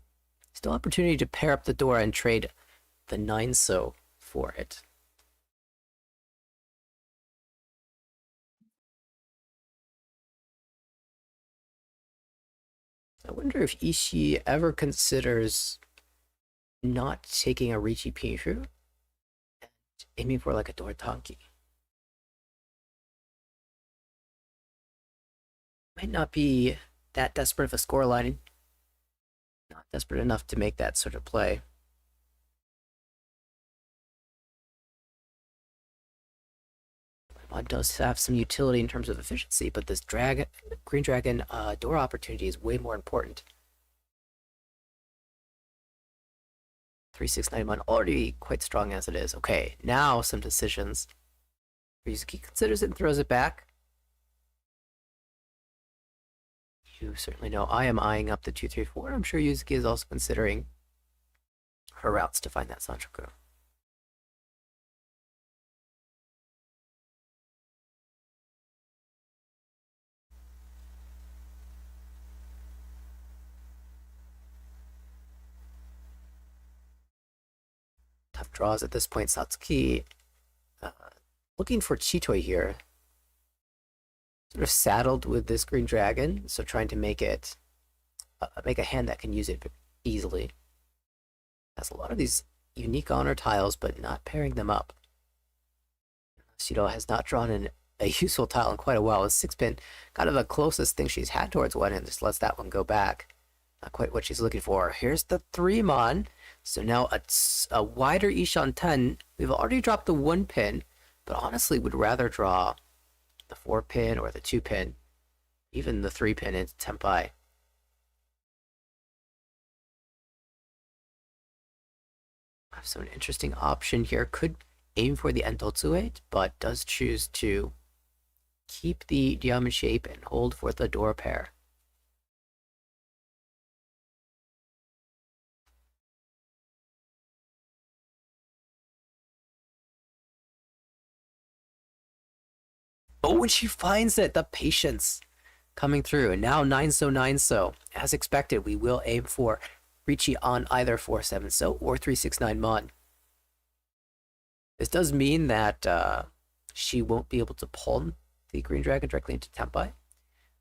Still opportunity to pair up the door and trade the 9-so for it. I wonder if Ishii ever considers not taking a Riichi Pinshu and aiming for like a door tanki. Might not be that desperate of a scoreline. Not desperate enough to make that sort of play. Mod does have some utility in terms of efficiency, but this green dragon door opportunity is way more important. 369 mod already quite strong as it is. Okay, now some decisions. Yuzuki considers it and throws it back. You certainly know I am eyeing up the 234. I'm sure Yuzuki is also considering her routes to find that Sanchoku. Tough draws at this point. Satsuki looking for Chitoi here. sort of saddled with this green dragon, so trying to make it make a hand that can use it easily. Has a lot of these unique honor tiles, but not pairing them up. Yonashiro has not drawn in a useful tile in quite a while. A 6-pin, kind of the closest thing she's had towards one, and just lets that one go back. Not quite what she's looking for. Here's the 3-mon. So now a wider Ishan 10. We've already dropped the 1-pin, but honestly would rather draw the 4-pin or the 2-pin, even the 3-pin into Tenpai. So an interesting option here. Could aim for the Entotsu 8, but does choose to keep the diamond shape and hold for the door pair. Oh, when she finds it, the patience coming through. And now 9-so, 9-so. As expected, we will aim for Riichi on either 4-7-so or 3-6-9-mon. This does mean that she won't be able to pull the green dragon directly into Tenpai.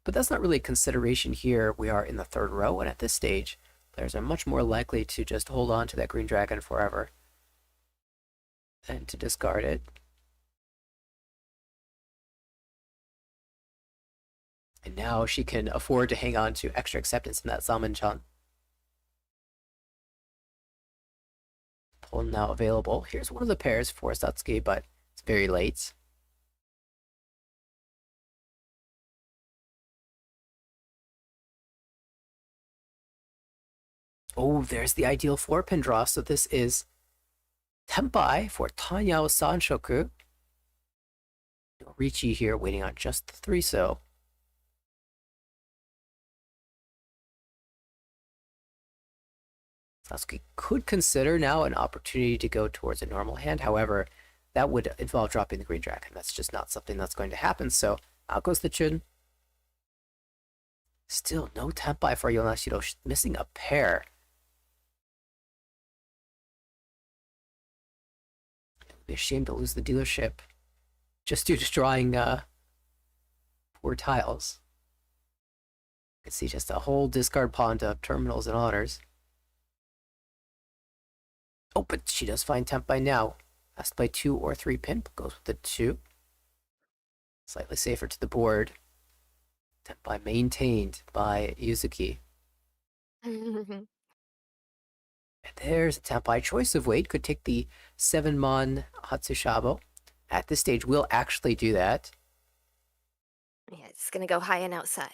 But that's not really a consideration here. We are in the 3rd row, and at this stage, players are much more likely to just hold on to that green dragon forever than to discard it. And now she can afford to hang on to extra acceptance in that Salmon-chan. Pull now available. Here's one of the pairs for Satsuki, but it's very late. Oh, there's the ideal 4-pin draw. So this is Tenpai for Tanyao Sanshoku. Riichi here waiting on just the 3-so. Satsuki could consider now an opportunity to go towards a normal hand. However, that would involve dropping the green dragon. That's just not something that's going to happen. So out goes the Chun. Still no Tenpai for Yonashiro. She's missing a pair. It would be a shame to lose the dealership just due to drawing poor tiles. You can see just a whole discard pawn to terminals and honors. Oh, but she does find Tenpai now. Has to play 2 or 3 pin. Goes with the 2. Slightly safer to the board. Tenpai maintained by Yuzuki. And there's a Tenpai choice of weight. Could take the 7-mon Hatsushabo. At this stage, we'll actually do that. Yeah, it's gonna go high and outside.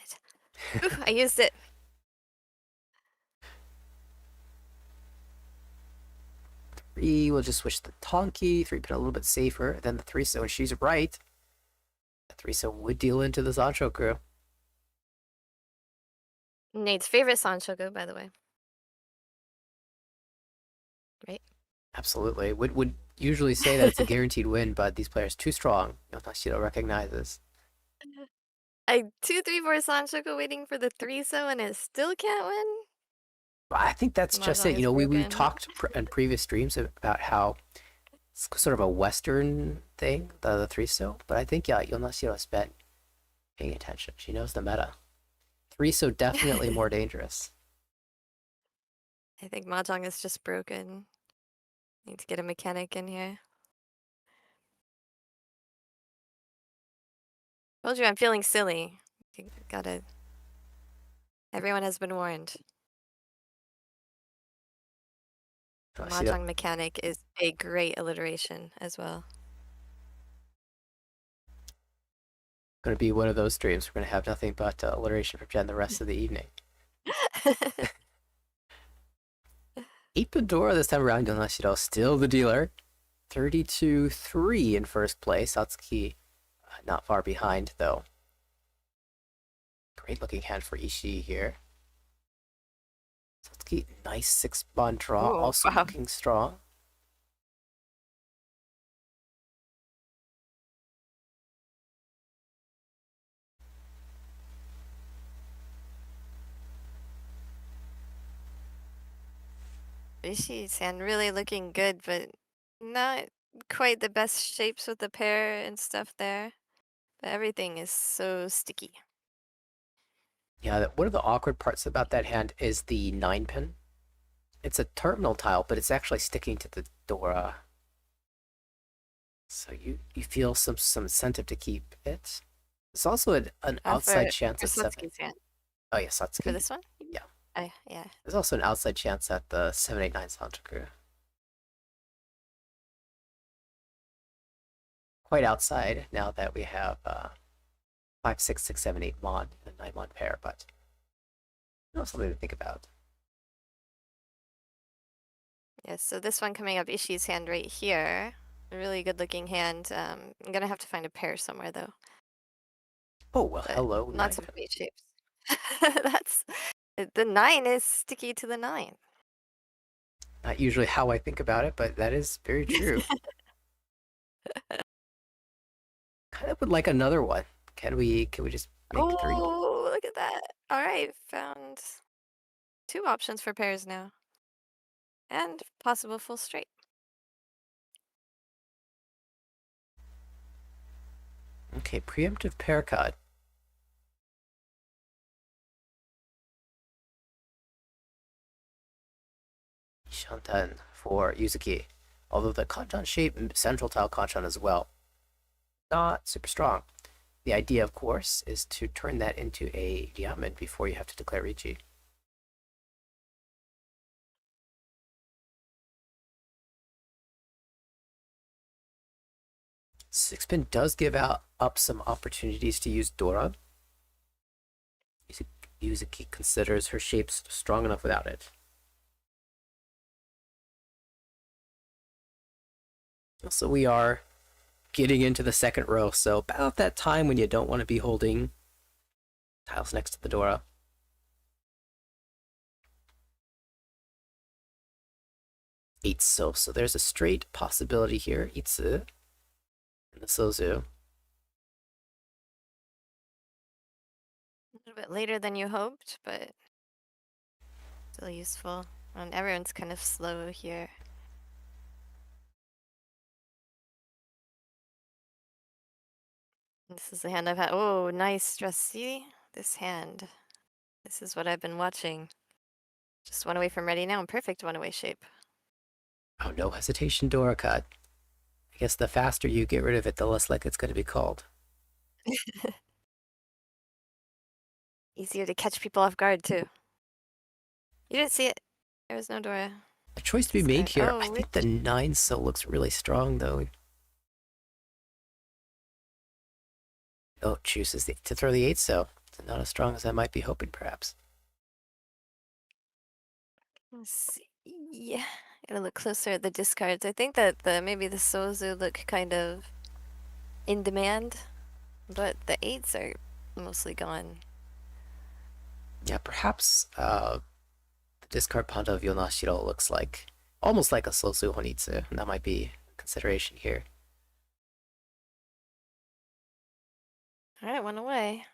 Ooh, I used it. We'll just switch the Tonki. 3-pin a little bit safer than the 3-so, and she's right. The 3-so would deal into the Sanshoku. Nate's favorite Sanshoku, by the way. Right? Absolutely. Would usually say that it's a guaranteed win, but these players too strong. Yonashiro recognizes. I 2-3-4 Sanshoku waiting for the 3-so and it still can't win. I think that's just it. Mahjong You know, is we broken. talked in previous streams about how it's sort of a Western thing, the 3-so, but I think, yeah, Yonashiro has been paying attention. She knows the meta. 3-so definitely more dangerous. I think Mahjong is just broken. Need to get a mechanic in here. Told you I'm feeling silly. You gotta. Everyone has been warned. Yonashiro, Mahjong mechanic is a great alliteration as well. going to be one of those streams. We're going to have nothing but alliteration from Jenn the rest of the evening. 8 Pandora this time around. Yonashiro still the dealer. 32-3 in first place. Satsuki not far behind, though. Great looking hand for Ishii here. Satsuki, nice 6-mon draw, Ooh, also wow. looking strong. Ishii's hand really looking good, but not quite the best shapes with the pair and stuff there. But everything is so sticky. Yeah, one of the awkward parts about that hand is the 9 pin. It's a terminal tile, but it's actually sticking to the Dora. So you feel some incentive to keep it. There's also an outside chance for at 7. Satsuki's hand. Oh yeah, Satsuki. For this one? Yeah. Yeah. There's also an outside chance at the 789 Santoku. Quite outside now that we have 5, 6, 6, 7, 8 mon and 9 mon pair, but something to think about. Yes, so this one coming up, Ishii's hand right here. A really good looking hand. I'm gonna have to find a pair somewhere though. Oh well, But hello. lots 9 of great shapes. That's the 9 is sticky to the 9. Not usually how I think about it, but that is very true. Kind of would like another one. Can we just make 3? Oh, look at that. All right, found 2 options for pairs now. And possible full straight. Okay, preemptive pair cut. Shantan for Yuzuki. Although the kanchan shape central tile kanchan as well. Not super strong. The idea, of course, is to turn that into a diamond before you have to declare Riichi. Sixpin does give up some opportunities to use Dora. Yuzuki considers her shapes strong enough without it. Also, we are getting into the second row, so about that time when you don't want to be holding tiles next to the Dora. Itsu, so there's a straight possibility here. Itsu and the Sozu. A little bit later than you hoped, but still useful. And everyone's kind of slow here. This is the hand I've had. Oh, nice stress. See? This hand. This is what I've been watching. Just one away from ready now. Perfect one away shape. Oh, no hesitation Dora cut. I guess the faster you get rid of it, the less likely it's going to be called. Easier to catch people off guard, too. You didn't see it. There was no Dora. A choice to be made here. Oh, I think the 9 so looks really strong, though. Oh, chooses to throw the 8 so. It's not as strong as I might be hoping, perhaps. Let's see. Yeah. Gotta look closer at the discards. I think that maybe the Sozu look kind of in demand, but the 8s are mostly gone. Yeah, perhaps the discard Panda of Yonashiro looks like almost like a Sosu Honitsu, and that might be a consideration here. Alright, one away.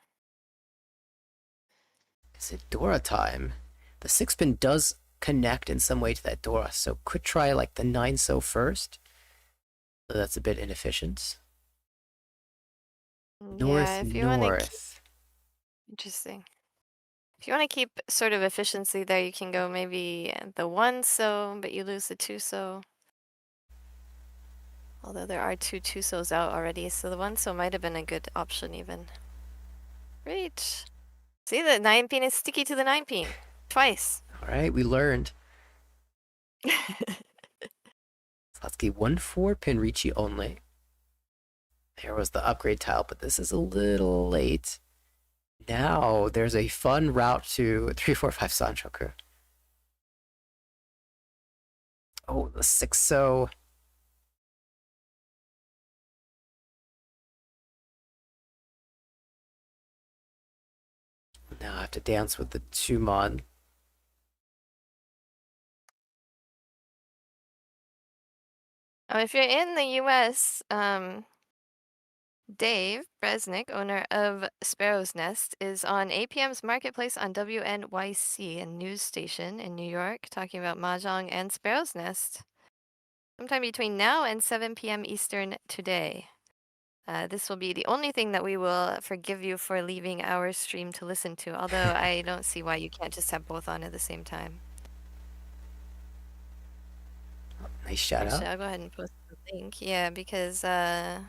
Is it Dora time? The 6-pin does connect in some way to that Dora, so could try like the 9 so first. So that's a bit inefficient. North, Yeah, if you want to. north. Interesting. If you want to keep sort of efficiency there, you can go maybe the 1 so, but you lose the 2 so. Although there are 2 2-sos out already, so the 1 so might have been a good option even. Great. See, the 9-pin is sticky to the 9-pin. Twice. Alright, we learned. Satsuki 1-4 Riichi only. There was the upgrade tile, but this is a little late. Now there's a fun route to 3-4-5 Sanchoku. Oh, the 6 so. Now I have to dance with the 2 mon. Oh, if you're in the US, Dave Bresnik, owner of Sparrow's Nest, is on APM's Marketplace on WNYC, a news station in New York, talking about Mahjong and Sparrow's Nest sometime between now and 7 p.m. Eastern today. this will be the only thing that we will forgive you for leaving our stream to listen to. Although I don't see why you can't just have both on at the same time. Nice shout Actually, out. I'll go ahead and post the link. Yeah, because as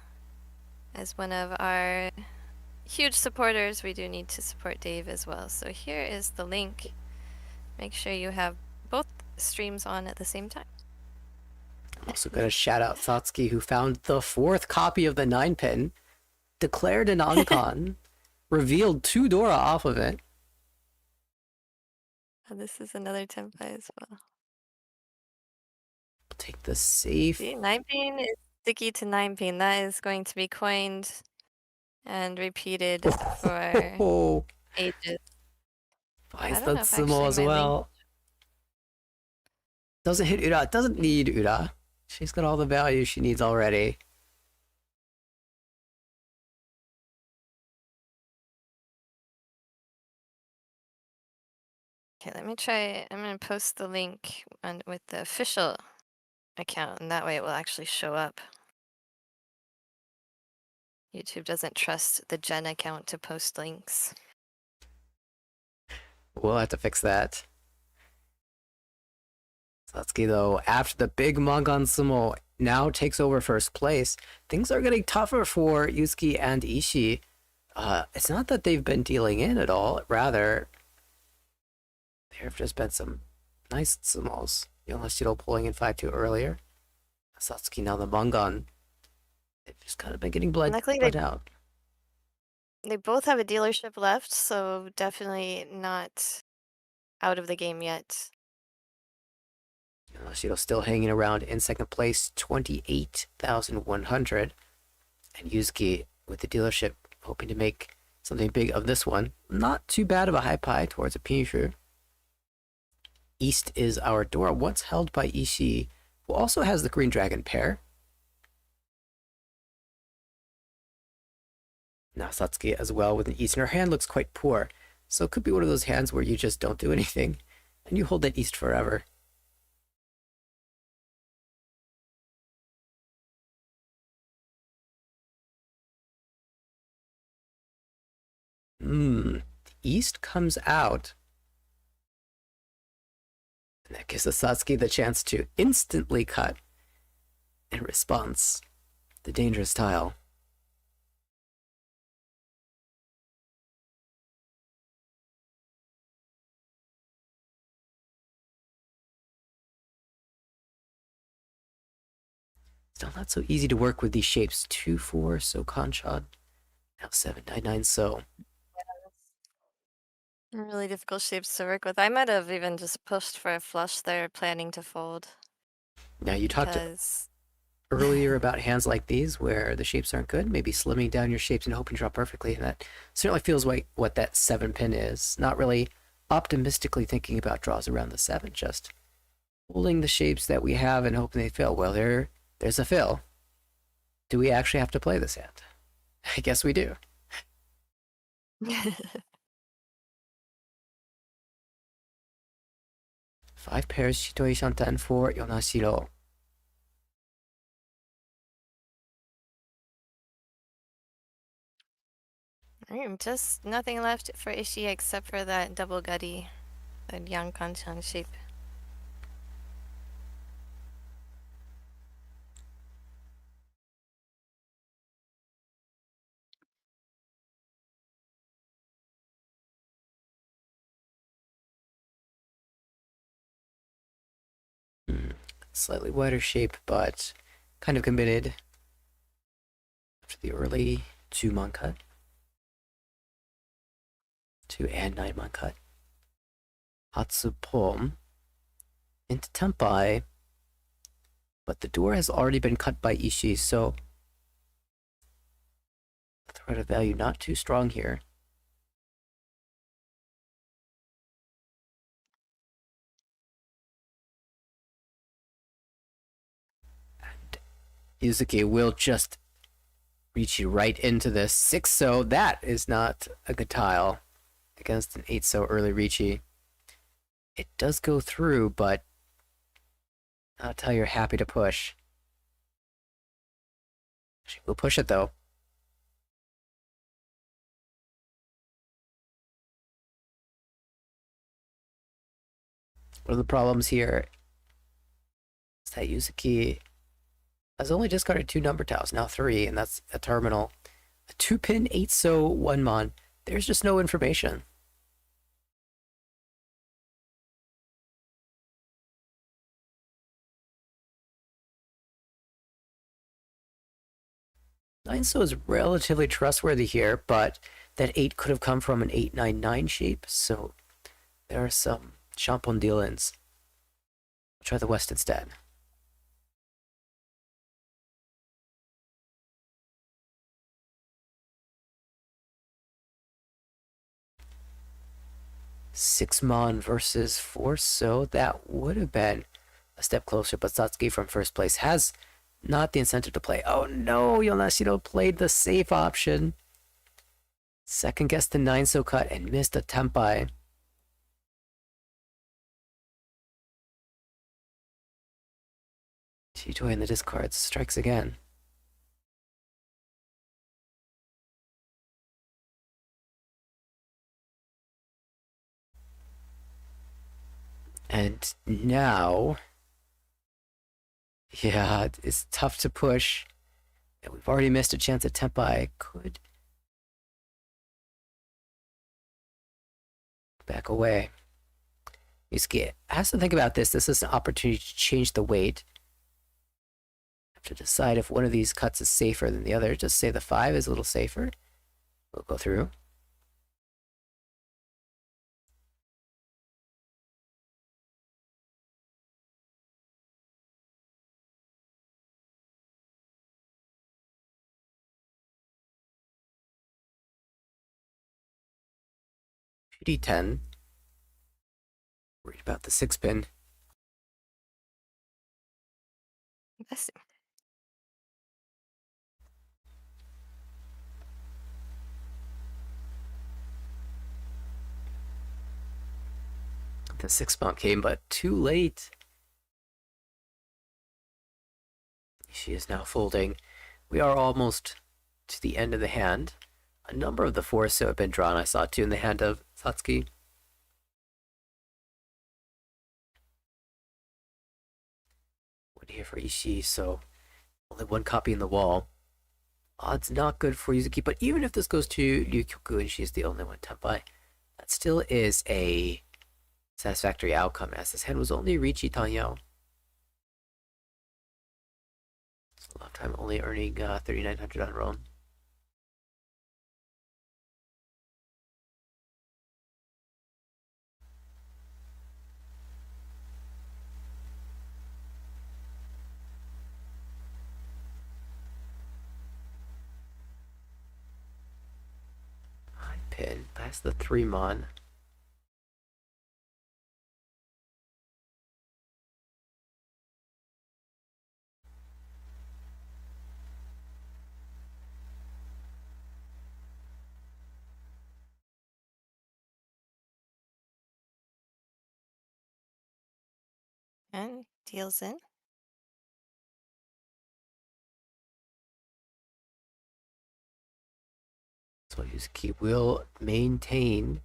one of our huge supporters, we do need to support Dave as well. So here is the link. Make sure you have both streams on at the same time. Also gonna shout out Satsuki, who found the 4th copy of the 9-pin, declared an Ankon, revealed 2 Dora off of it. Oh, this is another template as well. Take the safe. See, 9-pin is sticky to 9-pin. That is going to be coined and repeated for Oh, ages. finds don't know that if sumo actually as my link- well. Doesn't hit Ura. Doesn't need Ura. She's got all the value she needs already. Okay, let me try. I'm going to post the link with the official account, and that way it will actually show up. YouTube doesn't trust the Jenn account to post links. We'll have to fix that. Satsuki, though, after the big Mangan Sumo now takes over 1st place, things are getting tougher for Yuzuki and Ishii. It's not that they've been dealing in at all. Rather, there have just been some nice sumos. Yonashiro pulling in 5-2 earlier. Satsuki now the Mangan. They've just kind of been getting bled Luckily, out. They both have a dealership left, so definitely not out of the game yet. Yonashiro still hanging around in 2nd place, 28,100. And Yuzuki with the dealership hoping to make something big of this one. Not too bad of a high pie towards a Pinshu. East is our door, once held by Ishii, who also has the Green Dragon pair. Now Satsuki as well with an East, and her hand looks quite poor. So it could be one of those hands where you just don't do anything, and you hold that East forever. The East comes out. And that gives Satsuki the chance to instantly cut in response. The dangerous tile. Still not so easy to work with these shapes. 2-4, so Conchod. Now 7-9-9, so. Really difficult shapes to work with. I might have even just pushed for a flush there, planning to fold. Now you talked Because earlier about hands like these where the shapes aren't good, maybe slimming down your shapes and hoping to draw perfectly, and that certainly feels like what that 7-pin is. Not really optimistically thinking about draws around the 7, just holding the shapes that we have and hoping they fail. Well, there's a fill. Do we actually have to play this hand? I guess we do. 5 pairs Shitoi Shantan for Yonashiro. Just nothing left for Ishii except for that double gutty, the Yang Kanchan shape. Slightly wider shape, but kind of committed after the early 2-mon cut. 2 and 9-mon cut. Hatsupom into Tempai, but the door has already been cut by Ishii, so the threat of value not too strong here. And Yuzuki will just reach you right into this 6, so that is not a good tile against an 8 so early Riichi. It does go through, but not a tile you're happy to push. We'll push it though. One of the problems here is that Yuzuki has only discarded 2 number tiles, now 3, and that's a terminal. A 2-pin, 8-so, 1-mon. There's just no information. Nine-so is relatively trustworthy here, but that 8 could have come from an 8-9-9 shape, so there are some champondilins. I'll try the west instead. Six-mon versus 4-so, that would have been a step closer, but Satsuki from first place has not the incentive to play. Oh no, Yonashiro played the safe option. Second guessed the 9-so cut and missed a tempai. Chitoi in the discards strikes again. And now, yeah, it's tough to push. And we've already missed a chance at tempai. Could back away. Yusuke has to think about this. This is an opportunity to change the weight. Have to decide if one of these cuts is safer than the other. Just say the 5 is a little safer. We'll go through. D10. Worried about the 6-pin. Bless you. The 6-mon came, but too late. She is now folding. We are almost to the end of the hand. A number of the 4-so have been drawn. I saw 2 in the hand of Satsuki. One here for Ishii, so only 1 copy in the wall. Odds not good for Yuzuki, but even if this goes to Ryukyoku and she's the only one tempai, that still is a satisfactory outcome, as this hand was only Riichi Tanyao. So lifetime only earning 3,900 on Roan. High pin past the 3-mon. And deals in. So Yuzuki will maintain.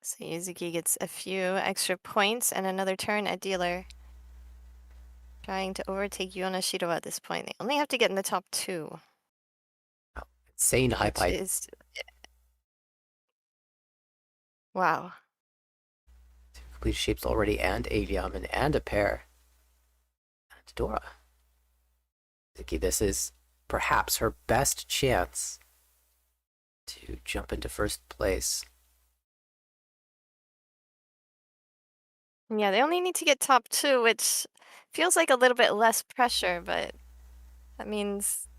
So Yuzuki gets a few extra points and another turn at dealer. Trying to overtake Yonashiro at this point. They only have to get in the top 2. Insane high Which pipe. is... Wow. 2 complete shapes already, and a Yaman, and a pair. And Dora. Yuzuki, this is perhaps her best chance to jump into first place. Yeah, they only need to get top 2, which feels like a little bit less pressure, but that means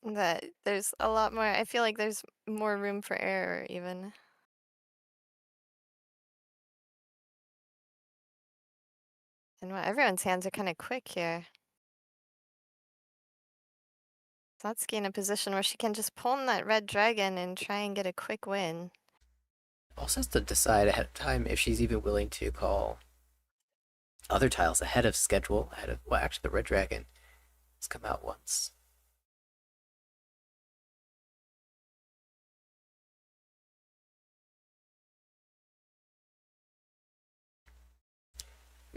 that there's a lot more. I feel like there's more room for error, even. And wow, everyone's hands are kind of quick here. Satsuki in a position where she can just pull in that red dragon and try and get a quick win. Also has to decide ahead of time if she's even willing to call other tiles ahead of schedule, ahead of, well, actually the red dragon has come out once.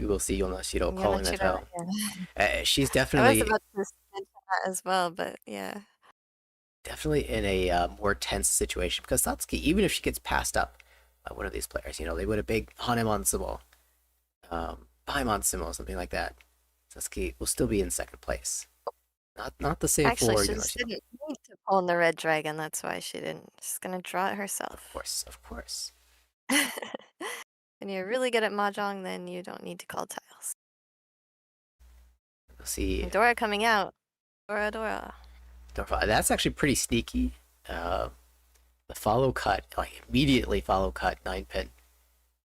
we will see Yonashiro calling that Yonashiro, out. She's I was definitely about to mention that as well, but yeah. in a more tense situation because Satsuki, even if she gets passed up by one of these players, they would a big Hanemon Sumo, Paimon Sumo, something like that. Satsuki will still be in second place. Not the same Actually, for she just Yonashiro. didn't need to pull in the red dragon. That's why she didn't. She's gonna draw it herself. Of course. When you're really good at mahjong, then you don't need to call tiles. We'll see. And Dora coming out. Dora. That's actually pretty sneaky. The follow cut, like immediately follow cut 9-pin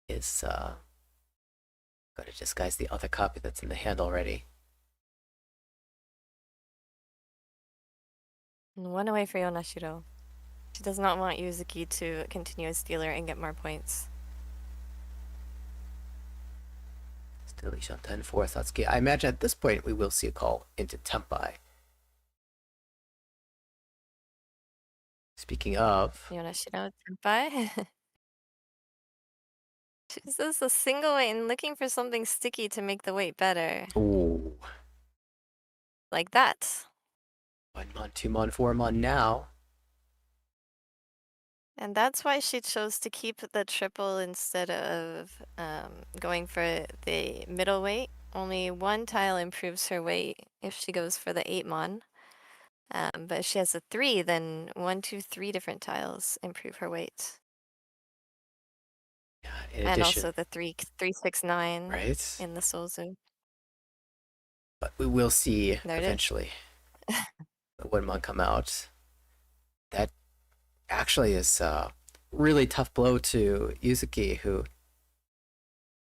is going to disguise the other copy that's in the hand already. And one away for Yonashiro. She does not want Yuzuki to continue as dealer and get more points. Still Ishan 10 for Satsuki. I imagine at this point we will see a call into Tempai. Speaking of... Yonashiro Senpai. She's just a single weight and looking for something sticky to make the weight better. Ooh. Like that. 1 mon, 2 mon, 4 mon now. And that's why she chose to keep the triple instead of going for the middle weight. Only one tile improves her weight if she goes for the 8 mon. But if she has a 3, then 1, 2, 3 different tiles improve her weight. Yeah, in And addition, also the 3, 3, 6, 9 right? in the Soulzu. But we will see There it is. eventually the 1 mon come out. That actually is a really tough blow to Yuzuki, who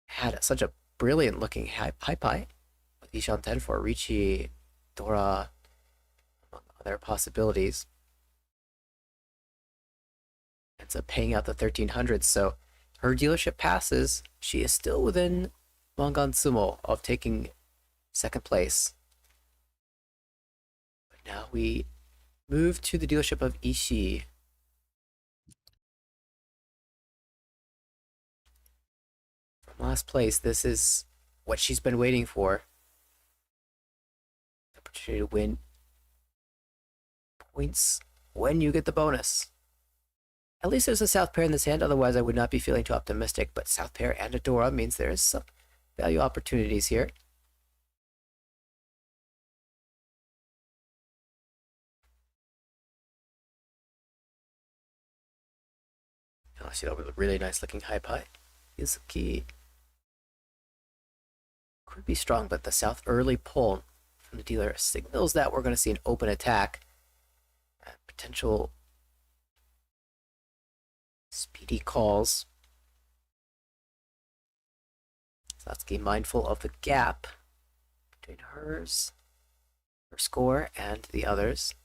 had such a brilliant looking high with Ishan 10 for Riichi, Dora, among other possibilities. Ends up paying out the 1300, so her dealership passes. She is still within Mangan Sumo of taking second place. But now we move to the dealership of Ishii. From last place, this is what she's been waiting for. The opportunity to win points when you get the bonus. At least there's a South pair in this hand, otherwise I would not be feeling too optimistic, but South pair and a Dora means there is some value opportunities here. I see that with a really nice looking high pie. Yuzuki could be strong, but the South early pull from the dealer signals that we're going to see an open attack. Potential speedy calls. Satsuki mindful of the gap between her score, and the others.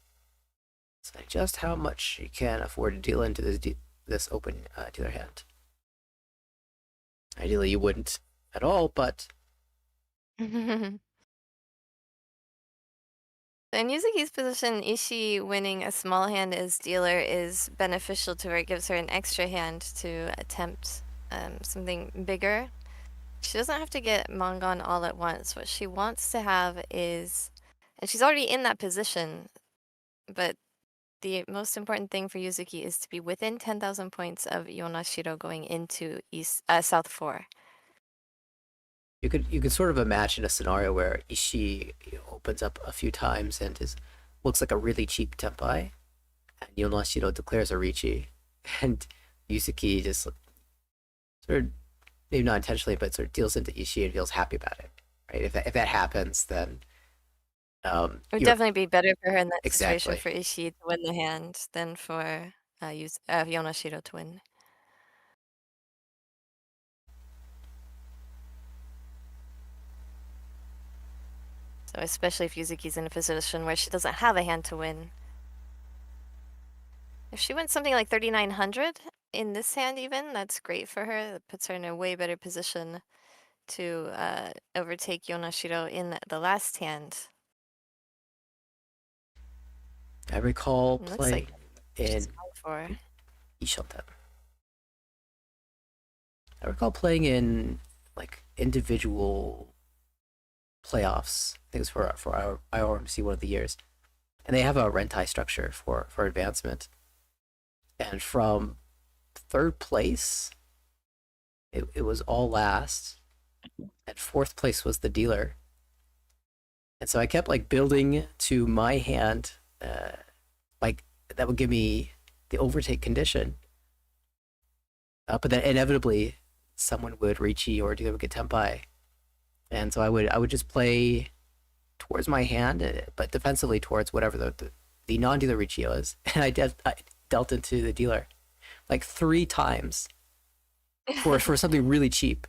So just how much she can afford to deal into this open dealer hand. Ideally, you wouldn't at all, but In Yuzuki's position, Ishii winning a small hand as dealer is beneficial to her. It gives her an extra hand to attempt something bigger. She doesn't have to get Mangan all at once. What she wants to have is, and she's already in that position, but the most important thing for Yuzuki is to be within 10,000 points of Yonashiro going into South 4. you could sort of imagine a scenario where Ishii opens up a few times and looks like a really cheap Tempai, and Yonashiro declares a Riichi, and Yuzuki just sort of, maybe not intentionally, but sort of deals into Ishii and feels happy about it, right? If that happens, then It would definitely be better for her in that Exactly. situation for Ishii to win the hand than for Yonashiro to win. So especially if Yuzuki's in a position where she doesn't have a hand to win. If she wins something like 3,900 in this hand even, that's great for her. That puts her in a way better position to overtake Yonashiro in the last hand. I recall Looks playing like in she's going for. Ishoten. I recall playing in like individual playoffs. I think it's for our IORMC one of the years, and they have a rentai structure for advancement. And from third place, it was all last, and fourth place was the dealer. And so I kept like building to my hand, like that would give me the overtake condition. But then inevitably, someone would Riichi or dealer would get tempai, and so I would just play towards my hand, but defensively towards whatever the non-dealer Riichi was, and I dealt into the dealer like 3 times for something really cheap,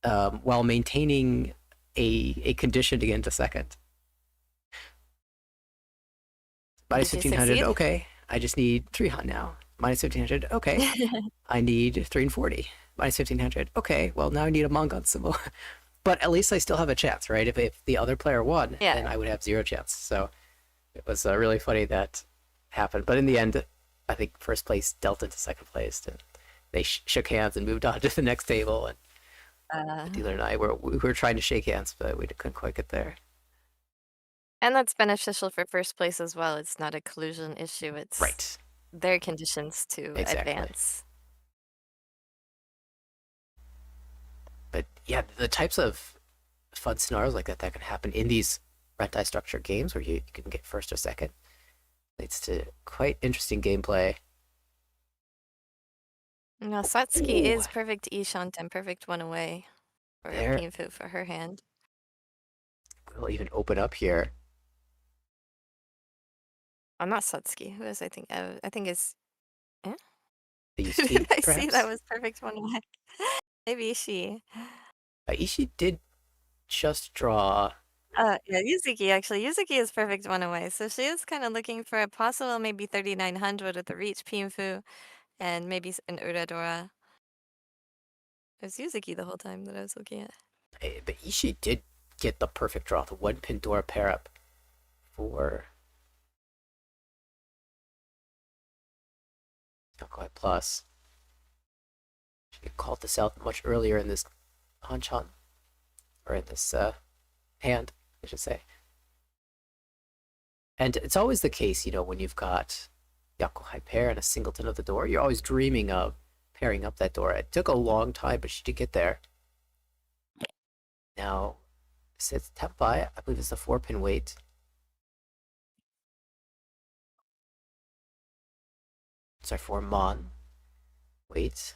while maintaining a condition to get into second. Minus Did you 1500. succeed? Okay, I just need 300 now. Minus 1500. Okay, I need 340. Minus 1500. Okay, well now I need a Mongon symbol. But at least I still have a chance, right? If the other player won, Yeah. then I would have 0 chance. So it was really funny that happened. But in the end, I think first place dealt into second place, and they shook hands and moved on to the next table. And the dealer and I we were trying to shake hands, but we couldn't quite get there. And that's beneficial for first place as well. It's not a collusion issue. It's Right. their conditions to Exactly. advance. But yeah, the types of fun scenarios like that can happen in these rentai structure games where you can get first or second leads to quite interesting gameplay. No, Satsuki Ooh. is perfect Ishant and perfect one away for There. Pinfu for her hand. We'll even open up here. I'm not Satsuki. Who is I think it's The who Ishii, did I see perhaps? that was perfect one away? Maybe Ishii. Ishii did just draw. Yeah, Yuzuki actually. Yuzuki is perfect one away. So she is kind of looking for a possible maybe 3900 with the reach Pinfu and maybe an Uradora. It was Yuzuki the whole time that I was looking at. But Ishii did get the perfect draw, the 1-pin Dora pair up for Sankei Plus. She called this out much earlier in this Hanchan, or in this hand, I should say. And it's always the case, when you've got Yakuhai pair and a singleton of the door, you're always dreaming of pairing up that door. It took a long time, but she did get there. Now, since Tempai, I believe it's the 4-pin weight. Sorry, 4 Mon. Wait.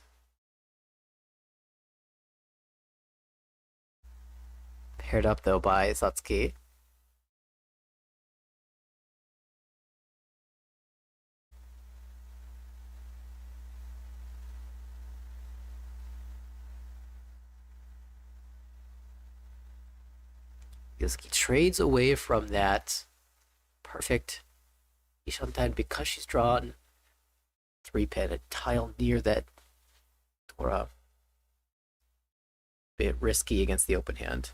Paired up, though, by Satsuki. Yuzuki trades away from that perfect Ishantan because she's drawn 3-pin, a tile near that Dora. Bit risky against the open hand.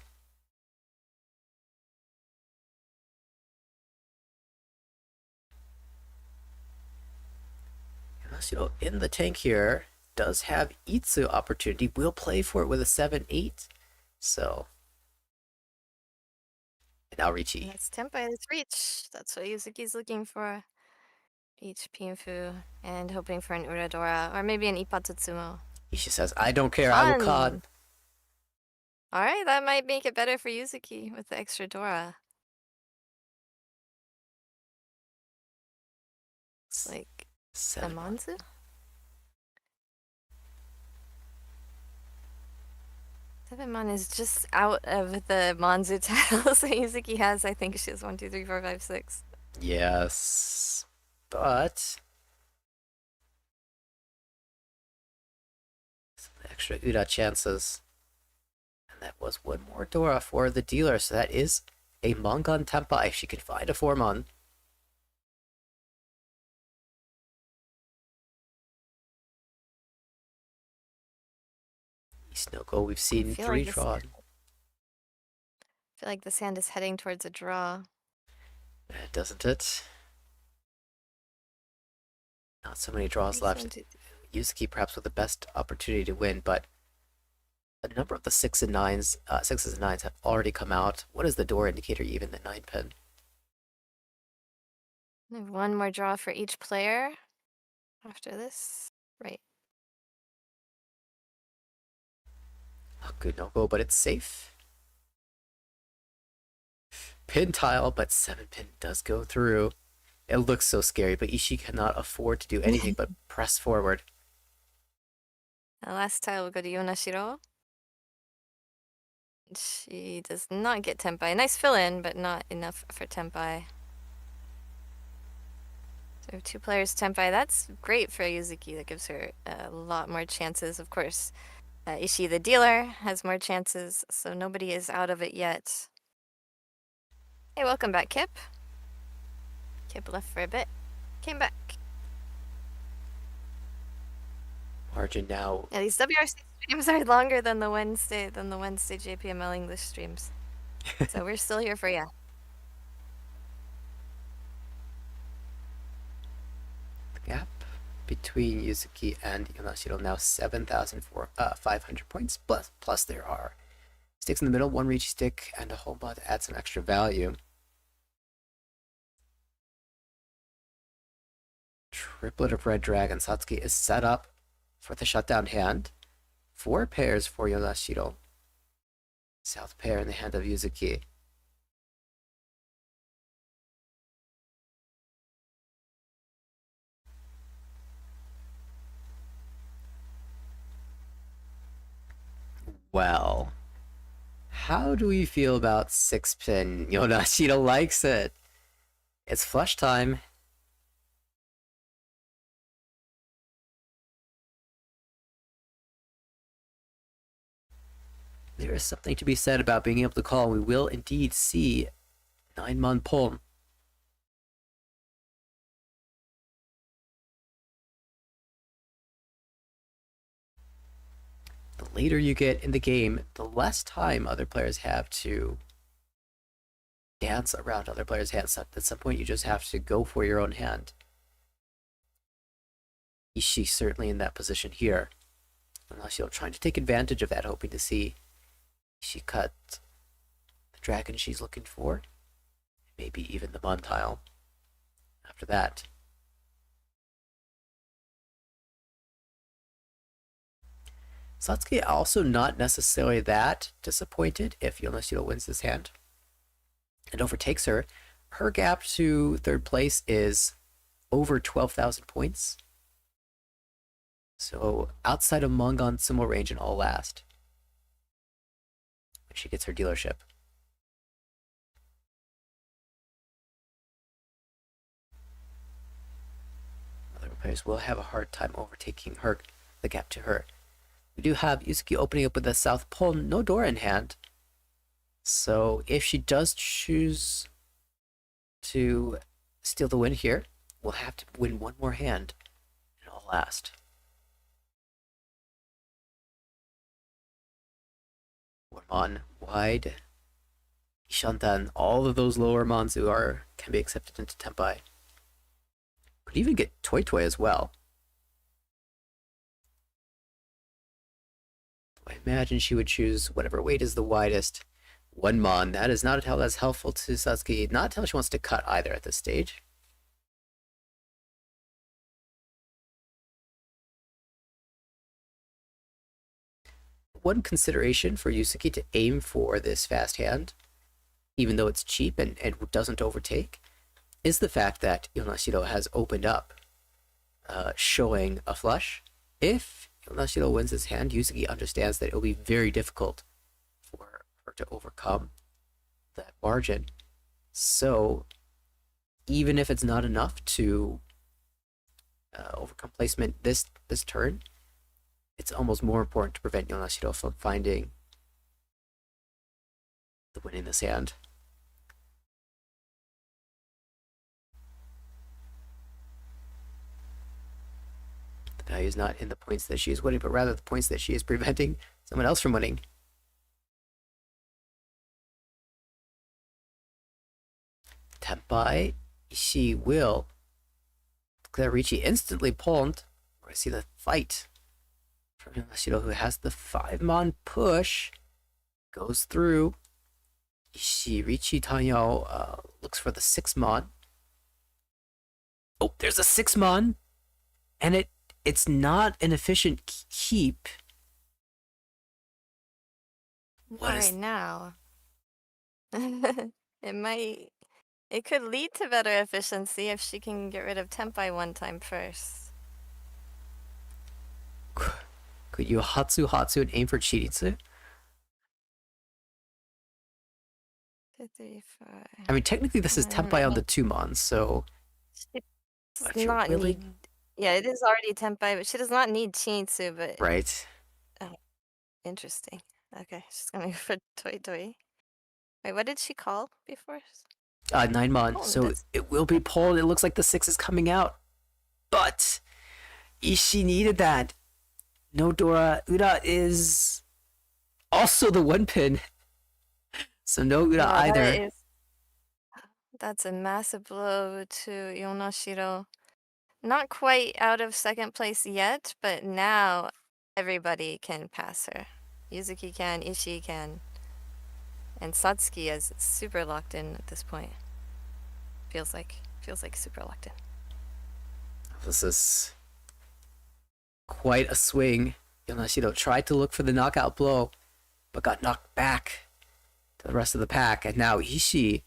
Unless, in the tank here does have Itsu opportunity. We'll play for it with a 7-8. So. And now Riichi. That's Tempai, that's reach. That's what Yuzuki's looking for. Reach Pinfu and hoping for an Uradora or maybe an Ipatutsumo. Ishii says, I don't care, I will con. Alright, that might make it better for Yuzuki with the extra Dora. It's like a Manzu? 7 Mon is just out of the Manzu tiles that Yuzuki has. I think she has 1, 2, 3, 4, 5, 6. Yes. But some extra Uda chances. And that was 1 more Dora for the dealer. So that is a Mongon Tempai if she can find a 4-mon. Snoko, we've seen 3 drawn. I feel like this hand is heading towards a draw. Doesn't it? Not so many draws left. Yuzuki perhaps with the best opportunity to win, but A number of the sixes and nines have already come out. What is the door indicator even, the 9 pin? I have one more draw for each player after this. Right. Oh, good no go, but it's safe. Pin tile, but 7 pin does go through. It looks so scary, but Ishii cannot afford to do anything but press forward. The last tile will go to Yonashiro. She does not get Tenpai. Nice fill-in, but not enough for Tenpai. So 2 players Tenpai. That's great for Yuzuki. That gives her a lot more chances. Of course, Ishii the dealer has more chances, so nobody is out of it yet. Hey, welcome back, Kip. Kip left for a bit. Came back. Margin now. Yeah, these WRC streams are longer than the Wednesday JPML English streams. So we're still here for you. The gap between Yuzuki and Yonashiro now 7,500 points. Plus there are sticks in the middle, 1 Riichi stick, and a whole lot to add some extra value. Triplet of Red Dragon. Satsuki is set up for the shutdown hand. 4 pairs for Yonashiro. South pair in the hand of Yuzuki. Well, how do we feel about 6 pin? Yonashiro likes it. It's flush time. There is something to be said about being able to call. We will indeed see 9-man pawn. The later you get in the game, the less time other players have to dance around other players' hands. At some point, you just have to go for your own hand. Ishii certainly in that position here. Yonashiro trying to take advantage of that, hoping to see Ishii cut the dragon she's looking for. Maybe even the mon tile after that. Satsuki also not necessarily that disappointed if Yonashiro wins this hand and overtakes her. Her gap to 3rd place is over 12,000 points. So outside of Mongon, similar range and all last. When she gets her dealership. Other players will have a hard time overtaking her, the gap to her. We do have Yuzuki opening up with a south pawn, no door in hand. So if she does choose to steal the win here, we'll have to win one more hand and all last. Mon wide. Ishantan, all of those lower Manzu can be accepted into Tenpai. Could even get Toi Toi as well. I imagine she would choose whatever weight is the widest. 1 mon. That is not a tell that's helpful to Satsuki. Not a tell she wants to cut either at this stage. One consideration for Yuzuki to aim for this fast hand, even though it's cheap and doesn't overtake, is the fact that Yonashiro has opened up, showing a flush. If Yonashiro wins his hand, Yuzuki understands that it will be very difficult for her to overcome that margin. So, even if it's not enough to overcome placement this turn, it's almost more important to prevent Yonashiro from finding the win in this hand. The value is not in the points that she is winning, but rather the points that she is preventing someone else from winning. Tenpai, Ishii will declare Riichi instantly pawned. I see the fight from Yonashiro, who has the 5-mon push. Goes through. Ishii, Riichi, Tanyo looks for the 6-mon. Oh, there's a 6-mon. And it's not an efficient keep. Not right now. It could lead to better efficiency if she can get rid of Tempai one time first. Could you Hatsu and aim for Chiritsu? 2, 3, 4. I mean, technically this is I don't Tempai on know. the 2-mon, so... She But does you're not really- need. Yeah, it is already Tempai, but she does not need Chinitsu, but Right. interesting. Okay, she's gonna go for Toi Toi. Wait, what did she call before? 9-mon, Oh, so that's- it will be pulled. It looks like the 6 is coming out. But Ishii needed that. No Dora. Ura is also the 1-pin. So no Ura Yeah, either. That's a massive blow to Yonashiro. Not quite out of second place yet, but now everybody can pass her. Yuzuki can, Ishii can, and Satsuki is super locked in at this point. Feels like super locked in. This is quite a swing. Yonashiro tried to look for the knockout blow, but got knocked back to the rest of the pack. And now Ishii,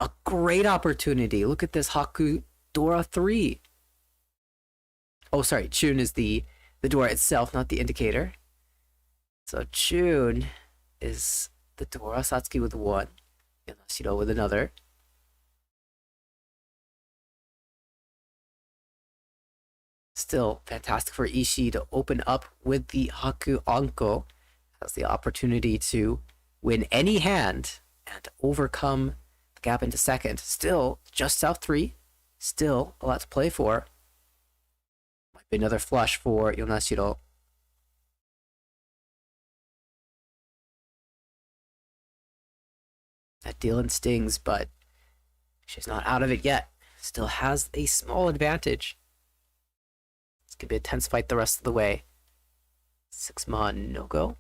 a great opportunity. Look at this Haku Dora 3. Oh, sorry. Chun is the Dora itself, not the indicator. So Chun is the Dora. Satsuki with 1. Yonashiro with another. Still fantastic for Ishii to open up with the Haku Anko. Has the opportunity to win any hand and overcome the gap into second. Still just south 3. Still a lot to play for. Might be another flush for Yonashiro. That deal stings, but she's not out of it yet. Still has a small advantage. It's going to be a tense fight the rest of the way. 6-mon no-go.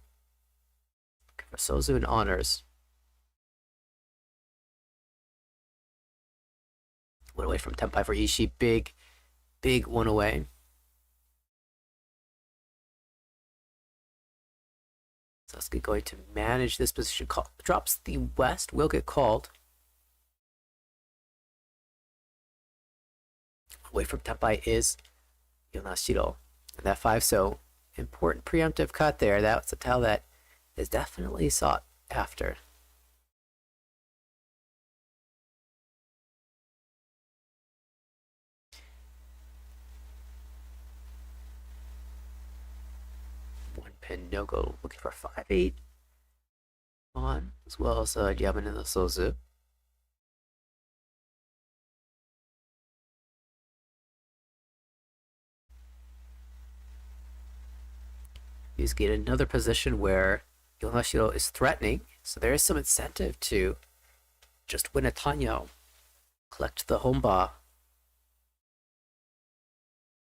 Looking for Sozu and honors. One away from Tempai for Ishii. Big one away. Sasuke going to manage this position. Drops the west, will get called. Away from Tempai is Yonashiro. And that 5, so important preemptive cut there. That's a tile that is definitely sought after. One pin no go, looking for 5-8 on, as well as Yaman and the Sozu. He's getting another position where Yonashiro is threatening, so there is some incentive to just win a Tanyo, collect the Homba,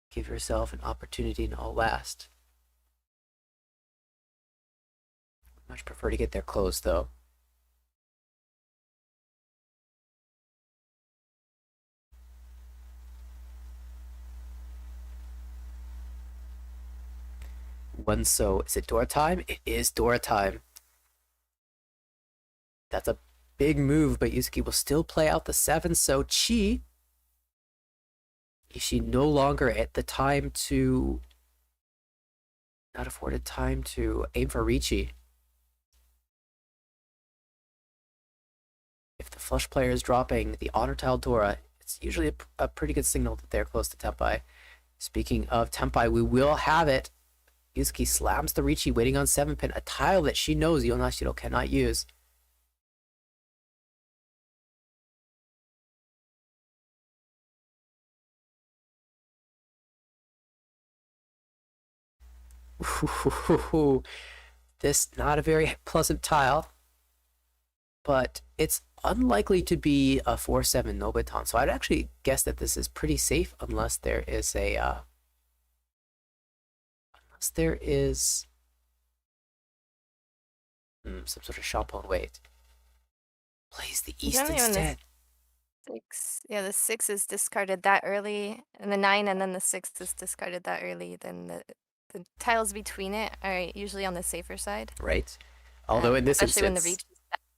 give yourself an opportunity in all last. Much prefer to get there close though. One, so is it Dora time? It is Dora time. That's a big move, but Yuzuki will still play out the 7, so Ishii no longer at the time to not afforded time to aim for Riichi. If the flush player is dropping the honor tile Dora, it's usually a pretty good signal that they're close to Tempai. Speaking of Tempai, we will have it. Yuzuki slams the Riichi, waiting on 7-pin, a tile that she knows Yonashiro cannot use. Ooh, this not a very pleasant tile, but it's unlikely to be a 4-7 Nobuton, so I'd actually guess that this is pretty safe unless there is a Unless there is some sort of chaperon weight. Plays the east Generally when the instead. 6, yeah, the 6 is discarded that early, and the 9 and then the 6 is discarded that early, then the tiles between it are usually on the safer side. Right. Although in this especially when the instance,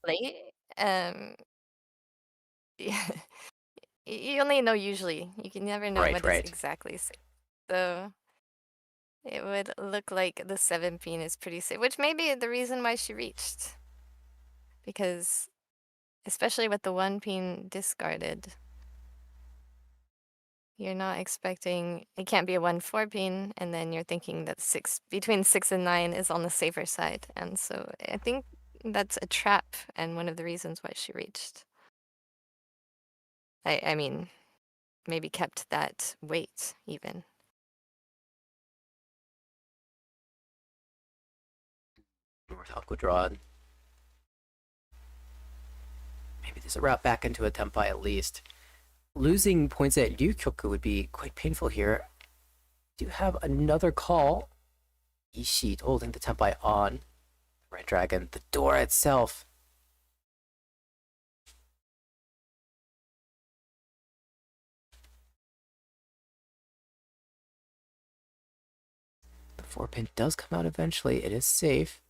reach is that late. Yeah, you only know usually. You can never know Right, what right. is exactly safe. So it would look like the 7 pin is pretty safe, which may be the reason why she reached. Because especially with the 1 pin discarded, you're not expecting it can't be a 1-4 pin, and then you're thinking that 6 between 6 and 9 is on the safer side. And so I think that's a trap and one of the reasons why she reached. I mean, maybe kept that weight even. North Aqua drawn. Maybe there's a route back into a tempai at least. Losing points at Ryukyoku would be quite painful here. Do have another call. Ishii holding the tempai on. Red Dragon, the door itself. The 4 pin does come out eventually. It is safe.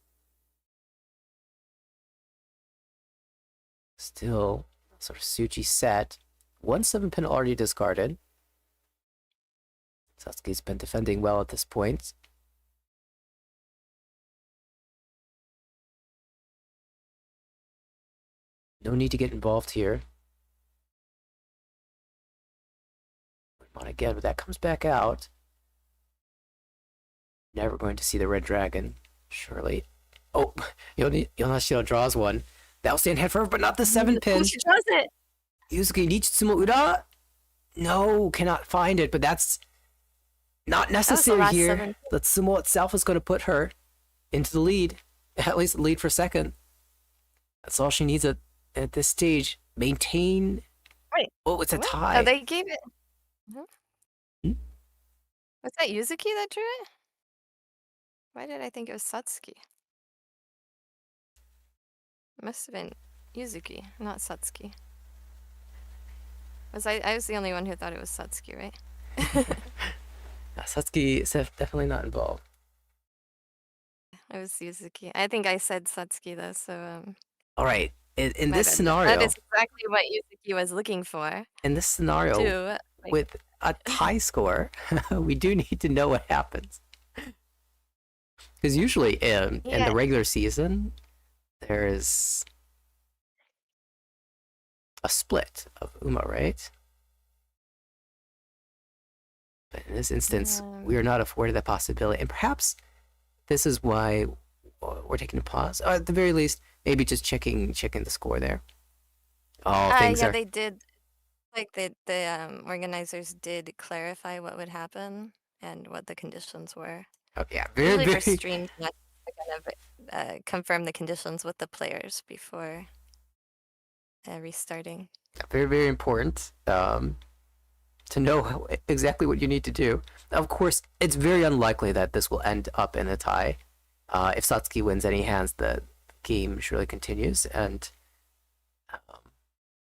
Still sort of Suchi set. 1 7 pin already discarded. Satsuki's been defending well at this point. No need to get involved here. On again, but that comes back out. Never going to see the red dragon, surely. Oh, Yonashiro draws one. That'll stand head first, but not the 7 pin. She does it! Yuzuki Nichitsumo Ura? No, cannot find it, but that's not necessary here. 7. The sumo itself is going to put her into the lead. At least the lead for second. That's all she needs at this stage. Maintain. Wait. Oh, it's a What? tie. Oh, they gave it. Hmm? Was that Yuzuki that drew it? Why did I think it was Satsuki? It must have been Yuzuki, not Satsuki. I was the only one who thought it was Satsuki, right? Satsuki is definitely not involved. It was Yuzuki. I think I said Satsuki though, so All right. In my this bad. scenario, That is exactly what Yuzuki was looking for. in this scenario, Too. with a tie score, we do need to know what happens. Because usually in the regular season, there's a split of Uma, right? But in this instance, we are not afforded that possibility. And perhaps this is why we're taking a pause. Or at the very least, maybe just checking the score there. They did. Like the organizers did clarify what would happen and what the conditions were. Oh, yeah, Usually for streams, I kind of confirm the conditions with the players before restarting. Very, very important to know exactly what you need to do. Of course, it's very unlikely that this will end up in a tie. If Satsuki wins any hands, the game surely continues. And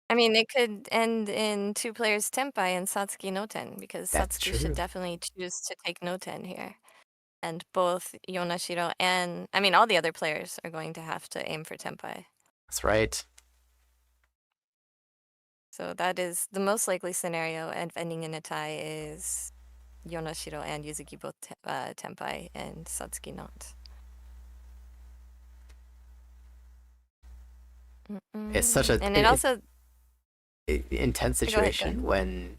I mean, it could end in 2 players tempai and Satsuki no ten, because Satsuki should definitely choose to take no ten here. And both Yonashiro and, I mean, all the other players are going to have to aim for tempai. That's right. So that is the most likely scenario, and ending in a tie is Yonashiro and Yuzuki both tempai and Satsuki not. It's such a and it also intense Go ahead. situation when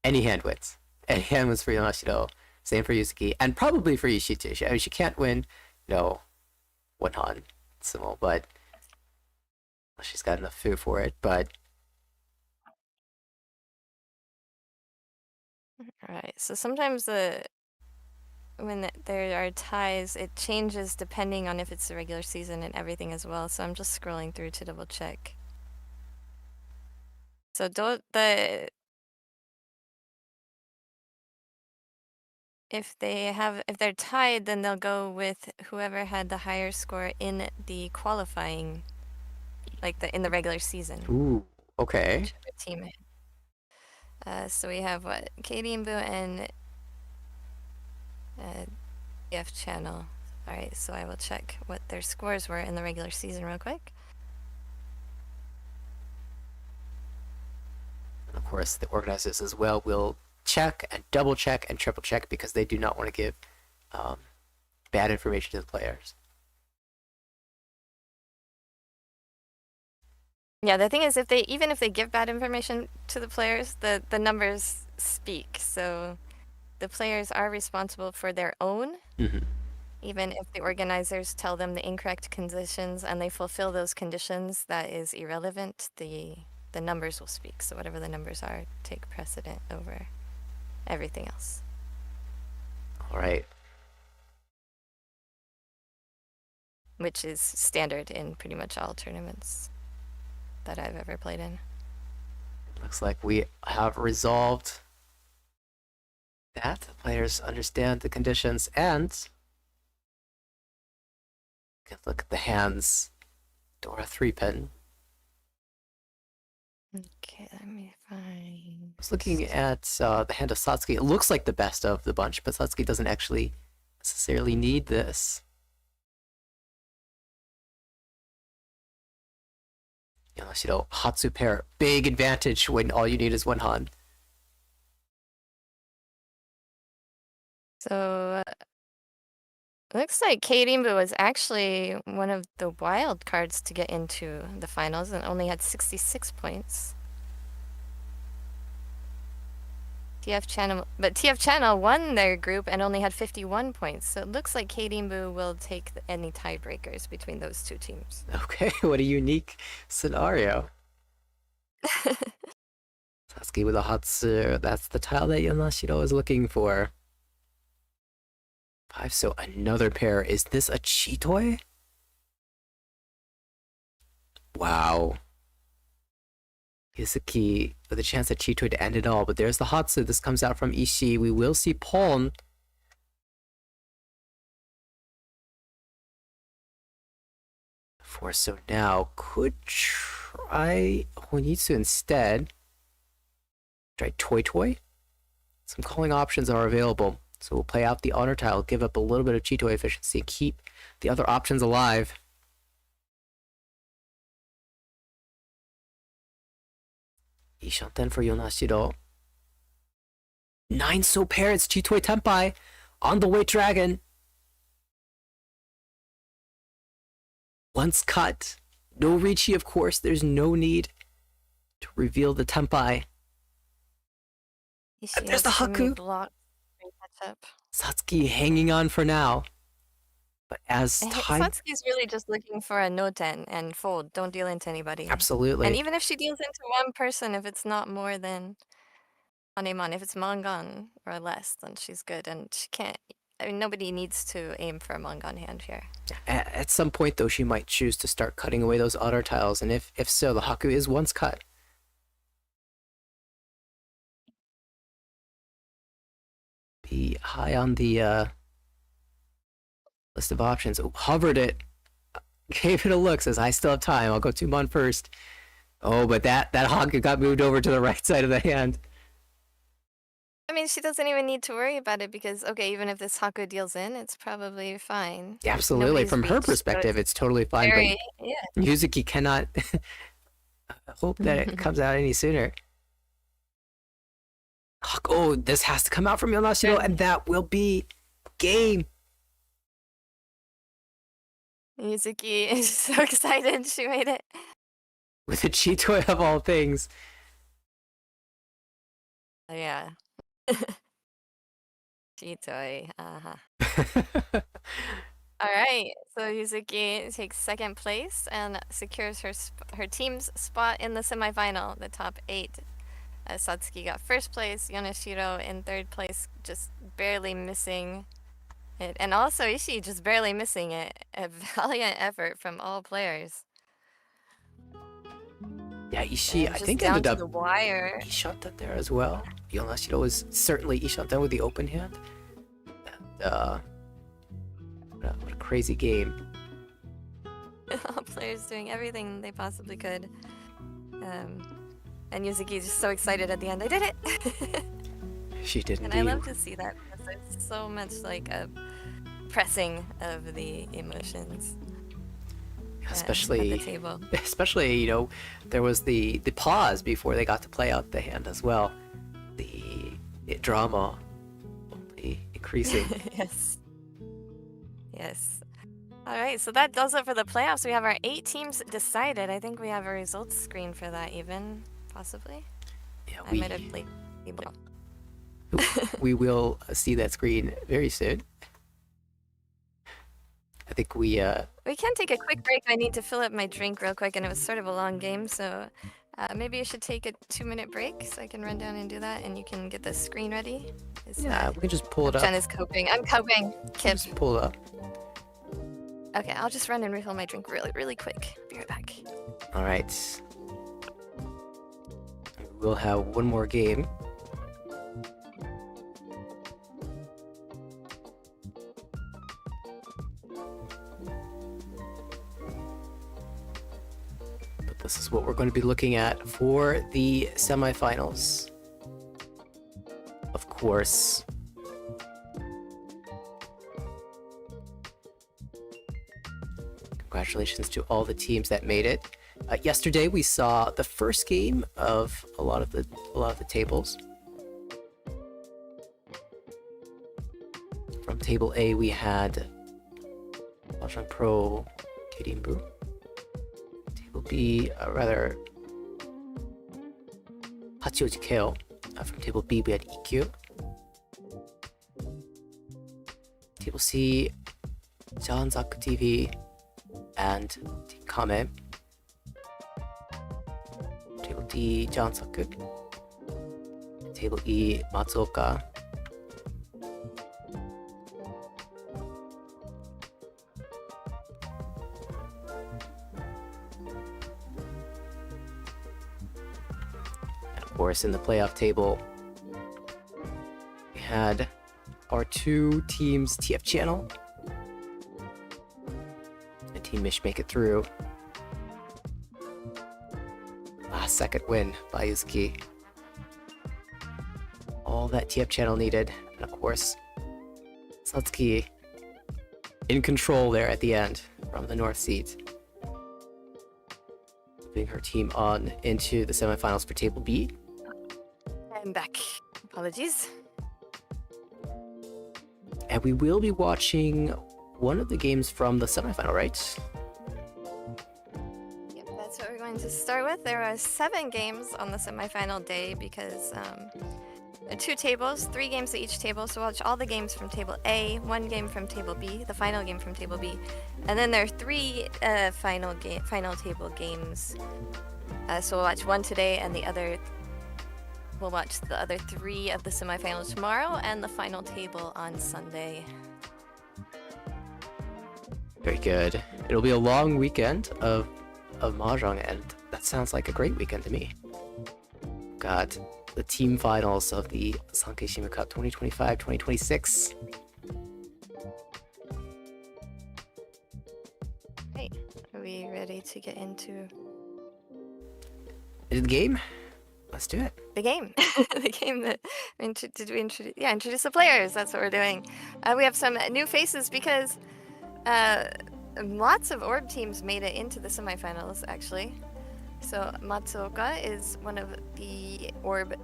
any hand wins. Any hand wins for Yonashiro. Same for Yuzuki, and probably for Ishii too. I mean, she can't win, one han sumo, but she's got enough food for it. But right. So sometimes when there are ties, it changes depending on if it's the regular season and everything as well. So I'm just scrolling through to double check. So if they're tied, then they'll go with whoever had the higher score in the qualifying, like in the regular season. Ooh, okay. Whichever team. So we have what, Keirimbu and DF Channel. All right, so I will check what their scores were in the regular season real quick. Of course, the organizers as well will check and double check and triple check because they do not want to give bad information to the players. Yeah, the thing is, even if they give bad information to the players, the numbers speak. So the players are responsible for their own, even if the organizers tell them the incorrect conditions and they fulfill those conditions, that is irrelevant. The numbers will speak. So whatever the numbers are, take precedent over everything else. All right. Which is standard in pretty much all tournaments that I've ever played in. Looks like we have resolved that. The players understand the conditions and can look at the hands. Dora 3-pin. Okay, let me find. I was looking at the hand of Satsuki. It looks like the best of the bunch, but Satsuki doesn't actually necessarily need this. Yonashiro, Hatsu pair. Big advantage when all you need is one hand. So, looks like Keirimbu was actually one of the wild cards to get into the finals and only had 66 points. TF Channel won their group and only had 51 points. So it looks like Keirimbu will take any tiebreakers between those two teams. Okay, what a unique scenario. Satsuki with a Hatsu. That's the tile that Yonashiro is looking for. 5, so another pair. Is this a Chitoi? Wow. Yuzuki with a chance at Chitoi to end it all, but there's the Hatsu. This comes out from Ishii. We will see pawn. So now could try Honitsu instead. Try Toi. Some calling options are available. So we'll play out the honor tile, give up a little bit of Chitoi efficiency, and keep the other options alive. Ishanten for Yonashiro. 9 so pairs, Chitoi Tenpai. On the way, Dragon. Once cut. No Riichi, of course. There's no need to reveal the Tenpai. There's the Haku. Satsuki hanging on for now. But as time... Satsuki's really just looking for a no-ten and fold. Don't deal into anybody. Absolutely. And even if she deals into one person, if it's not more than Hanemon, if it's Mangan or less, then she's good. And she can't... I mean, nobody needs to aim for a Mangan hand here. At some point, though, she might choose to start cutting away those honor tiles. And if so, the Haku is once cut. Be high on the list of options. Oh, hovered it. Gave it a look. Says, I still have time. I'll go 2-mon first. Oh, but that Haku got moved over to the right side of the hand. I mean, she doesn't even need to worry about it because, okay, even if this Haku deals in, it's probably fine. Yeah, absolutely. Nobody's From her reached, so perspective, it's totally fine. very, But yeah. Yuzuki cannot hope that it comes out any sooner. Oh, this has to come out from Yonashiro, and that will be game. Yuzuki is so excited she made it. With a Chitoi of all things. Yeah. Chitoi. Uh-huh. All right. So Yuzuki takes second place and secures her team's spot in the semifinal, the top 8. Satsuki got first place, Yonashiro in third place, just barely missing it. And also Ishii just barely missing it. A valiant effort from all players. Yeah, Ishii, I Just think, down ended to up the wire. Ishanten there as well. Yonashiro was certainly Ishanten with the open hand. what a crazy game. All players doing everything they possibly could. And Yuzuki is just so excited at the end. I did it! She did And indeed. I love to see that because there's so much like a pressing of the emotions. At Especially, the table. especially, you know, there was the pause before they got to play out the hand as well. The drama only increasing. Yes. Yes. All right, so that does it for the playoffs. We have our 8 teams decided. I think we have a results screen for that, even possibly. Yeah, I might have like. we will see that screen very soon. I think we can take a quick break. I need to fill up my drink real quick, and it was sort of a long game, so maybe you should take a 2-minute break so I can run down and do that, and you can get the screen ready. Yeah, we can just pull it up. Jenn is coping. I'm coping. Kip. Just pull it up. Okay, I'll just run and refill my drink really quick. Be right back. All right. We'll have one more game. But this is what we're going to be looking at for the semifinals. Of course. Congratulations to all the teams that made it. Yesterday we saw the first game of a lot of the tables. From table A we had Mahjong Pro Kirimbu. Table B, Hachioji Keo. From table B we had EQ. Table C, Janzaku TV and Team Kame. Table D, Jansaku. Table E, Matsuoka. And of course, in the playoff table, we had our 2 teams TF channel. Team Mish make it through. Last second win by Yuzuki. All that TF channel needed. And of course, Satsuki in control there at the end from the north seat. Moving her team on into the semifinals for table B. I'm back. Apologies. And we will be watching one of the games from the semifinal, right? Yep, that's what we're going to start with. There are 7 games on the semifinal day because there are 2 tables, 3 games at each table. So we'll watch all the games from table A, 1 game from table B, the final game from table B, and then there are 3 final table games. So we'll watch 1 today, and we'll watch the other 3 of the semifinals tomorrow, and the final table on Sunday. Very good. It'll be a long weekend of Mahjong, and that sounds like a great weekend to me. Got the team finals of the Sankei Shimbun Cup 2025-2026. Right. Are we ready to get into The game? Let's do it. the game? The game that did we introduce? Yeah, introduce the players. That's what we're doing. We have some new faces because lots of orb teams made it into the semifinals, actually. So Matsuoka is one of the orb.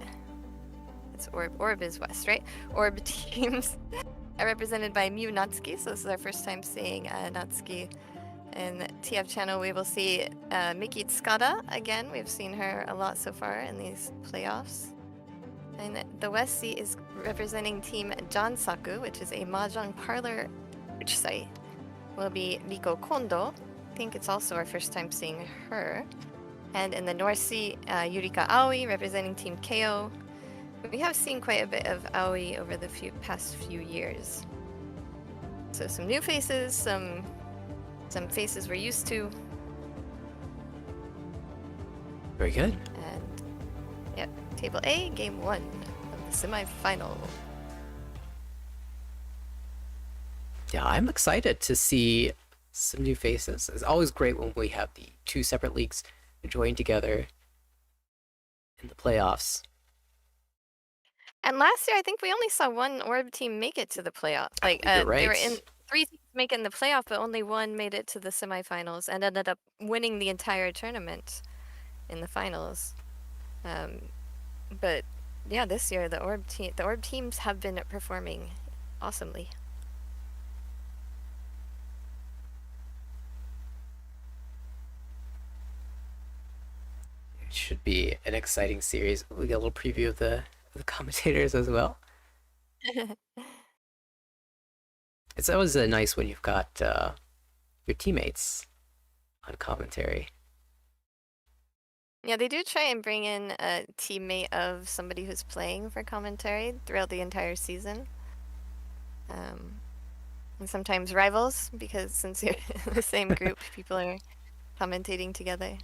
It's orb. Orb is west, right? Orb teams are represented by Myu Natsuki. So this is our first time seeing Natsuki in TF channel. We will see Miki Tsukada again. We've seen her a lot so far in these playoffs. And the west seat is representing team Jansaku, which is a mahjong parlor site. Will be Riko Kondo. I think it's also our first time seeing her. And in the North Sea, Yurika Aoi representing Team KO. We have seen quite a bit of Aoi over the past few years. So some new faces, some faces we're used to. Very good. And yep, Table A, Game 1 of the semifinal. Yeah, I'm excited to see some new faces. It's always great when we have the two separate leagues join together in the playoffs. And last year, I think we only saw one orb team make it to the playoff. Like, You're they were right. in 3 teams making the playoff, but only one made it to the semifinals and ended up winning the entire tournament in the finals. But yeah, this year the orb teams have been performing awesomely. It should be an exciting series. We get a little preview of the commentators as well. It's always nice when you've got your teammates on commentary. Yeah, they do try and bring in a teammate of somebody who's playing for commentary throughout the entire season. And sometimes rivals, because since you're in the same group, people are commentating together.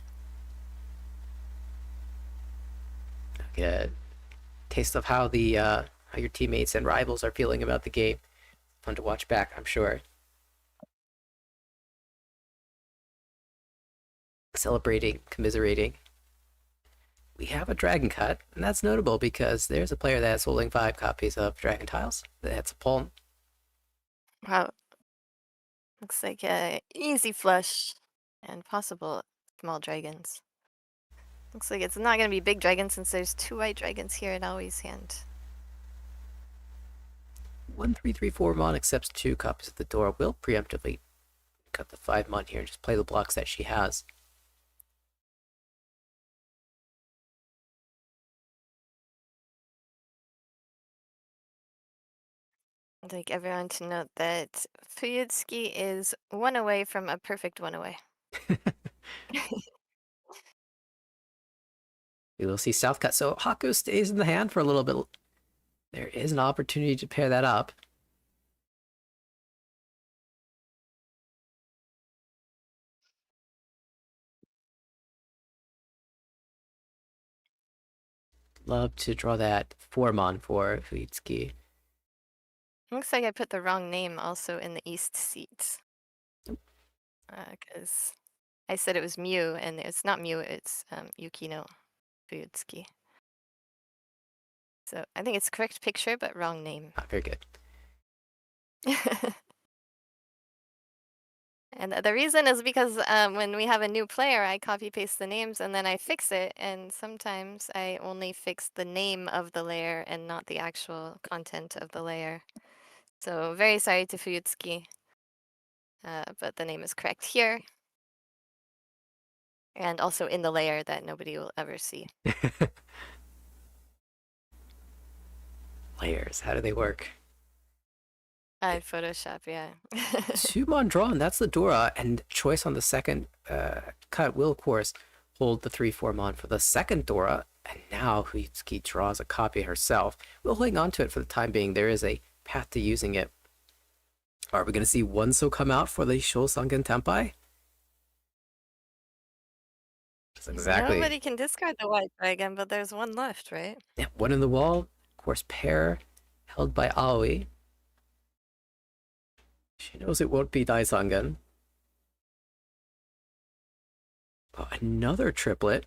Get a taste of how the how your teammates and rivals are feeling about the game. Fun to watch back, I'm sure. Celebrating, commiserating. We have a dragon cut, and that's notable because there's a player that's holding 5 copies of Dragon Tiles. That's a pawn. Wow. Looks like a easy flush and possible small dragons. Looks like it's not going to be big dragons since there's 2 white dragons here in Aoi's hand. 1334 Mon accepts 2 copies of the door. Will preemptively cut the 5 Mon here and just play the blocks that she has. I'd like everyone to note that Fuyutsuki is 1 away from a perfect 1 away. We will see South cut. So Haku stays in the hand for a little bit. There is an opportunity to pair that up. Love to draw that 4 Mon for Fuyutsuki. Looks like I put the wrong name also in the east seat. Because I said it was Myu, and it's not Myu, it's Yukino Fuyutsuki. So I think it's correct picture, but wrong name. Very good. And the reason is because when we have a new player, I copy paste the names and then I fix it. And sometimes I only fix the name of the layer and not the actual content of the layer. So very sorry to Fuyutsuki, but the name is correct here. And also in the layer that nobody will ever see. Layers, how do they work? Photoshop, yeah. 2 Mon drawn, that's the Dora, and choice on the second cut will, of course, hold the 3-4 Mon for the second Dora, and now Fuyutsuki draws a copy herself. We'll hang on to it for the time being. There is a path to using it. Are we going to see Onso come out for the Shosangen Tenpai? That's exactly. Nobody can discard the white dragon, but there's 1 left, right? Yeah, 1 in the wall. Of course, pair held by Aoi. She knows it won't be Daisangen. Oh, another triplet.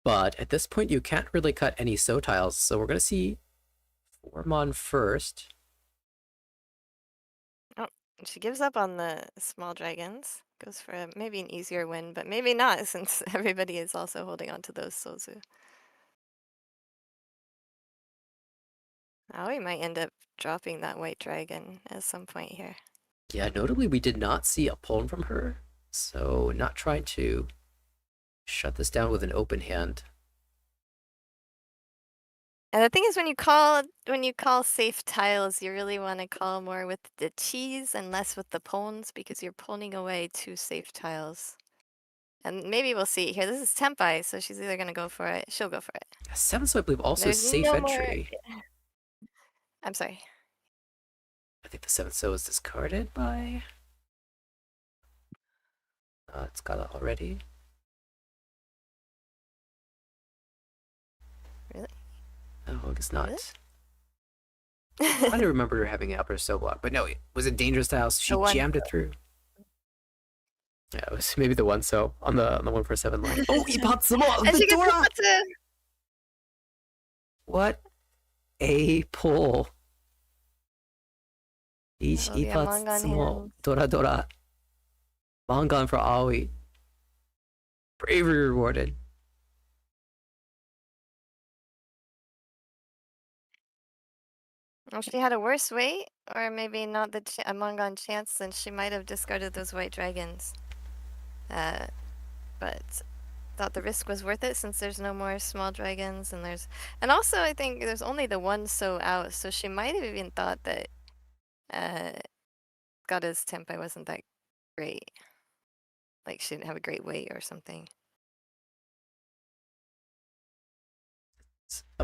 But at this point, you can't really cut any So tiles, so we're going to see 4 Mon first. Oh, she gives up on the small dragons. Goes for maybe an easier win, but maybe not since everybody is also holding on to those Sozu. Aoi might end up dropping that white dragon at some point here. Yeah, notably, we did not see a pawn from her, so not trying to shut this down with an open hand. And the thing is, when you call safe tiles, you really want to call more with the cheese and less with the pawns because you're pawning away 2 safe tiles. And maybe we'll see here. This is Tenpai, so she's either gonna go for it. She'll go for it. 7, so I believe also There's safe no more- entry. I'm sorry. I think the 7th so is discarded by... it's got it already. Really? Oh, I guess not. Really? I don't remember her having an upper so block, but no, was it dangerous to house? She The one- jammed it through. Yeah, it was maybe the one so on the 147 line. Oh, Ipatsumo! And The she gets Dora! Ipatsu! What a pull. Each That'll be a Mangan Ipatsumo. hand. Dora Dora. Mangan for Aoi. Bravery rewarded. If she had a worse weight, or maybe not a Mangan chance, then she might have discarded those white dragons. But thought the risk was worth it since there's no more small dragons, and also I think there's only the one so out, so she might have even thought that Gada's tempai wasn't that great. Like she didn't have a great weight or something.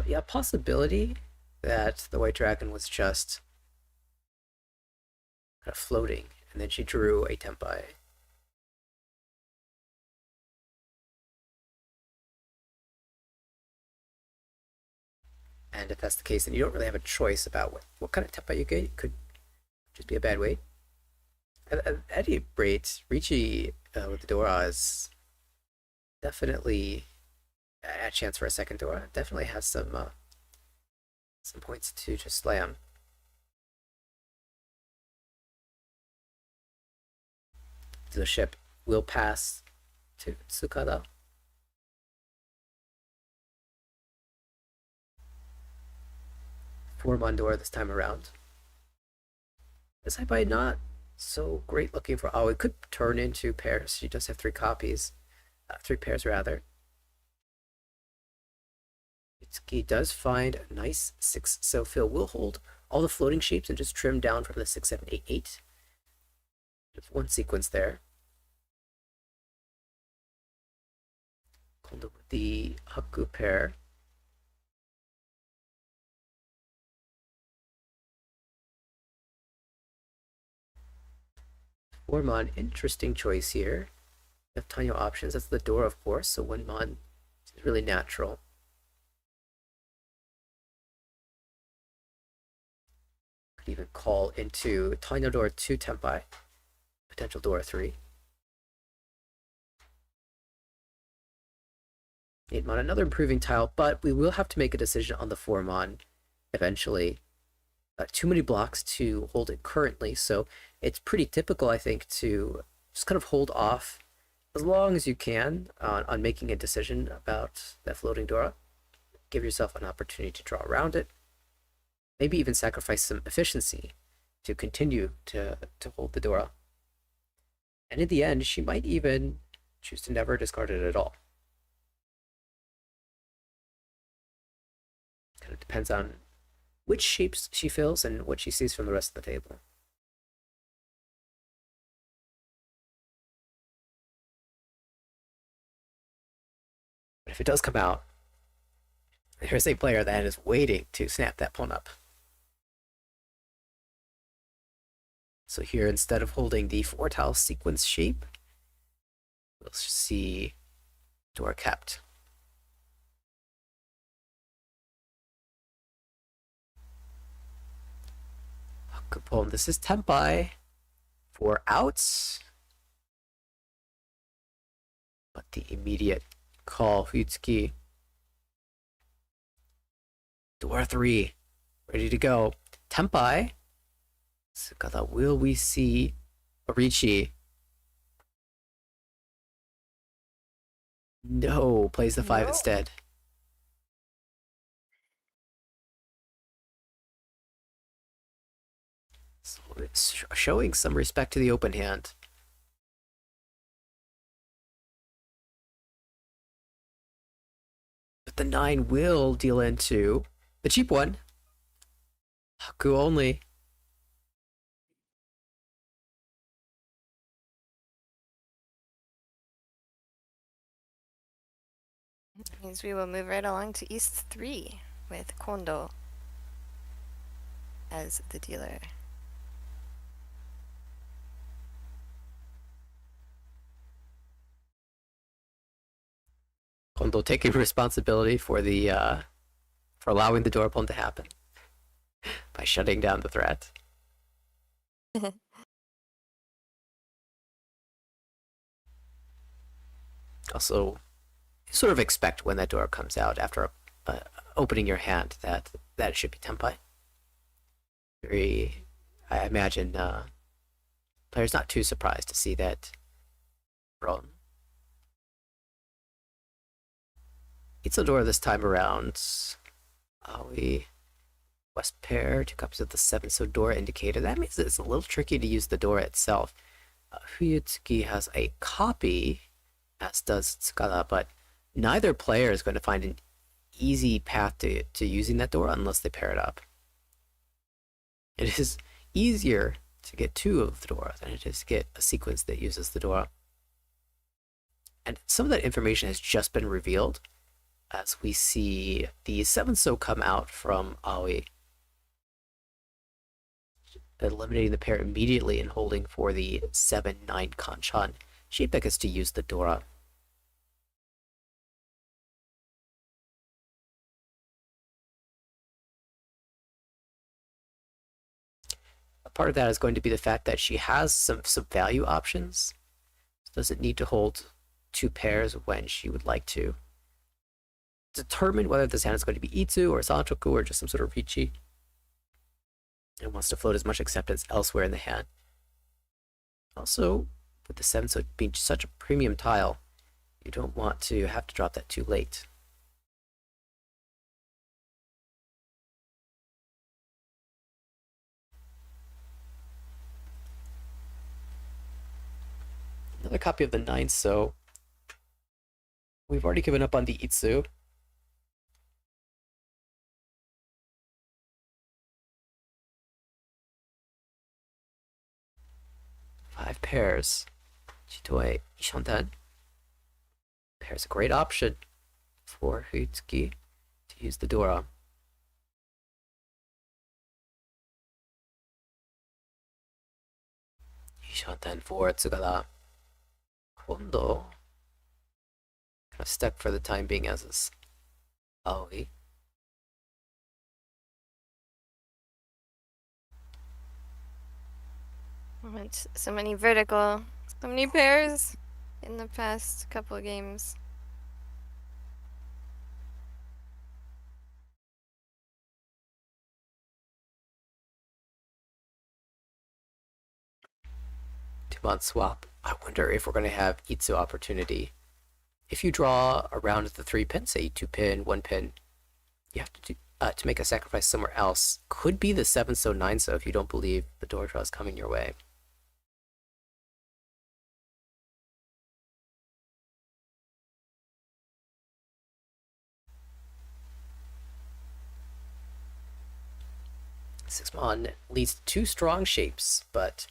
Yeah, possibility that the white dragon was just kind of floating, and then she drew a tempai. And if that's the case, then you don't really have a choice about what kind of tempai you get. It could just be a bad weight. At any rate, Riichi with the Dora is definitely a chance for a second Dora. Definitely has some points to just slam. The ship will pass to Tsukada. For Mondor this time around. This Hypai not so great looking for Aoi. Could turn into pairs. She does have 3 copies. 3 pairs rather. Itsuki does find a nice 6 so fill. Will hold all the floating shapes and just trim down from the 6, 7, 8, 8. There's one sequence there. Kondo with the Haku pair. Mon, interesting choice here. You have tiny options. That's the door, of course, so 1 mon is really natural. Could even call into tiny door 2 tempai, potential door 3. 8 mon, another improving tile, but we will have to make a decision on the 4 mon eventually. Too many blocks to hold it currently, so it's pretty typical, I think, to just kind of hold off as long as you can on making a decision about that floating Dora. Give yourself an opportunity to draw around it. Maybe even sacrifice some efficiency to continue to hold the Dora. And in the end, she might even choose to never discard it at all. Kind of depends on which shapes she fills and what she sees from the rest of the table. But if it does come out, there's a player that is waiting to snap that pawn up. So here, instead of holding the 4 tile sequence shape, we'll see Dora kept. Poem. This is tempai for outs, but the immediate call, Futsuki. Door 3, ready to go. Tempai. Tsukada, will we see Riichi? No, plays the 5 No. instead. So it's showing some respect to the open hand. But the 9 will deal into the cheap one. Haku only. Means we will move right along to East 3 with Kondo as the dealer. Kondo taking responsibility for the for allowing the door pull to happen. by shutting down the threat. Also, you sort of expect when that door comes out after opening your hand that it should be tenpai. I imagine players not too surprised to see that thrown. Itadora this time around. Aoi, West pair, 2 copies of the 7-so Dora indicator. That means it's a little tricky to use the Dora itself. Fuyutsuki has a copy, as does Tsukada, but neither player is going to find an easy path to using that Dora unless they pair it up. It is easier to get 2 of the Dora than it is to get a sequence that uses the Dora. And some of that information has just been revealed as we see the 7-so come out from Aoi, eliminating the pair immediately and holding for the 7-9 Kanchan. Shape that gets to use the Dora. A part of that is going to be the fact that she has some value options. Doesn't need to hold 2 pairs when she would like to. Determine whether this hand is going to be Itsu or Sanchoku or just some sort of Riichi. And wants to float as much acceptance elsewhere in the hand. Also, with the 7-so being such a premium tile, you don't want to have to drop that too late. Another copy of the 9-so. We've already given up on the Itsu. Five pairs. Chitoe Ishonten. Pair's a great option for Fuyutsuki to use the Dora. Ishonten for Tsukada. Kondo. Kind of stuck for the time being as is Aoi. Went so many vertical, so many pairs in the past couple of games. Two-month swap. I wonder if we're going to have Itsu opportunity. If you draw around the 3 pin, say 2 pin, 1 pin, you have to make a sacrifice somewhere else. Could be the 7-so, 9-so if you don't believe the door draw is coming your way. Sixmon leads to 2 strong shapes, but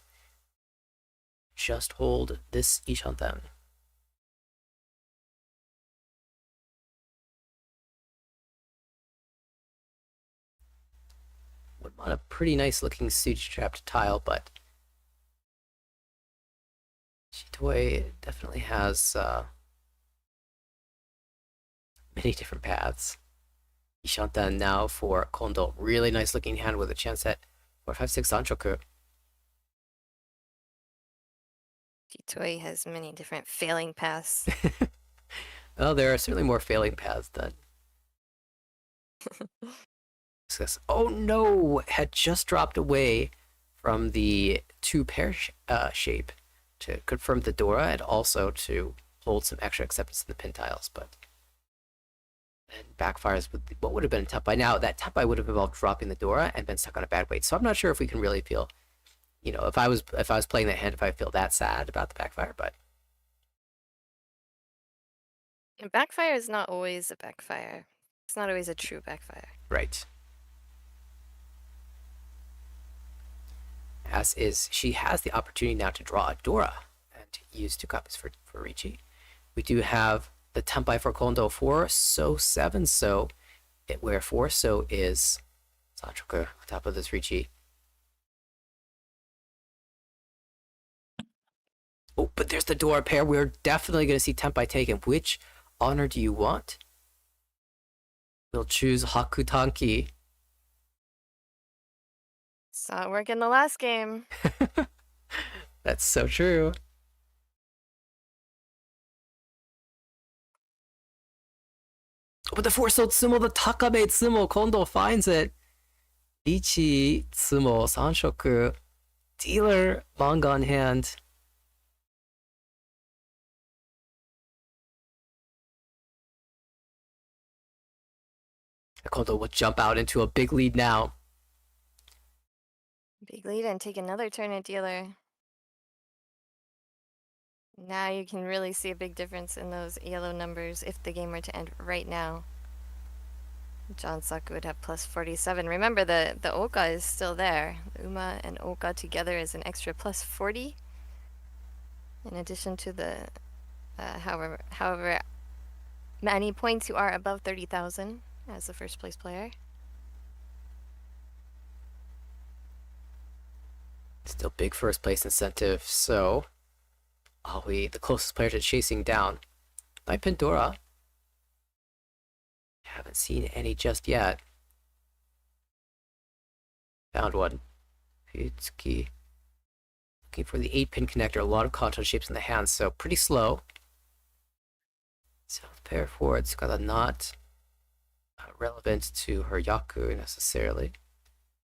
just hold this Ishanten. Would want a pretty nice looking siege trapped tile, but Chitoe definitely has many different paths. Ishanten now for Kondo. Really nice looking hand with a chance at 4-5-6 Sanchoku. Chitoe has many different failing paths. Well, there are certainly more failing paths than. Oh no! Had just dropped away from the 2 pair shape to confirm the Dora and also to hold some extra acceptance in the pin tiles, but then backfires with what would have been a tap by now. That tap by would have involved dropping the Dora and been stuck on a bad weight. So I'm not sure if we can really feel, you know, if I was playing that hand, if I feel that sad about the backfire, but A backfire is not always a backfire. It's not always a true backfire. right. As is, she has the opportunity now to draw a Dora and use 2 copies for Riichi. We do have the Tenpai for Kondo 4-so, 7-so, where 4-so is Sanchoku on top of this Riichi. Oh, but there's the Dora pair. We're definitely going to see Tenpai taken. Which honor do you want? We'll choose Hakutanki. Saw it work in the last game. That's so true. With the four-sold sumo, the Takabe Tsumo, Kondo finds it. Riichi Tsumo, Sanshoku, dealer, manga on hand. Kondo will jump out into a big lead now. Big lead and take another turn at dealer. Now you can really see a big difference in those yellow numbers if the game were to end right now. John Saku would have plus 47. Remember, the Oka is still there. Uma and Oka together is an extra plus 40. In addition to the, however many points you are above 30,000 as the first place player. Still big first place incentive, so Aoi, the closest player to chasing down. By Pandora. Haven't seen any just yet. Found one. Fuyutsuki. Looking for the 8-pin connector. A lot of kanto shapes in the hands, so pretty slow. South pair forward. Tsukada not relevant to her Yaku necessarily.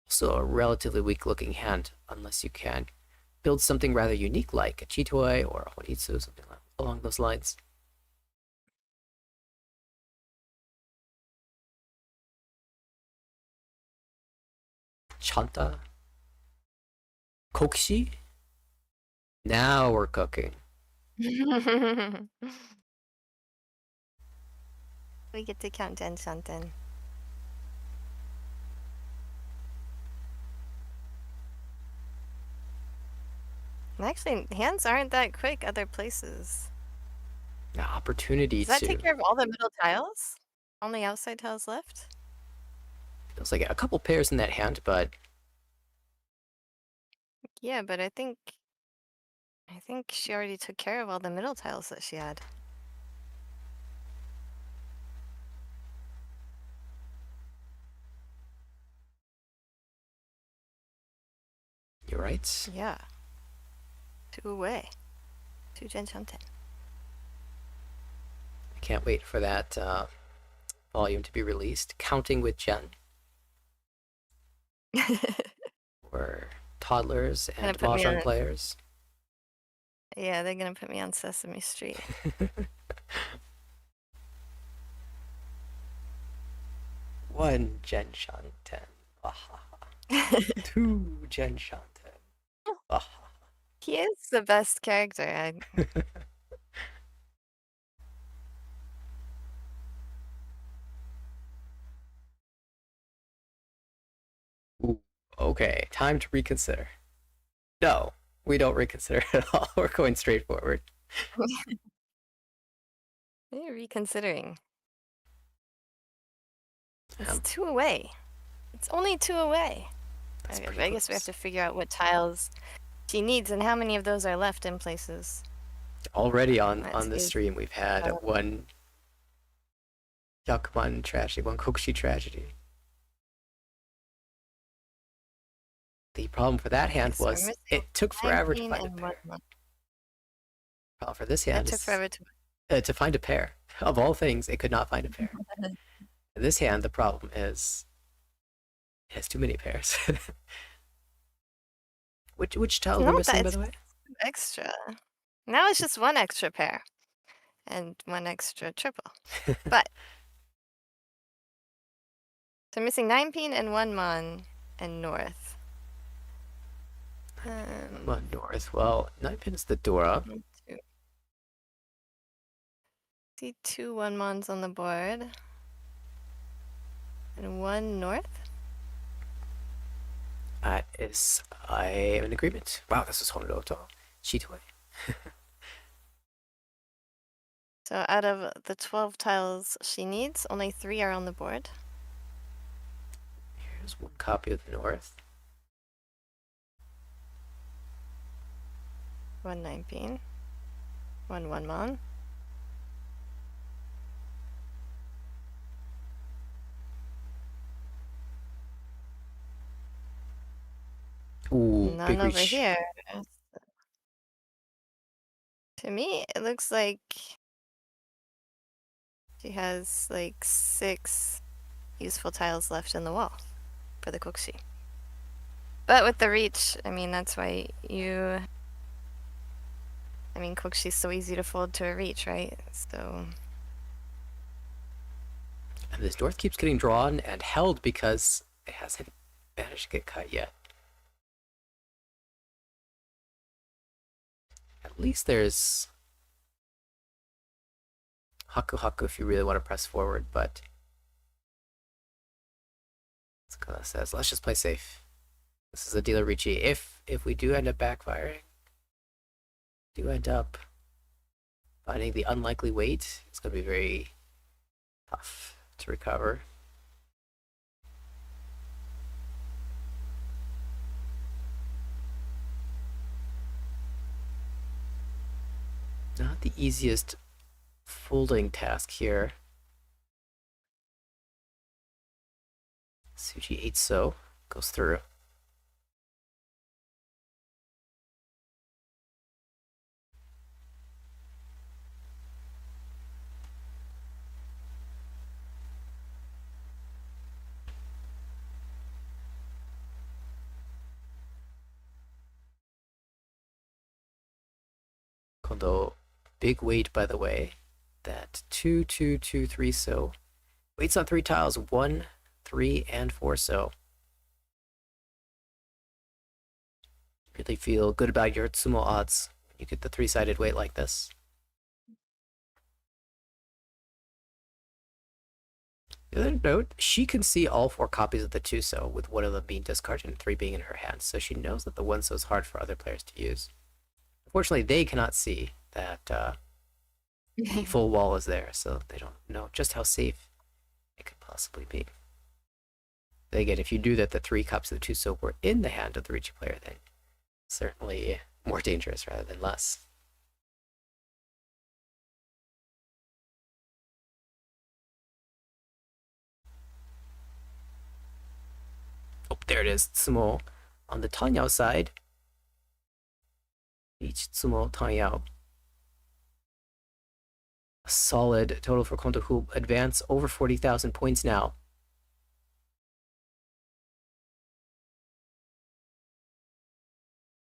Also a relatively weak looking hand, unless you can build something rather unique like a Chitoi or a Honitsu, something along those lines. Chanta? Kokishi? Now we're cooking. We get to count Den Shanten. And actually, hands aren't that quick other places. The opportunity Does that to. take care of all the middle tiles? Only outside tiles left? Feels like a couple pairs in that hand, but Yeah, but I think she already took care of all the middle tiles that she had. you're right. Yeah. 2 away. 2 Jen Shanten. I can't wait for that volume to be released. Counting with Jenn. We're toddlers and Gonna put me mahjong on- players. Yeah, they're gonna put me on Sesame Street. One Jen Shanten. Two Jen Shanten. He is the best character. Ooh, okay, time to reconsider. No, we don't reconsider at all. We're going straight forward. They're reconsidering. It's Um, 2 away. It's only 2 away. That's Okay, pretty I guess we have close. to figure out what tiles she needs and how many of those are left in places. Already on That's the easy. stream, we've had one Yakuman tragedy, one Kokushi tragedy. The problem for that hand So we're was missing it took forever to 19 find a and pair. 1. Problem for this It hand took is forever to. to find a pair. Of all things, it could not find a pair. In this hand, the problem is it has too many pairs. which tile are we Not missing, that by it's the way? extra. Now it's just 1 extra pair. And 1 extra triple. But so missing 9 pin and 1 mon and north. Well, north. Well, 9-pin is the Dora. 1, 2. See 2 1 mons on the board. And 1 north. That is, I am in agreement. Wow, this is Honoto. Chitoi. So out of the 12 tiles she needs, only 3 are on the board. Here's one copy of the north. 1 9 pin. 1 1 mon. Ooh, None big over reach. here. To me, it looks like she has like 6 useful tiles left in the wall for the kokushi. But with the reach, I mean, that's why you... I mean, kokushi's so easy to fold to a reach, right? So... And this dwarf keeps getting drawn and held because it hasn't managed to get cut yet. At least there's Haku Haku if you really want to press forward, but Tsukada says, let's just play safe. This is a dealer Riichi. If we do end up backfiring, do end up finding the unlikely weight, it's going to be very tough to recover. Not the easiest folding task here. Tsuji 8 so goes through. Kondo, big weight by the way. That 2, 2, 2, 3 so. Weights on 3 tiles, 1, 3, and 4 so. Really feel good about your Tsumo odds when you get the 3-sided weight like this. The other note, she can see all 4 copies of the 2 so, with one of them being discarded and 3 being in her hand, so she knows that the 1 so is hard for other players to use. Unfortunately, they cannot see that the full wall is there, so they don't know just how safe it could possibly be. But again, if you knew that the 3 copies of the 2 so were in the hand of the Riichi player, then certainly more dangerous rather than less. Oh, there it is, Tsumo on the Tanyao side. Each Tsumo Tanyao. A solid total for Kondo, who advance over 40,000 points now.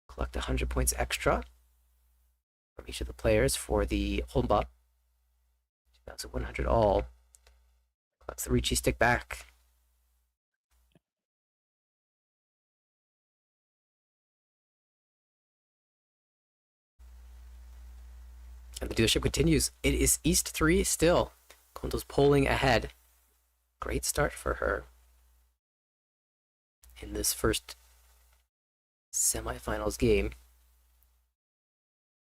Collect 100 points extra from each of the players for the Honba. 2,100 all. Collects the Riichi stick back. And the dealership continues. It is East 3 still. Kondo's polling ahead. Great start for her in this first semifinals game.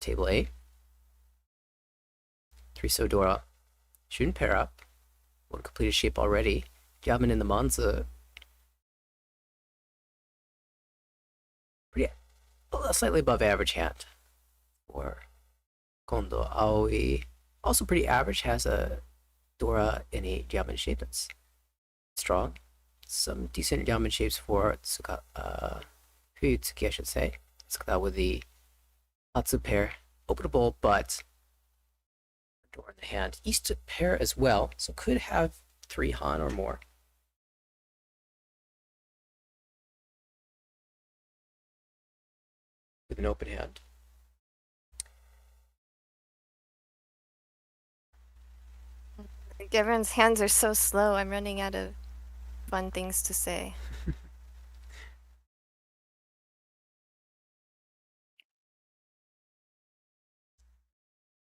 Table A. 3 so Dora. Shouldn't pair up. One completed shape already. Yaman in the Monza. Pretty, slightly above average hand for Kondo. Aoi, also pretty average, has a Dora in a Yaman shape that's strong. Some decent Yaman shapes for Fuyutsuki, I should say. Tsukada with the Hatsu pair. Openable, but Dora in the hand. East pair as well, so could have 3 Han or more. With an open hand. Like everyone's hands are so slow, I'm running out of fun things to say.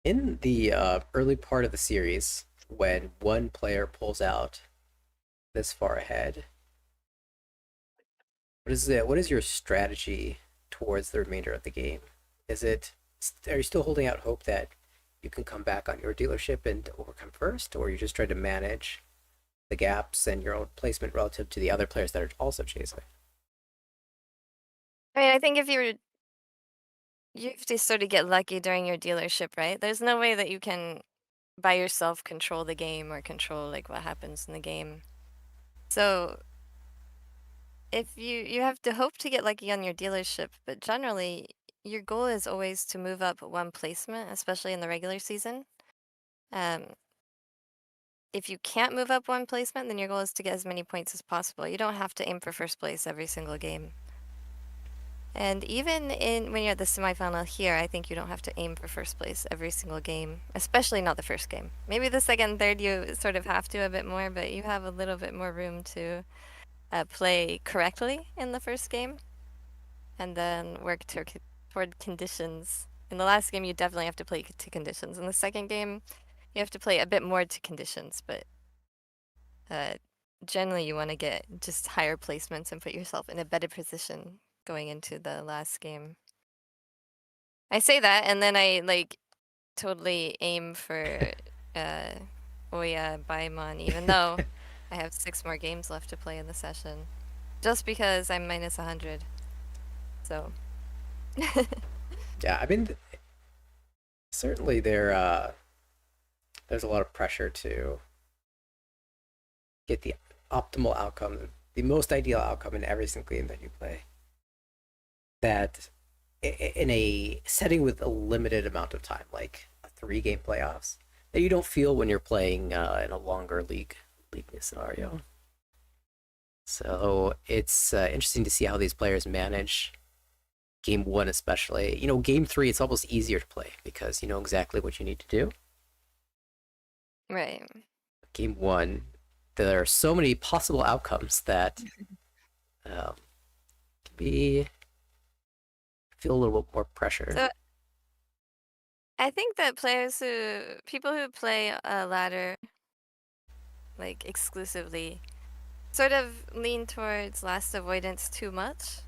In the early part of the series, when one player pulls out this far ahead, what is your strategy towards the remainder of the game? Are you still holding out hope that you can come back on your dealership and overcome first, or you just try to manage the gaps and your own placement relative to the other players that are also chasing? I mean, I think if you have to sort of get lucky during your dealership, right? There's no way that you can by yourself control the game or control like what happens in the game. So you have to hope to get lucky on your dealership, but generally your goal is always to move up one placement, especially in the regular season. Um, if you can't move up one placement, then your goal is to get as many points as possible. You don't have to aim for first place every single game. And even when you're at the semifinal here, I think you don't have to aim for first place every single game, especially not the first game. Maybe the second and third you sort of have to a bit more, but you have a little bit more room to play correctly in the first game, and then work toward conditions. In the last game, you definitely have to play to conditions. In the second game, you have to play a bit more to conditions, but generally you want to get just higher placements and put yourself in a better position going into the last game. I say that, and then I like totally aim for Oya Baimon, even though I have 6 more games left to play in the session, just because I'm minus 100. So. Yeah, I mean, certainly there's a lot of pressure to get the optimal outcome, the most ideal outcome in every single game that you play. That in a setting with a limited amount of time, like a 3-game playoffs, that you don't feel when you're playing in a longer league scenario. So it's interesting to see how these players manage game 1, especially. Game 3, it's almost easier to play because you know exactly what you need to do. Right. Game 1, there are so many possible outcomes that can feel a little bit more pressure. So I think that people who play ladder like exclusively sort of lean towards last avoidance too much.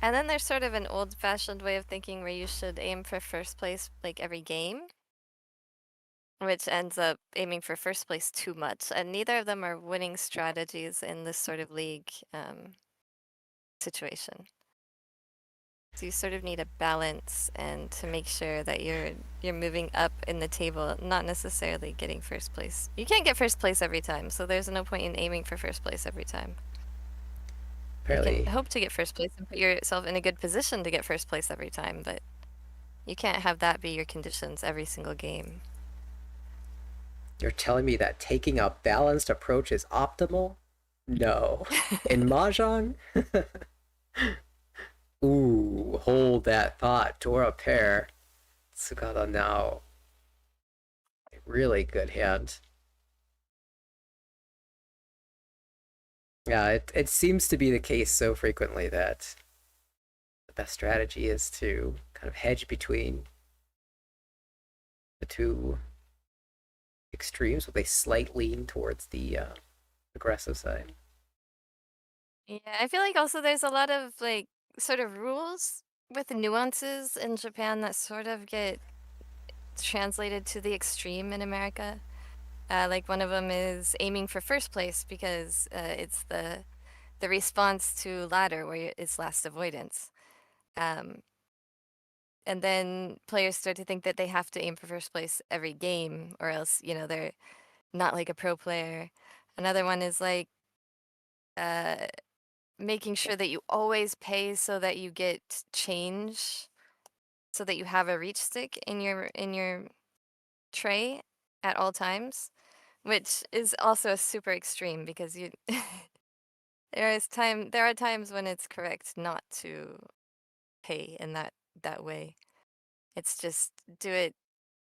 And then there's sort of an old-fashioned way of thinking where you should aim for first place like every game, which ends up aiming for first place too much. And neither of them are winning strategies in this sort of league situation. So you sort of need a balance, and to make sure that you're moving up in the table, not necessarily getting first place. You can't get first place every time, so there's no point in aiming for first place every time. Apparently, You can hope to get first place and put yourself in a good position to get first place every time, but you can't have that be your conditions every single game. you're telling me that taking a balanced approach is optimal? No. In Mahjong? Ooh, hold that thought. Dora pair. Tsukada now. A really good hand. Yeah, it seems to be the case so frequently that the best strategy is to kind of hedge between the two extremes with a slight lean towards the aggressive side. Yeah, I feel like also there's a lot of like sort of rules with nuances in Japan that sort of get translated to the extreme in America. Like one of them is aiming for first place because it's the response to ladder where it's last avoidance. And then players start to think that they have to aim for first place every game, or else, they're not like a pro player. Another one is like making sure that you always pay so that you get change, so that you have a reach stick in your tray at all times, which is also a super extreme because you there are times when it's correct not to pay in that way. It's just do it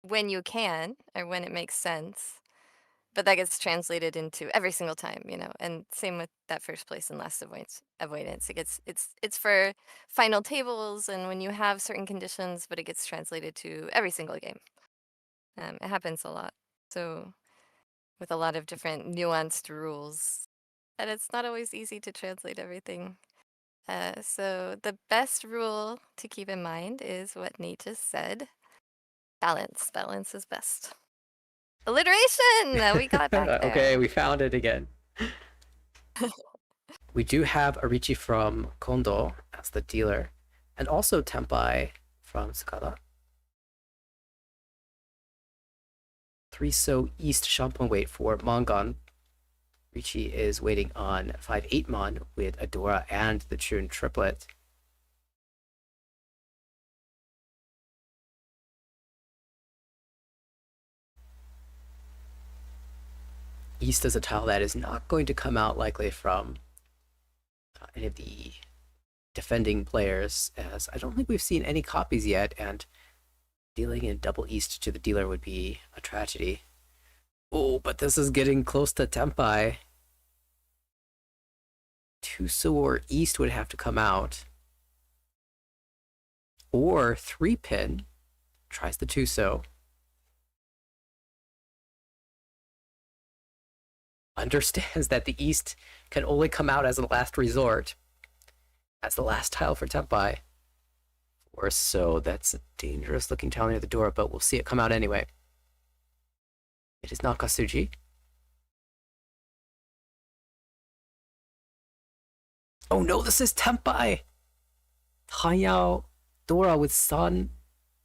when you can or when it makes sense. But that gets translated into every single time, and same with that first place and last avoidance. It's for final tables and when you have certain conditions, but it gets translated to every single game. It happens a lot. So with a lot of different nuanced rules, and it's not always easy to translate everything. So the best rule to keep in mind is what Nate just said. Balance. Balance is best. Alliteration! We got back there. Okay, we found it again. We do have a Riichi from Kondo as the dealer, and also Tempai from Tsukada. 3 so East Shampoo weight for Mangan. Riichi is waiting on 5/8 mon with Adora and the Chun triplet. East is a tile that is not going to come out likely from any of the defending players, as I don't think we've seen any copies yet, and dealing in double East to the dealer would be a tragedy. Oh, but this is getting close to Tempai. Tuso or East would have to come out. Or 3-pin tries the Tuso. Understands that the East can only come out as a last resort, as the last tile for Tempai. Or so. That's a dangerous looking tile near the door, but we'll see it come out anyway. It is Nakatsuji. Oh no, this is Tempai! Tanyao Dora with Sun.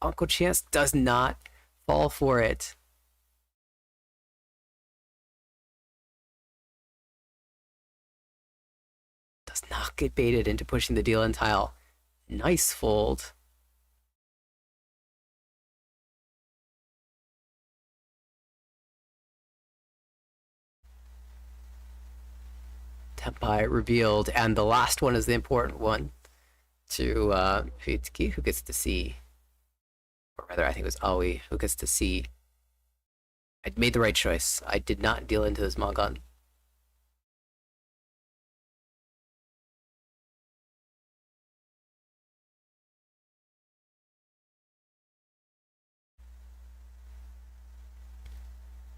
Uncle Chance does not fall for it. Does not get baited into pushing the deal in tile. Nice fold. Tempai revealed, and the last one is the important one to Fuyutsuki, who gets to see, or rather I think it was Aoi who gets to see. I made the right choice. I did not deal into this Magan.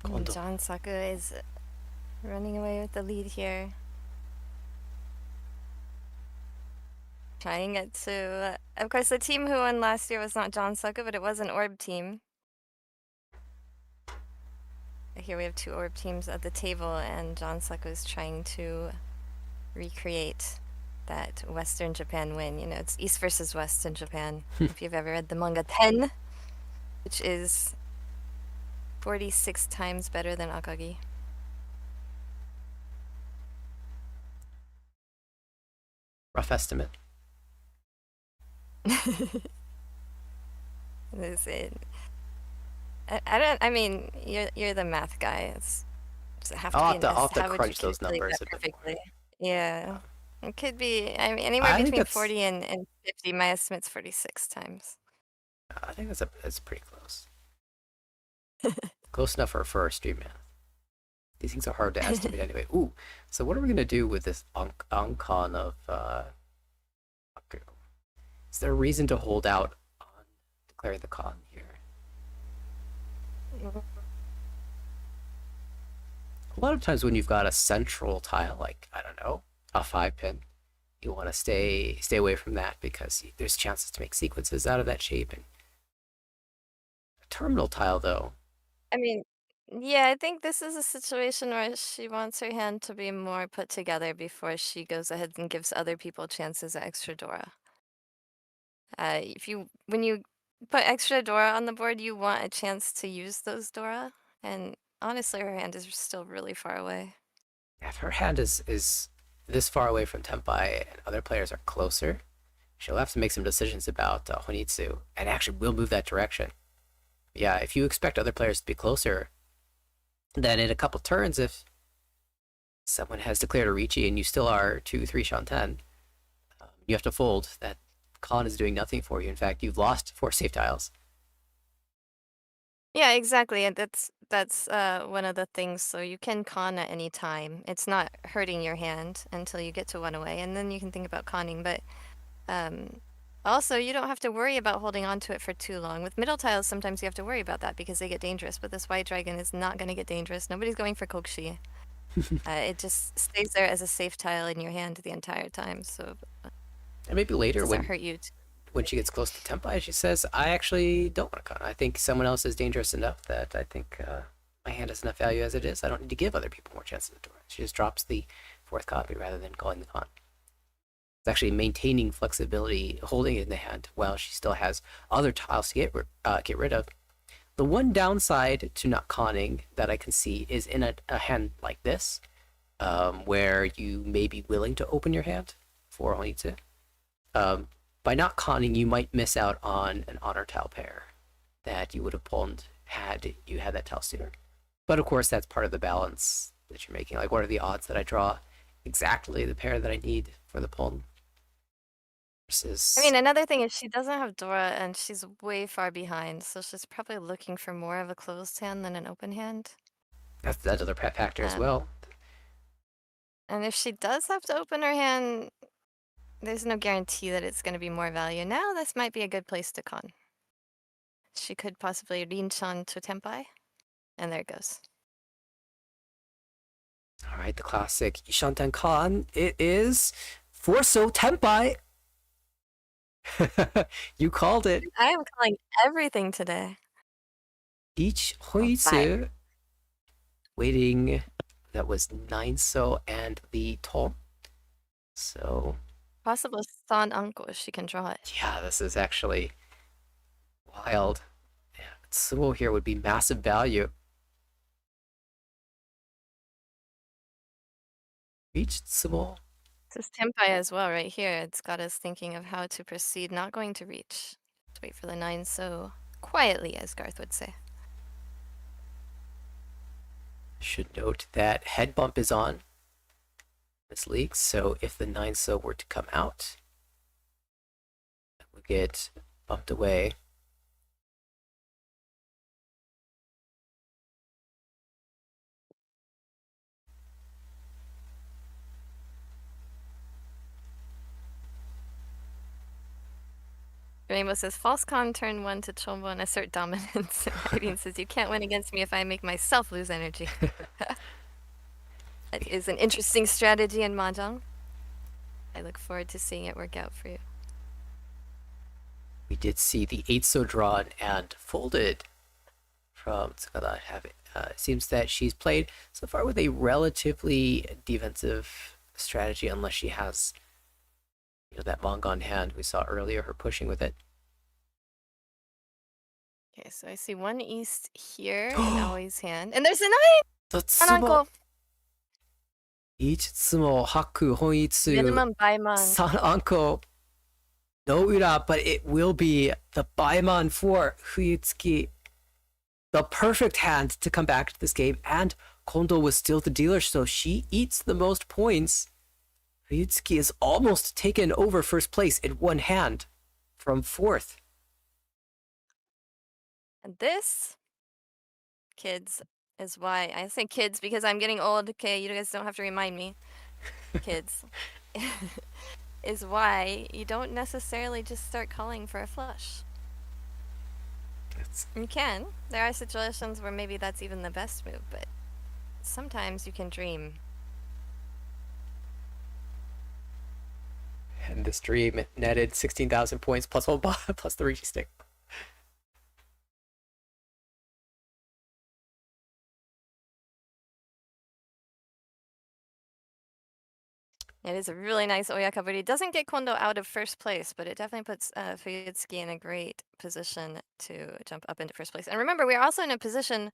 Kondo. John Saku is running away with the lead here. Trying it to... Of course, the team who won last year was not John Saku, but it was an orb team. Here we have 2 orb teams at the table, and John Saku is trying to recreate that Western Japan win. You know, it's East versus West in Japan. If you've ever read the manga 10, which is 46 times better than Akagi. Rough estimate. Is it? I don't. I mean, you're the math guy. Does it have to I'll be? have to How would you crunch those calculate numbers that a bit more. perfectly? Yeah, it could be. I mean, anywhere I think between that's- 40 and 50. My estimate's 46 times. I think that's pretty close. Close enough for a stream math. These things are hard to estimate anyway. Ooh, so what are we gonna do with this Ankon of Aku? Is there a reason to hold out on declaring the con here? A lot of times when you've got a central tile, like, I don't know, a 5-pin, you want to stay away from that because there's chances to make sequences out of that shape. And a terminal tile, though, I mean, yeah, I think this is a situation where she wants her hand to be more put together before she goes ahead and gives other people chances at extra Dora. When you put extra Dora on the board, you want a chance to use those Dora, and honestly, her hand is still really far away. if her hand is this far away from Tempai and other players are closer, she'll have to make some decisions about Honitsu, and actually will move that direction. Yeah, if you expect other players to be closer, then in a couple turns, if someone has declared a Riichi and you still are 2-3 Shanten, you have to fold. That con is doing nothing for you. In fact, you've lost 4 safe tiles. Yeah, exactly, and that's one of the things. So you can con at any time. It's not hurting your hand until you get to 1 away, and then you can think about conning. But also, you don't have to worry about holding on to it for too long. With middle tiles, sometimes you have to worry about that because they get dangerous. But this white dragon is not going to get dangerous. Nobody's going for Kokshi. It just stays there as a safe tile in your hand the entire time. So And maybe later doesn't when hurt you. when she gets close to Tempai, she says, I actually don't want to con. I think someone else is dangerous enough that I think my hand has enough value as it is. I don't need to give other people more chances at the door. She just drops the 4th copy rather than calling the con. It's actually maintaining flexibility, holding it in the hand while she still has other tiles to get rid of. The one downside to not conning that I can see is in a hand like this, where you may be willing to open your hand for Honitsu. By not conning, you might miss out on an honor tile pair that you would have pulled had you had that tile sooner. But of course, that's part of the balance that you're making. Like, what are the odds that I draw exactly the pair that I need for the pawn? Versus... I mean, another thing is she doesn't have Dora and she's way far behind, so she's probably looking for more of a closed hand than an open hand. That's another factor as well. And if she does have to open her hand, there's no guarantee that it's going to be more value. Now, this might be a good place to con. She could possibly Rinchan to Tenpai, and there it goes. All right, the classic Ishanten Kan. It is Forso Tenpai. You called it. I am calling everything today. Each Hoitsu waiting. That was 9-so and the Ton. So Possible San Anko if she can draw it. yeah, this is actually wild. Yeah, Tsubo here would be massive value. Reach Tsubo. This is Tenpai as well right here. It's got us thinking of how to proceed. Not going to reach. To wait for the 9 so quietly, as Garth would say. Should note that head bump is on this league, so if the 9-so were to come out, it would get bumped away. Rainbow says, false con turn 1 to Chombo and assert dominance. Irene says, you can't win against me if I make myself lose energy. That is an interesting strategy in Mahjong. I look forward to seeing it work out for you. We did see the 8-so drawn and folded from Tsukada. It seems that she's played so far with a relatively defensive strategy, unless she has that Mongon hand we saw earlier, her pushing with it. Okay, so I see 1 east here in Aoi's hand. And there's a 9! The Tsubo. Ananko! Each Tsumo Haku Honitsu Minimum Baiman. San Anko no Ura, but it will be the Baiman for Fuyutsuki. The perfect hand to come back to this game, and Kondo was still the dealer, so she eats the most points. Fuyutsuki is almost taken over first place in one hand from 4th. And this, kids, is why I say kids because I'm getting old. Okay, you guys don't have to remind me. Kids. Is why you don't necessarily just start calling for a flush. You can. There are situations where maybe that's even the best move, but sometimes you can dream. And this dream netted 16,000 points plus plus the Riichi stick. It is a really nice Oyaka, but it doesn't get Kondo out of first place, but it definitely puts Fuyutsuki in a great position to jump up into first place. And remember, we're also in a position,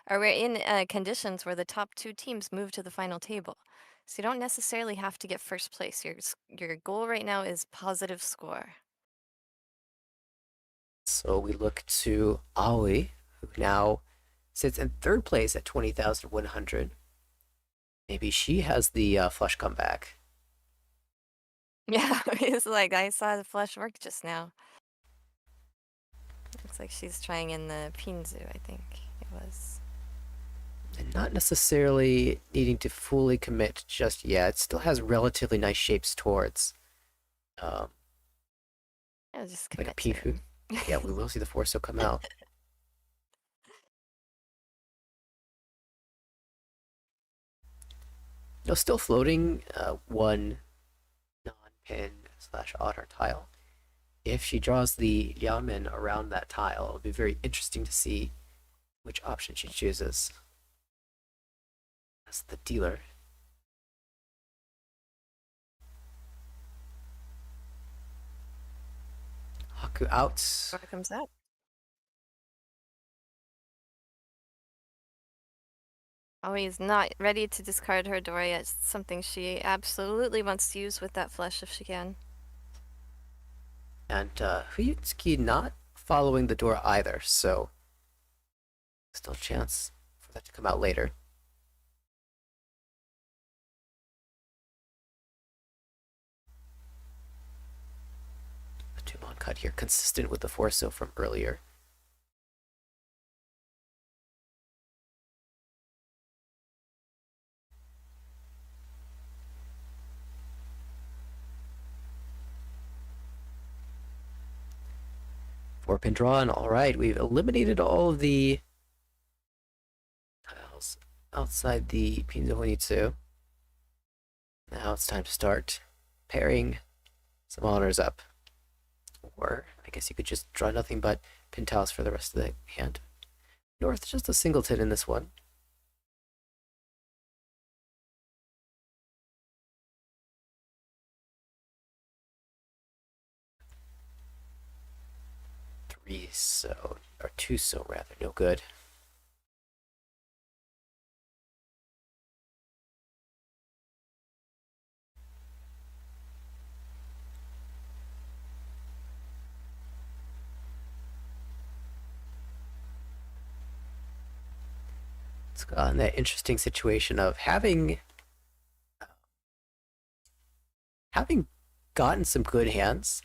or we're in conditions where the top 2 teams move to the final table. So you don't necessarily have to get first place. Your goal right now is positive score. So we look to Aoi, who now sits in 3rd place at 20,100. Maybe she has the flush comeback. Yeah, it's like I saw the flush work just now. Looks like she's trying in the Pinzu, I think it was. And not necessarily needing to fully commit just yet. It still has relatively nice shapes towards Yeah, just like a commit to Pifu. Yeah, we will see the Forso come out. No, still floating 1 non-pin / otter tile. If she draws the Yamen around that tile, it'll be very interesting to see which option she chooses as the dealer. Haku out. Where comes that? Aoi is not ready to discard her door yet. It's something she absolutely wants to use with that flush if she can. And Fuyutsuki not following the door either, so still a chance for that to come out later. The two-mon cut here, consistent with the Forso from earlier. Four-pin drawn. All right, we've eliminated all of the tiles outside the Pinzo Honitsu. Now it's time to start pairing some honors up. Or I guess you could just draw nothing but pin tiles for the rest of the hand. North, just a singleton in this one. Three so, or two so rather, no good. It's got that interesting situation of having gotten some good hands,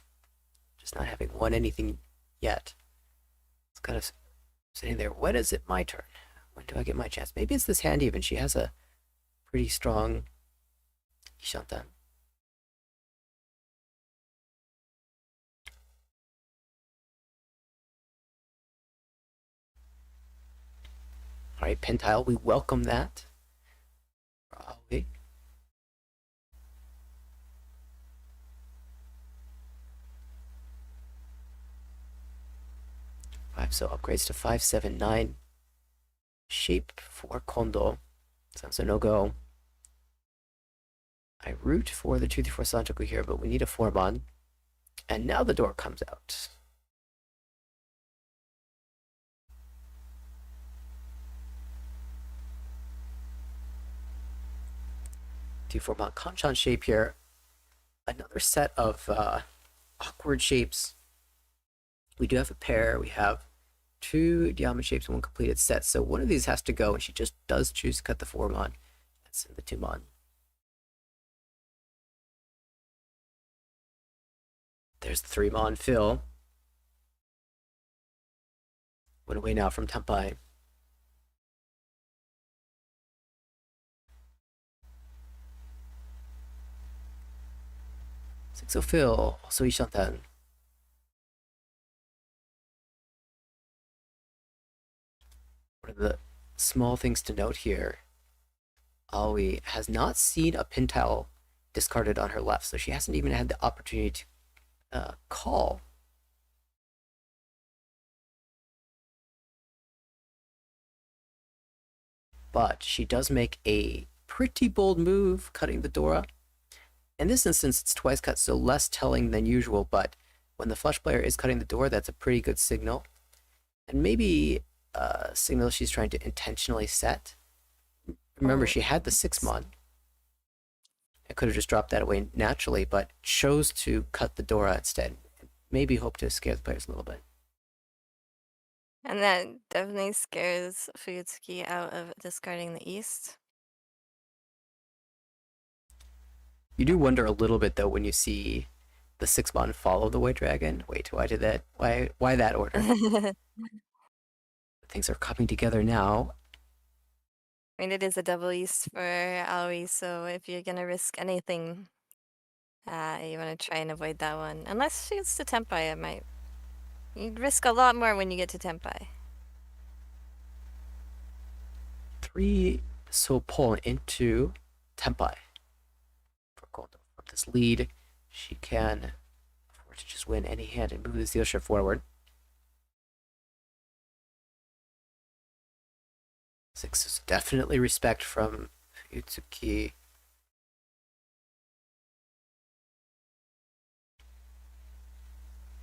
just not having won anything yet. It's kind of sitting there. When is it my turn? When do I get my chance? Maybe it's this hand even. She has a pretty strong Ishantan. All right, pin tile. We welcome that. Probably. So upgrades to 579. Shape for Kondo. Sounds a no-go. I root for the 2-4 Santoku here, but we need a 4-mon. And now the door comes out. Two 4-mon Kanchan shape here. Another set of awkward shapes. We do have a pair. We have two diamond shapes and one completed set. So one of these has to go, and she just does choose to cut the 4-mon. That's in the 2-mon. There's the 3-mon fill. Went away now from Tempai. Six fill, also Ishantan. One of the small things to note here, Aoi has not seen a pin tile discarded on her left, so she hasn't even had the opportunity to call. But she does make a pretty bold move, cutting the Dora. In this instance, it's twice cut, so less telling than usual, but when the flush player is cutting the door, that's a pretty good signal. And maybe a signal she's trying to intentionally set. Remember, she had the 6-mon. I could have just dropped that away naturally, but chose to cut the Dora instead. Maybe hope to scare the players a little bit. And that definitely scares Fuyutsuki out of discarding the east. You do wonder a little bit, though, when you see the 6-mon follow the White Dragon. Wait, why did that? Why that order? Things are coming together now. I mean, it is a double east for Aoi, so if you're gonna risk anything, you want to try and avoid that one. Unless she gets to Tempai, it might. You'd risk a lot more when you get to Tempai. 3 so pull into Tempai. For Kondo. From this lead, she can afford to just win any hand and move the seal shift forward. 6 is definitely respect from Fuyutsuki.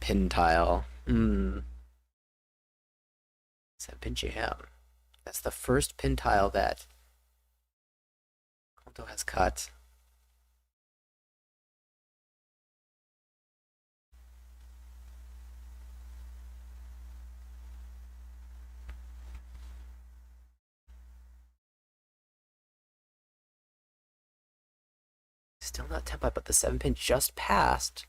Pin tile. It's a pin jam. That's the first pin tile that Kondo has cut. Still not tenpai, but the 7-pin just passed.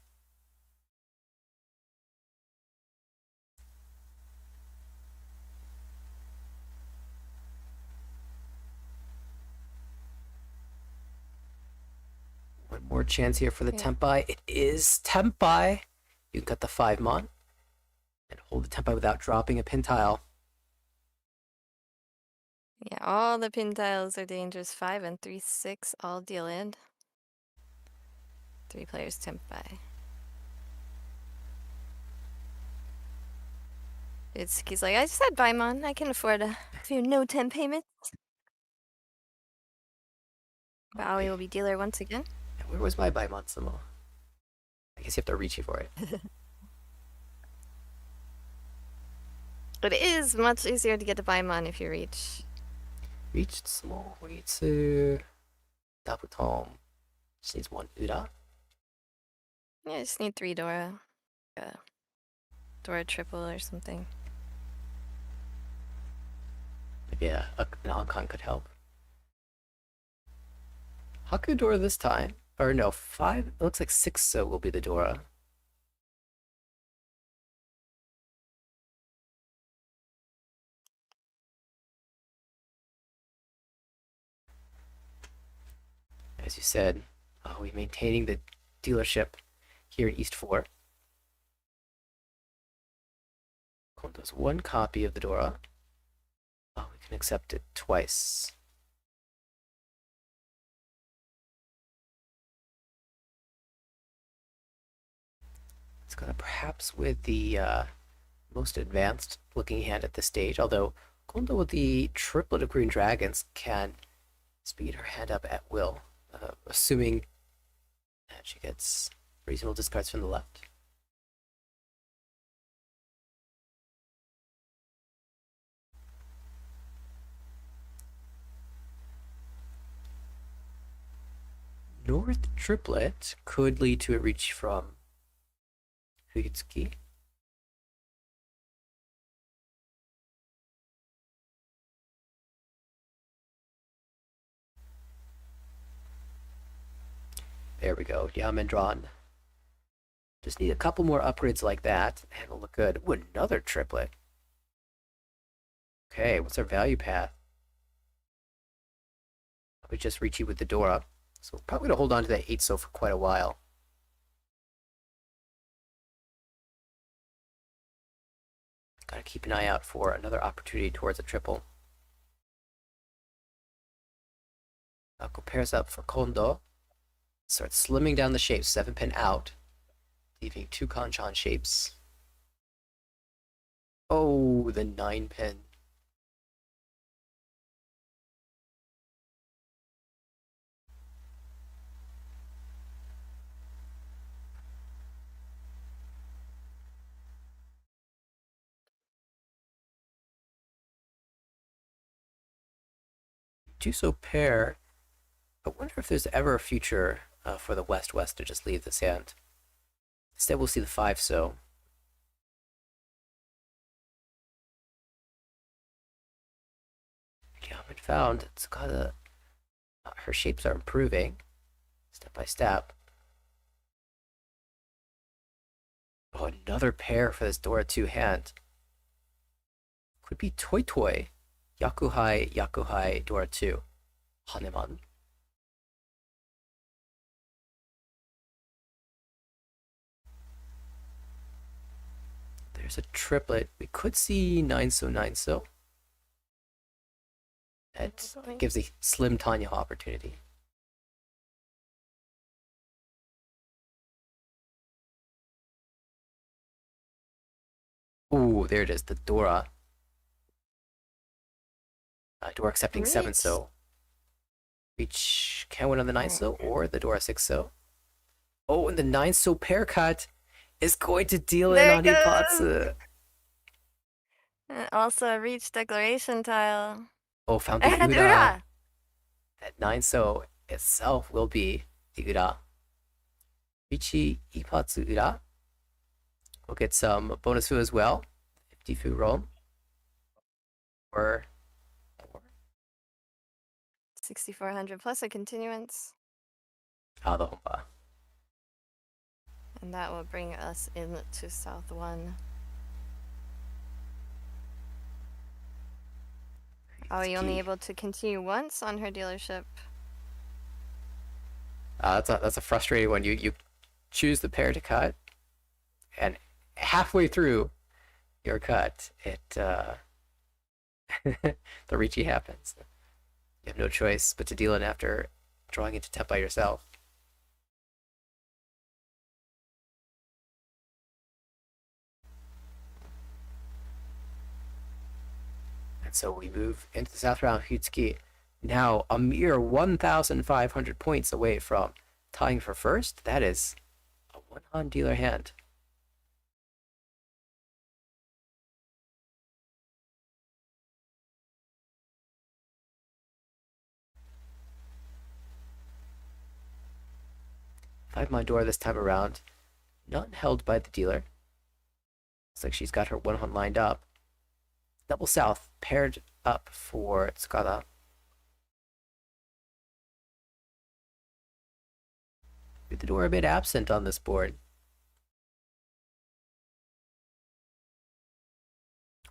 One more chance here for the tenpai. It is tenpai. You can cut the 5 mon and hold the tenpai without dropping a pin tile. Yeah, all the pin tiles are dangerous. 5 and 3-6 all deal in. 3 players tenpai. He's like, I just had Baimon. I can afford a few no 10 payments. But Aoi will be dealer once again. And where was my Baimon Sumo? I guess you have to reach for it. It is much easier to get a Baimon if you reach. Reached small Ritsu. Dabuton. Just needs 1 Ura. Yeah, just need 3 Dora. Dora triple or something. Maybe an Ankon could help. Haku Dora this time. Or no, 5. It looks like 6 so will be the Dora. As you said, we're maintaining the dealership here in East 4. Kondo's 1 copy of the Dora. Oh, we can accept it twice. It's gonna perhaps with the most advanced looking hand at this stage, although Kondo with the triplet of green dragons can speed her hand up at will, assuming that she gets reasonable discards from the left. North triplet could lead to a reach from Fuyutsuki. There we go, Yamendron. Just need a couple more upgrades like that, and it'll look good. Ooh, another triplet. Okay, what's our value path? We just Riichi with the Dora. So we're probably going to hold on to that 8 so for quite a while. Gotta keep an eye out for another opportunity towards a triple. Ako pairs up for Kondo. Starts slimming down the shapes, 7-pin out, leaving 2 Kanchan shapes. Oh, the 9-pin. Juso pair. I wonder if there's ever a future for the West-West to just leave this hand. Instead, we'll see the 5 so. Yamen found. Tsukada. Her shapes are improving step by step. Oh, another pair for this Dora 2 hand. Could be Toy Toy. Yakuhai, Dora 2. Haneman. There's a triplet. We could see 9 so. That gives a slim Tanya opportunity. Ooh, there it is, the Dora. Dora accepting 7 so. Reach can win on the 9 so or the Dora 6 so. Oh, and the 9 so pair cut is going to deal in on Hippatsu. And also a reach declaration tile. Oh, found the And Ura. Ura! That 9 so itself will be the ura. Riichi Ipatsu ura. We'll get some bonus fu as well. 50 fu roll. Or 6,400 plus a continuance. the honba. And that will bring us into South 1. Are you only able to continue once on her dealership? That's a frustrating one. You choose the pair to cut, and halfway through your cut, it the Riichi happens. You have no choice but to deal it after drawing into temp by yourself. And so we move into the south round. Hitsuki now a mere 1,500 points away from tying for first. That is a one-on dealer hand. Five-man door this time around. None held by the dealer. Looks like she's got her one-on lined up. Double south paired up for Tsukada. With the door a bit absent on this board.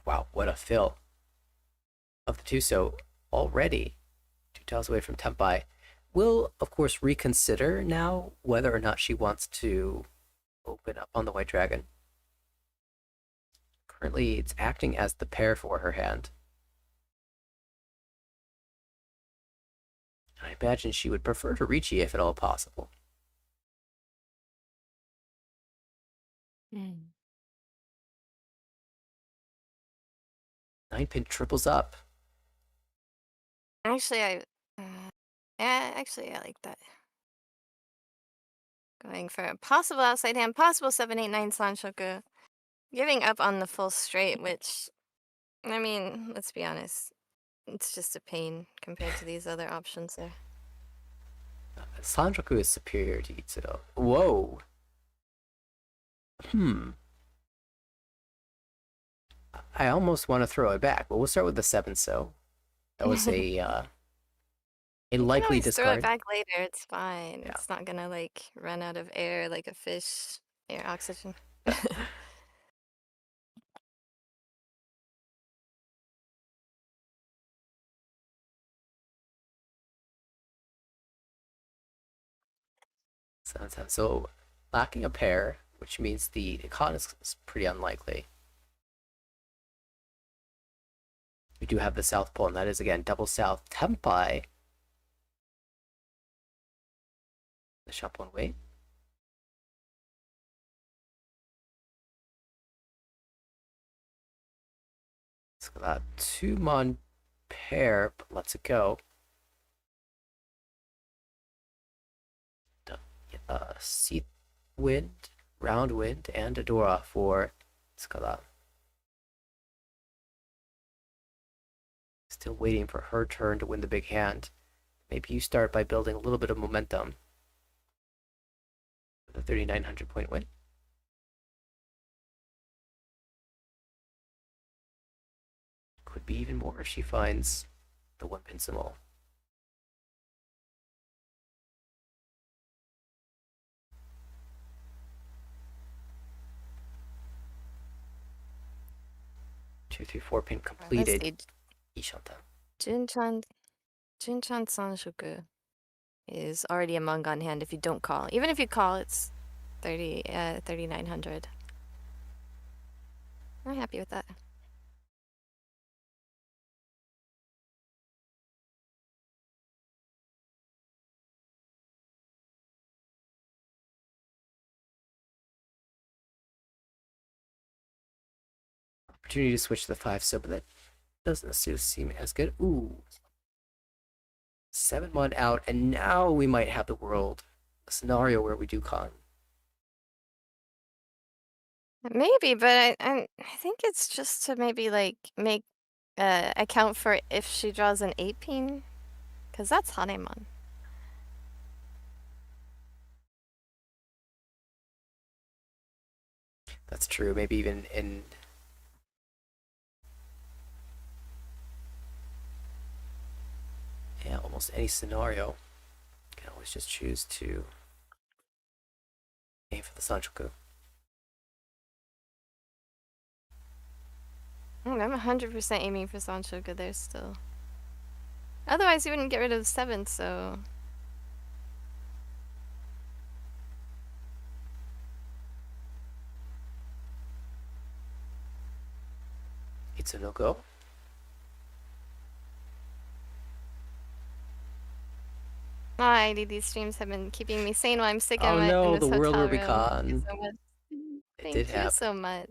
Wow, what a fill of the two. So already 2 tiles away from Tempai. Will, of course, reconsider now whether or not she wants to open up on the White Dragon. Currently, it's acting as the pair for her hand. I imagine she would prefer to Riichi if at all possible. 9-pin triples up. Actually, I like that. Going for a possible outside hand, possible 789 Sanshoku. Giving up on the full straight, which, I mean, let's be honest, it's just a pain compared to these other options there. Sanjoku is superior to Itsuro. Whoa. I almost want to throw it back, but we'll start with the 7 so. That was a likely discard. Throw it back later, it's fine. Yeah. It's not gonna like run out of air like a fish, air oxygen. So lacking a pair, which means the con is pretty unlikely. We do have the South Pole, and that is again double South Tempai. The shop one way. Let's go that 2-mon pair, but let's it go. Seat wind, round wind, and Adora for Tsukada. Still waiting for her turn to win the big hand. Maybe you start by building a little bit of momentum with a 3,900 point win. Could be even more if she finds the 1-pin sumo. Two, 3, 4-pin completed. Ishanta. Junchan Sanshoku is already a Mangan hand if you don't call. Even if you call, it's 3,900. I'm happy with that. Opportunity to switch to the 5 so, but that doesn't necessarily seem as good. Ooh. 7-mon out, and now we might have the world a scenario where we do con. Maybe, but I think it's just to maybe like make account for if she draws an 8-pin, because that's Hanemon. That's true. Maybe even in almost any scenario, you can always just choose to aim for the Sanchoku. I'm 100% aiming for Sanchoku there still. Otherwise, you wouldn't get rid of 7, so... Itsuno-go. These streams have been keeping me sane while I'm sick Oh in no, this the world hotel will be room. Thank you gone. so much. It Thank did you happen. so much.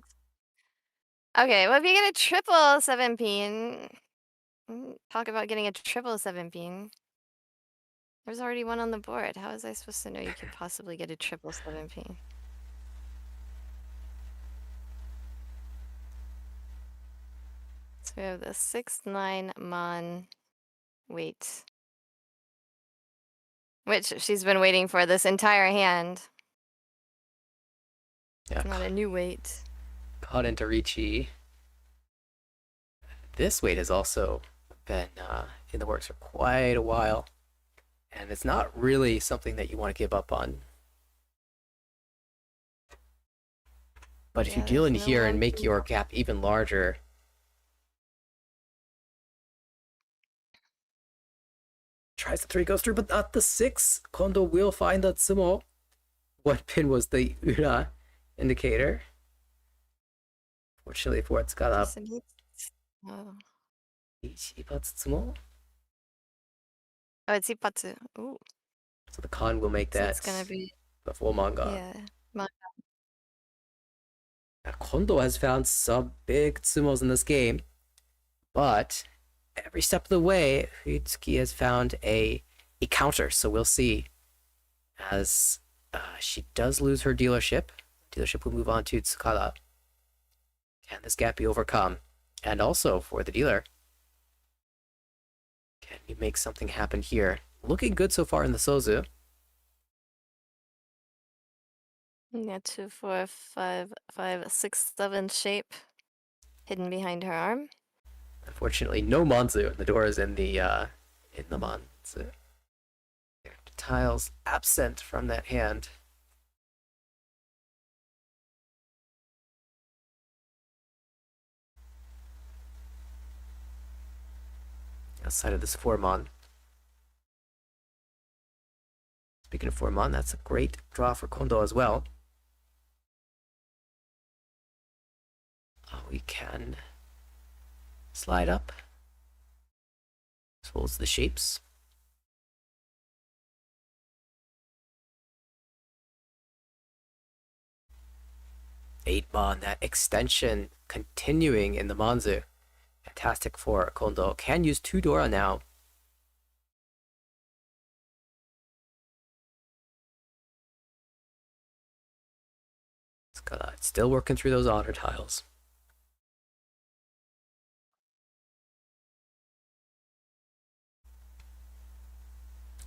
Okay, well, if you get a triple 7-peen, talk about getting a triple 7-peen. There's already one on the board. How was I supposed to know you could possibly get a triple 7-peen? So we have the 6-9 Mon wait. Which she's been waiting for this entire hand. Yeah, Not a new wait. caught into Riichi. This wait has also been in the works for quite a while, and it's not really something that you want to give up on. But if you Yeah, deal in there's no here and one make to- your gap even larger, tries the 3, goes through, but not the 6. Kondo will find the tsumo. What pin was the Ura indicator? Fortunately for Tsukada, Just a neat- Oh. Ichipatsu tsumo. Oh, it's Ipatsu. Ooh. So the con will make So that it's gonna be the full manga. yeah. Now, Kondo has found some big tsumos in this game, but every step of the way, Hitsuki has found a counter. So we'll see. As she does lose her dealership, will move on to Tsukada. Can this gap be overcome? And also for the dealer, can you make something happen here? Looking good so far in the Sozu. Yeah, 2, 4, 5, 5, 6, 7 shape hidden behind her arm. Unfortunately, no Manzu. The door is in the Manzu. Tiles absent from that hand. Outside of this 4-mon. Speaking of 4-mon, that's a great draw for Kondo as well. We can slide up. As well as the shapes. 8-mon, that extension continuing in the Manzu. Fantastic for Kondo. Can use 2 Dora now. It's still working through those honor tiles.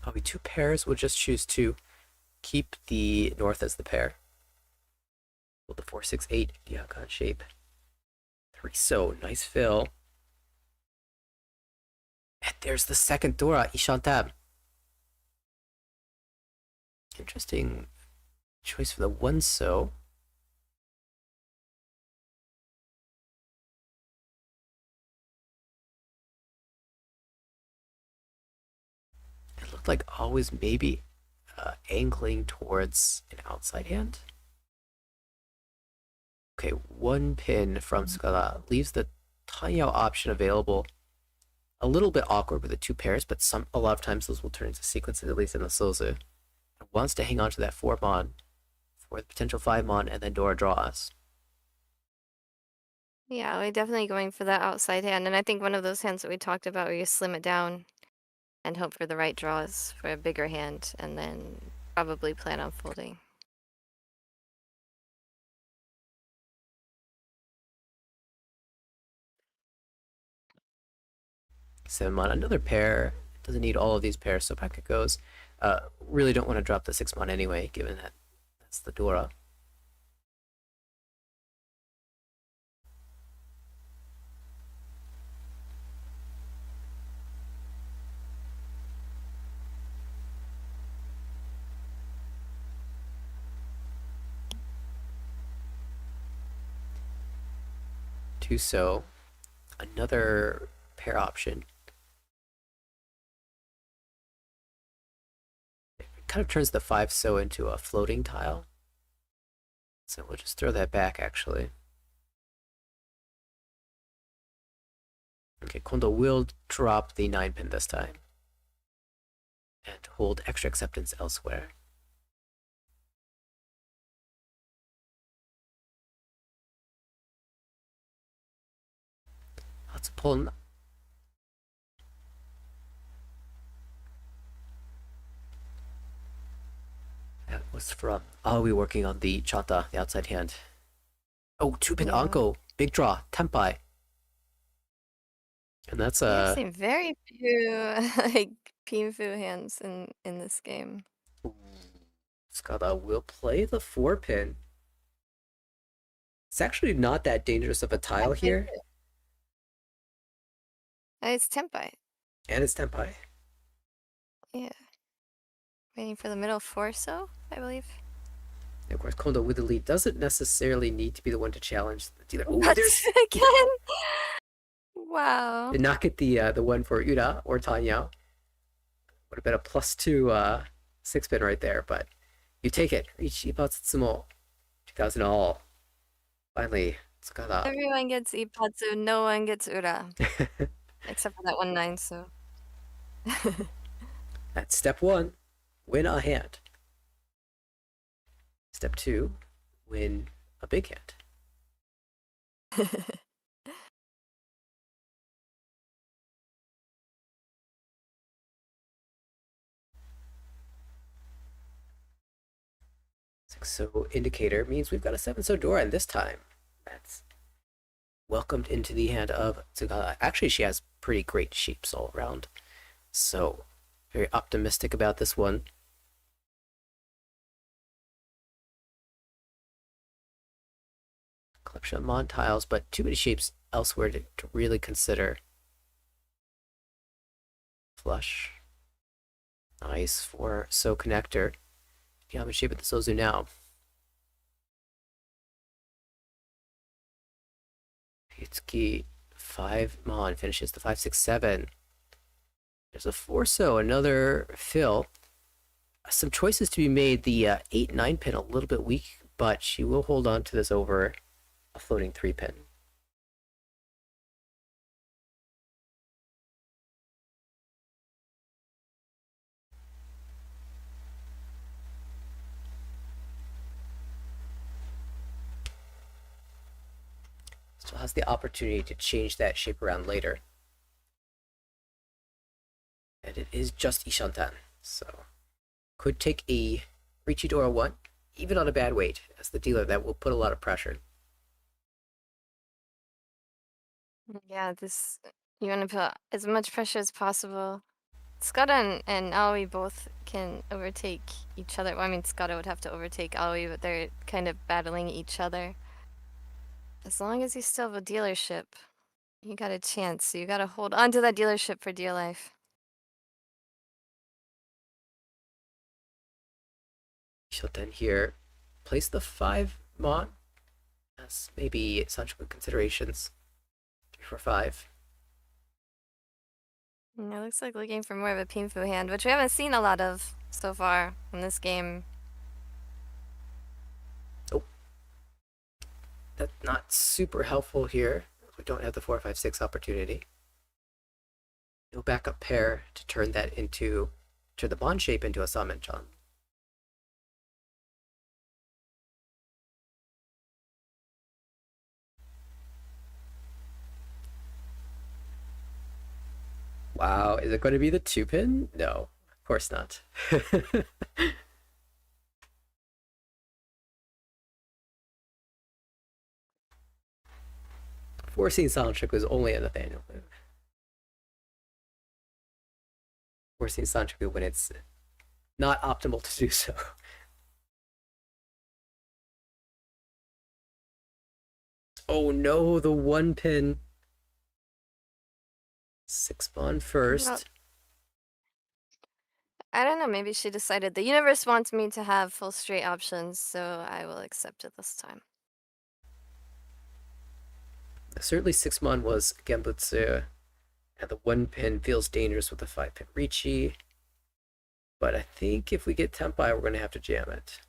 Probably 2 pairs. We'll just choose to keep the north as the pair. Well, the 4, 6, 8 Yakan shape. 3, so nice fill. And there's the second Dora, Ishantab. Interesting choice for the 1 so. It looked like always maybe angling towards an outside hand. Okay, 1 pin from Tsukada leaves the Tanyao option available. A little bit awkward with the 2 pairs, but a lot of times those will turn into sequences, at least in the Sozu. Wants to hang on to that 4-mon for the potential 5-mon and then Dora draws. Yeah, we're definitely going for that outside hand. And I think one of those hands that we talked about where you slim it down and hope for the right draws for a bigger hand and then probably plan on folding. Seven-mon, another pair. Doesn't need all of these pairs, so back it goes. Really don't want to drop the 6-mon anyway, given that that's the Dora. 2 so. Another pair option. It kind of turns the 5 so into a floating tile. So we'll just throw that back actually. Okay, Kondo will drop the 9 pin this time. And hold extra acceptance elsewhere. Let's pull. That was from Aoi working on the chata, the outside hand. Oh, 2-pin anko, big draw, tenpai. And that's I've seen very few like pinfu hands in this game. Tsukada will play the 4-pin. It's actually not that dangerous of a tile here. It's tenpai. And it's tenpai. Yeah. Waiting for the middle 4 so, I believe. And of course, Kondo with the lead doesn't necessarily need to be the one to challenge the dealer. Oh, That's there's again. Wow. did not get the one for Ura or Tanya. Would have been a +2 6-pin right there, but you take it. Riichi Mahjong, 2000 all. Finally, Tsukada. Everyone gets Ipatsu, no one gets Ura. Except for that 1-9, so. That's step 1, win a hand. Step 2, win a big hand. So indicator means we've got a 7 so Dora, and this time that's welcomed into the hand of Tsukada. Actually, she has pretty great shapes all around, so very optimistic about this one. Collection of mon tiles, but too many shapes elsewhere to really consider. Flush. Nice for so connector. You have a shape at the Sozu now. Itsuki 5 mon finishes the 5, 6, 7. There's a 4 so, another fill. Some choices to be made. The 8, 9 pin a little bit weak, but she will hold on to this over a floating 3 pin. Still has the opportunity to change that shape around later. And it is just Ishantan, so could take a Riichi Dora 1, even on a bad weight, as the dealer. That will put a lot of pressure. Yeah, this you want to put as much pressure as possible. Tsukada and Aoi both can overtake each other. Well, I mean, Tsukada would have to overtake Aoi, but they're kind of battling each other. As long as you still have a dealership, you got a chance. So you got to hold on to that dealership for dear life. Shoten here place the 5 mon as maybe Sanchoku considerations. 3, 4, 5. It looks like looking for more of a pinfu hand, which we haven't seen a lot of so far in this game. That's not super helpful here. We don't have the 4, 5, 6 opportunity. No backup pair to turn that into, turn the bond shape into a Samenchan. Wow, is it going to be the 2 pin? No, of course not. Forcing Sanchoku is only a Nathanael move. Forcing Sanchoku when it's not optimal to do so. Oh no, the 1 pin. 6 bond first. Well, I don't know, maybe she decided the universe wants me to have full straight options, so I will accept it this time. Certainly 6-mon was Gembutsu, and the 1-pin feels dangerous with the 5-pin Riichi. But I think if we get Tempai, we're going to have to jam it.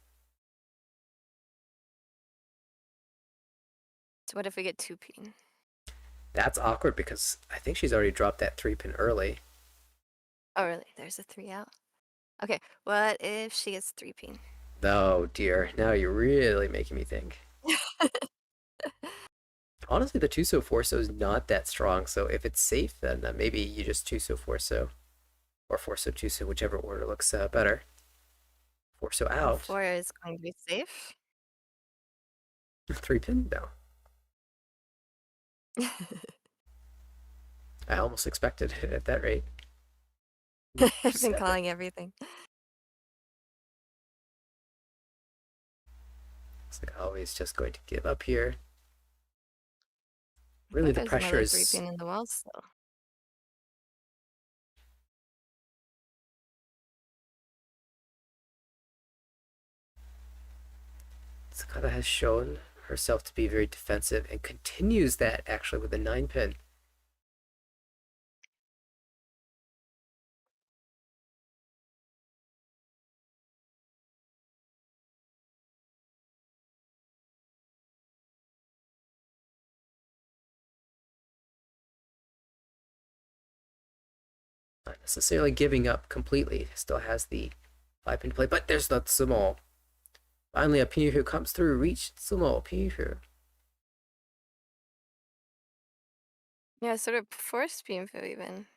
So what if we get 2-pin? That's awkward because I think she's already dropped that 3-pin early. Oh, really? There's a 3 out? Okay, what if she gets 3-pin? Oh dear, now you're really making me think. Honestly, the Tuso Forso is not that strong, so if it's safe, then maybe you just Tuso Forso. Or Forso Tuso, whichever order looks better. Forso out. 4 is going to be safe. 3-pin? No. I almost expected it at that rate. I've been calling everything. Looks like Aoi's just going to give up here. Really, the pressure is 3-pin in the walls still. Tsukada has shown herself to be very defensive and continues that actually with a 9-pin. Not necessarily giving up completely. Still has the 5-pin play, but there's the Tsumo. Finally, a Pinyu comes through. Reach Tsumo Pinyu. Yeah, sort of forced Pinfu even.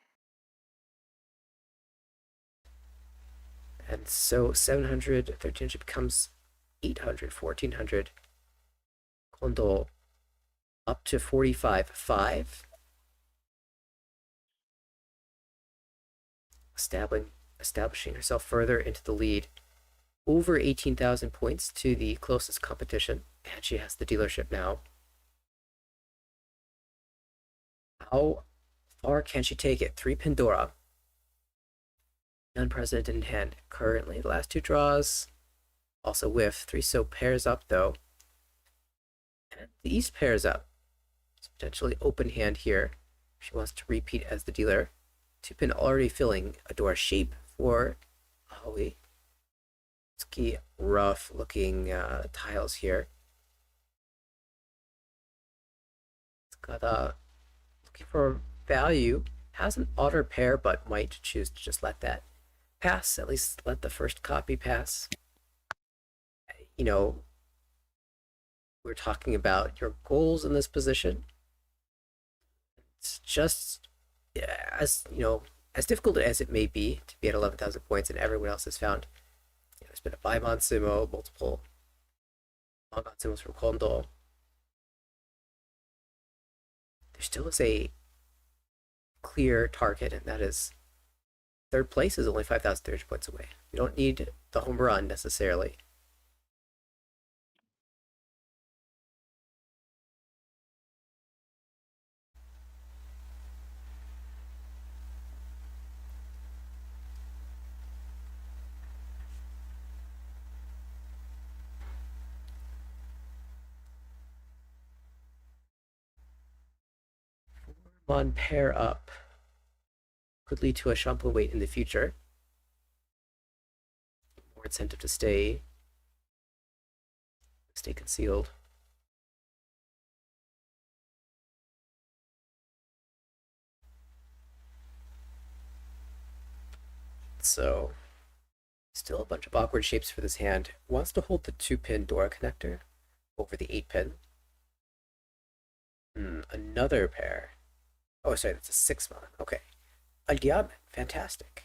And so 700, 1300 becomes 800, 1400. Kondo up to 45.5. Establishing herself further into the lead. Over 18,000 points to the closest competition. And she has the dealership now. How far can she take it? 3 Pandora. Unprecedented in hand currently. The last 2 draws also whiff. 3 so pairs up though. And the East pairs up. It's potentially open hand here. She wants to repeat as the dealer. 2-pin already filling a door shape for Aoi. It's key rough looking tiles here. It's got looking for value. Has an otter pair, but might choose to just let that pass. At least let the first copy pass. You know, we're talking about your goals in this position. It's just as you know, as difficult as it may be to be at 11,000 points, and everyone else has found. You know, there's been a 5-on sumo, multiple 5-on sumos from Kondo. There still is a clear target, and that is 3rd place is only 5,300 points away. You don't need the home run necessarily. On pair up could lead to a shampoo wait in the future. More incentive to stay concealed. So still a bunch of awkward shapes for this hand. Wants to hold the 2-pin Dora connector over the 8-pin. Another pair. Oh, sorry, that's a 6-mon. Okay. A diamond. Fantastic.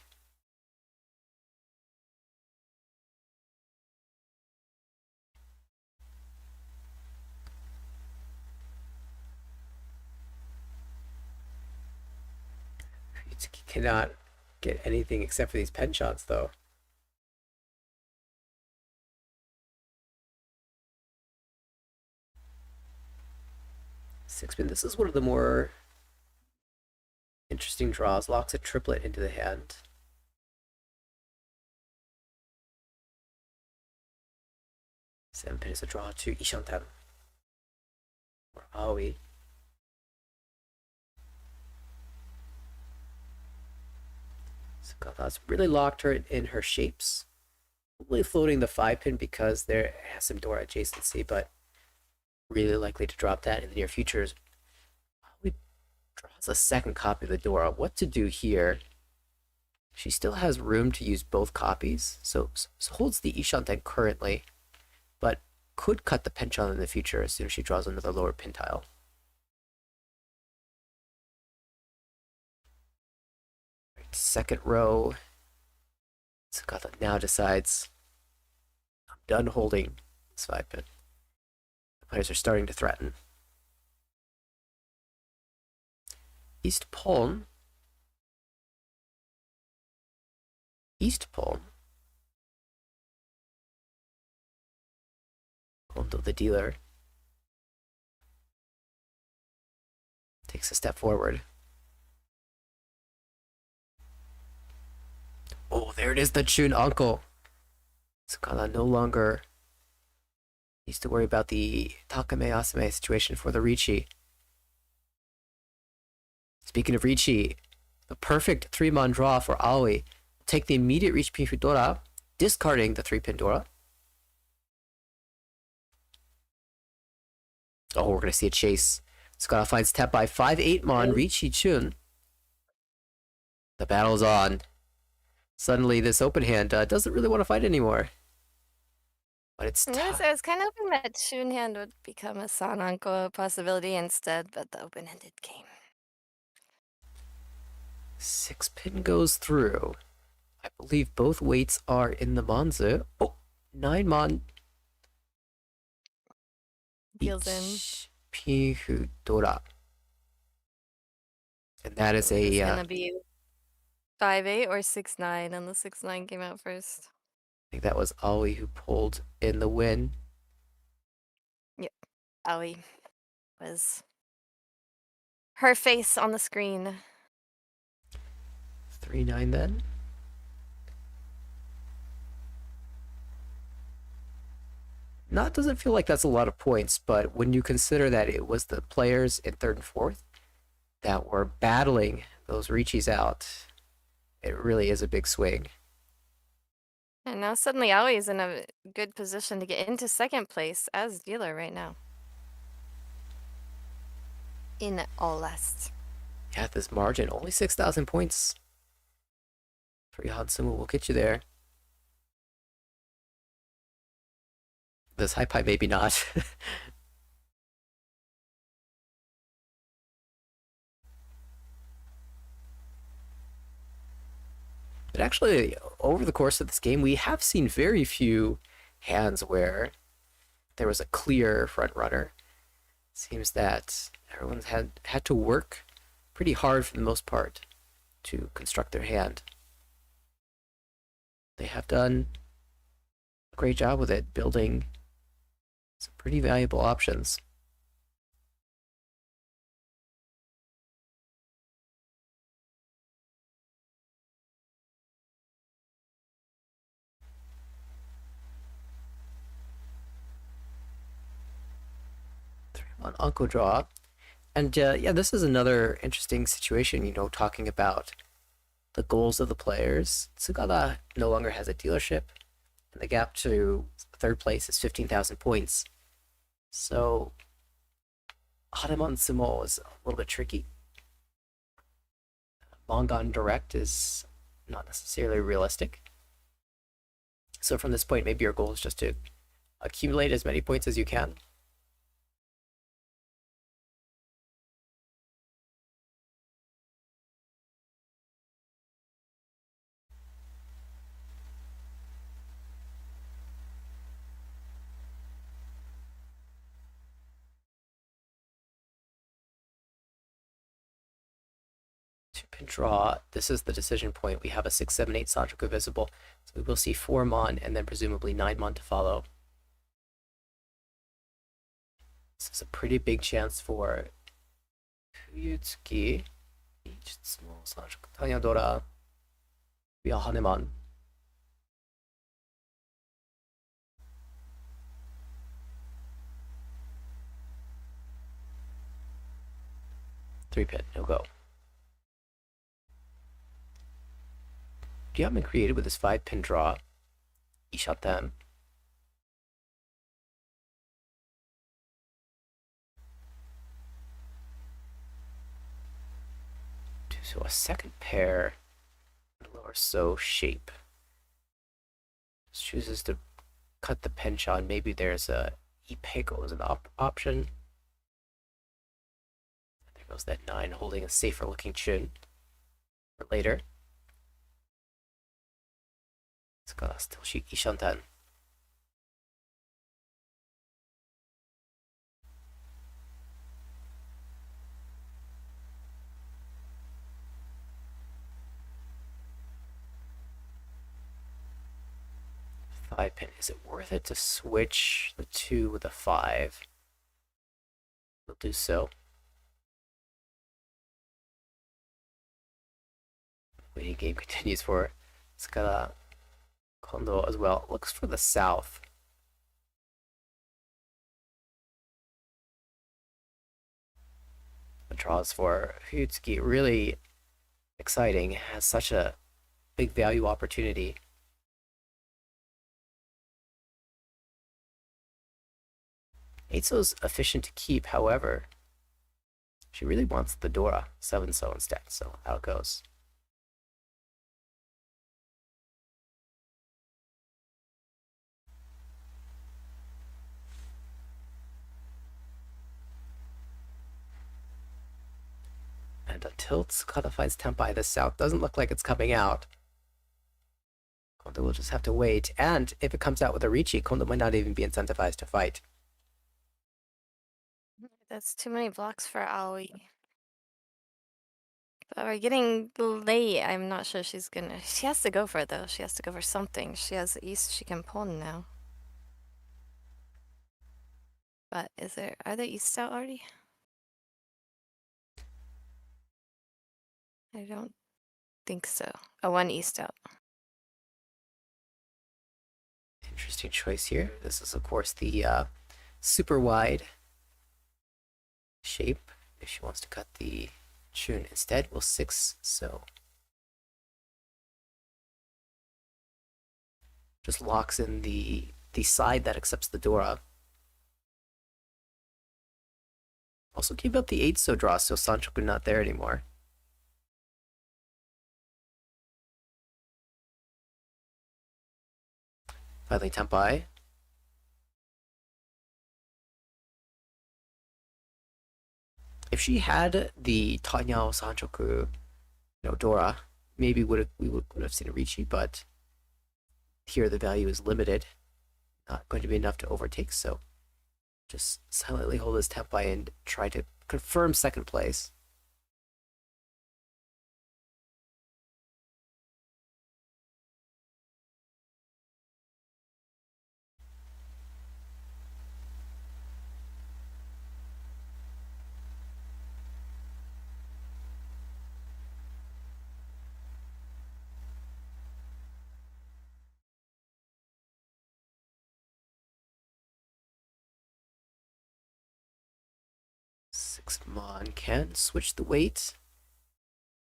Yuzuki cannot get anything except for these penchants, though. Six-pin. This is one of the more interesting draws. Locks a triplet into the hand. Seven-pin is a draw to Ishanten or Aoi. Tsukada's really locked her in her shapes. Probably floating the 5-pin because there has some door adjacency, but really likely to drop that in the near future. Probably draws a second copy of the door. What to do here? She still has room to use both copies, so holds the Ishanten currently, but could cut the penchant in the future as soon as she draws another lower pin tile. Second row. Tsukada now decides, I'm done holding this 5-pin. The players are starting to threaten. East pawn. East pawn. Kondo, the dealer, takes a step forward. Oh, there it is, the Chun uncle. Tsukada no longer needs to worry about the Takame Asame situation for the Riichi. Speaking of Riichi, the perfect 3-mon draw for Aoi. Take the immediate Riichi Pifu Dora, discarding the 3-pin Dora. Oh, we're going to see a chase. Tsukada finds tap by 5-8-mon Riichi Chun. The battle's on. Suddenly, this open hand doesn't really want to fight anymore. But it's tough. I was kind of hoping that Shun hand would become a Sananko possibility instead, but the open-ended came. 6-pin goes through. I believe both weights are in the Manzu. Oh, 9-mon. Deals in. Pihu Dora. And that is It's a... gonna be 5-8 or 6-9, and the 6-9 came out first. I think that was Aoi who pulled in the win. Yep. Aoi was her face on the screen. 3-9 then. Not doesn't feel like that's a lot of points, but when you consider that it was the players in 3rd and 4th that were battling those Riichis out, it really is a big swing. And now suddenly Aoi is in a good position to get into 2nd place as dealer right now. In all last. Yeah, this margin, only 6,000 points. 3 Hansumu will get you there. This high pipe, maybe not. But actually, over the course of this game, we have seen very few hands where there was a clear front runner. Seems that everyone's had to work pretty hard for the most part to construct their hand. They have done a great job with it, building some pretty valuable options. On Uncle Draw. And yeah, this is another interesting situation, talking about the goals of the players. Tsukada no longer has a dealership, and the gap to 3rd place is 15,000 points. So, Hanemon Sumo is a little bit tricky. Mongan Direct is not necessarily realistic. So from this point, maybe your goal is just to accumulate as many points as you can. Pin draw. This is the decision point. We have a 6-7-8 Sanchoku visible, so we will see 4-mon and then presumably 9-mon to follow. This is a pretty big chance for Fuyutsuki. Small Sanchoku Tanyadora via Hanemon. Three pin, no go. Diamond created with his 5-pin draw. Ishaten. So a second pair, lower so shape. Chooses to cut the penchant. Maybe there's a ipeko as an option. There goes that 9, holding a safer looking chin for later. Still shoot Ishanten. Five pin. Is it worth it to switch the 2 with a 5? We'll do so. Waiting game continues for Riko Kondo as well. Looks for the south. The draws for Hyutsuki really exciting. Has such a big value opportunity. Eitsu's efficient to keep, however, she really wants the Dora 7-so instead, so out it goes. And until Tsukada finds Tenpai, the south doesn't look like it's coming out. Kondo will just have to wait, and if it comes out with a Riichi, Kondo might not even be incentivized to fight. That's too many blocks for Aoi. But we're getting late. I'm not sure she's gonna. She has to go for it though. She has to go for something. She has the east she can pull now. But are there east out already? I don't think so. Oh, one east out. Interesting choice here. This is, of course, the super wide shape. If she wants to cut the chun instead, we'll 6-so. Just locks in the side that accepts the Dora. Also gave up the 8-so draw, so Sanchoku not there anymore. Finally, Tenpai. If she had the Tanyao Sanchoku, Dora, maybe we would have seen a Riichi, but here the value is limited. Not going to be enough to overtake, so just silently hold his Tenpai and try to confirm second place. Mon can switch the weight.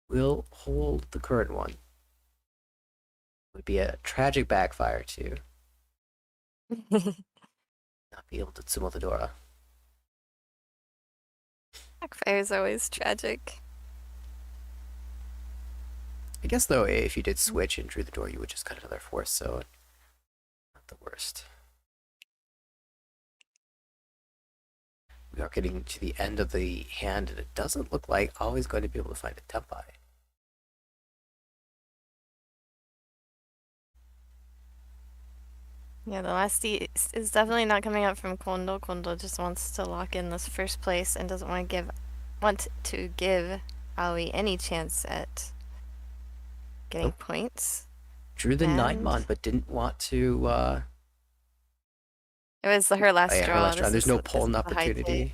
Will hold the current one. Would be a tragic backfire to not be able to tsumo the Dora. Backfire is always tragic. I guess though, if you did switch and drew the Dora, you would just cut another force, so not the worst. We are getting to the end of the hand, and it doesn't look like Aoi's going to be able to find a Tenpai. Yeah, the last east is definitely not coming up from Kondo. Kondo just wants to lock in this first place and doesn't want to give Aoi any chance at getting points. Drew the 9-mon, but didn't want to. It was her last yeah, draw. her last draw. There's no this pull-in is the high opportunity. take.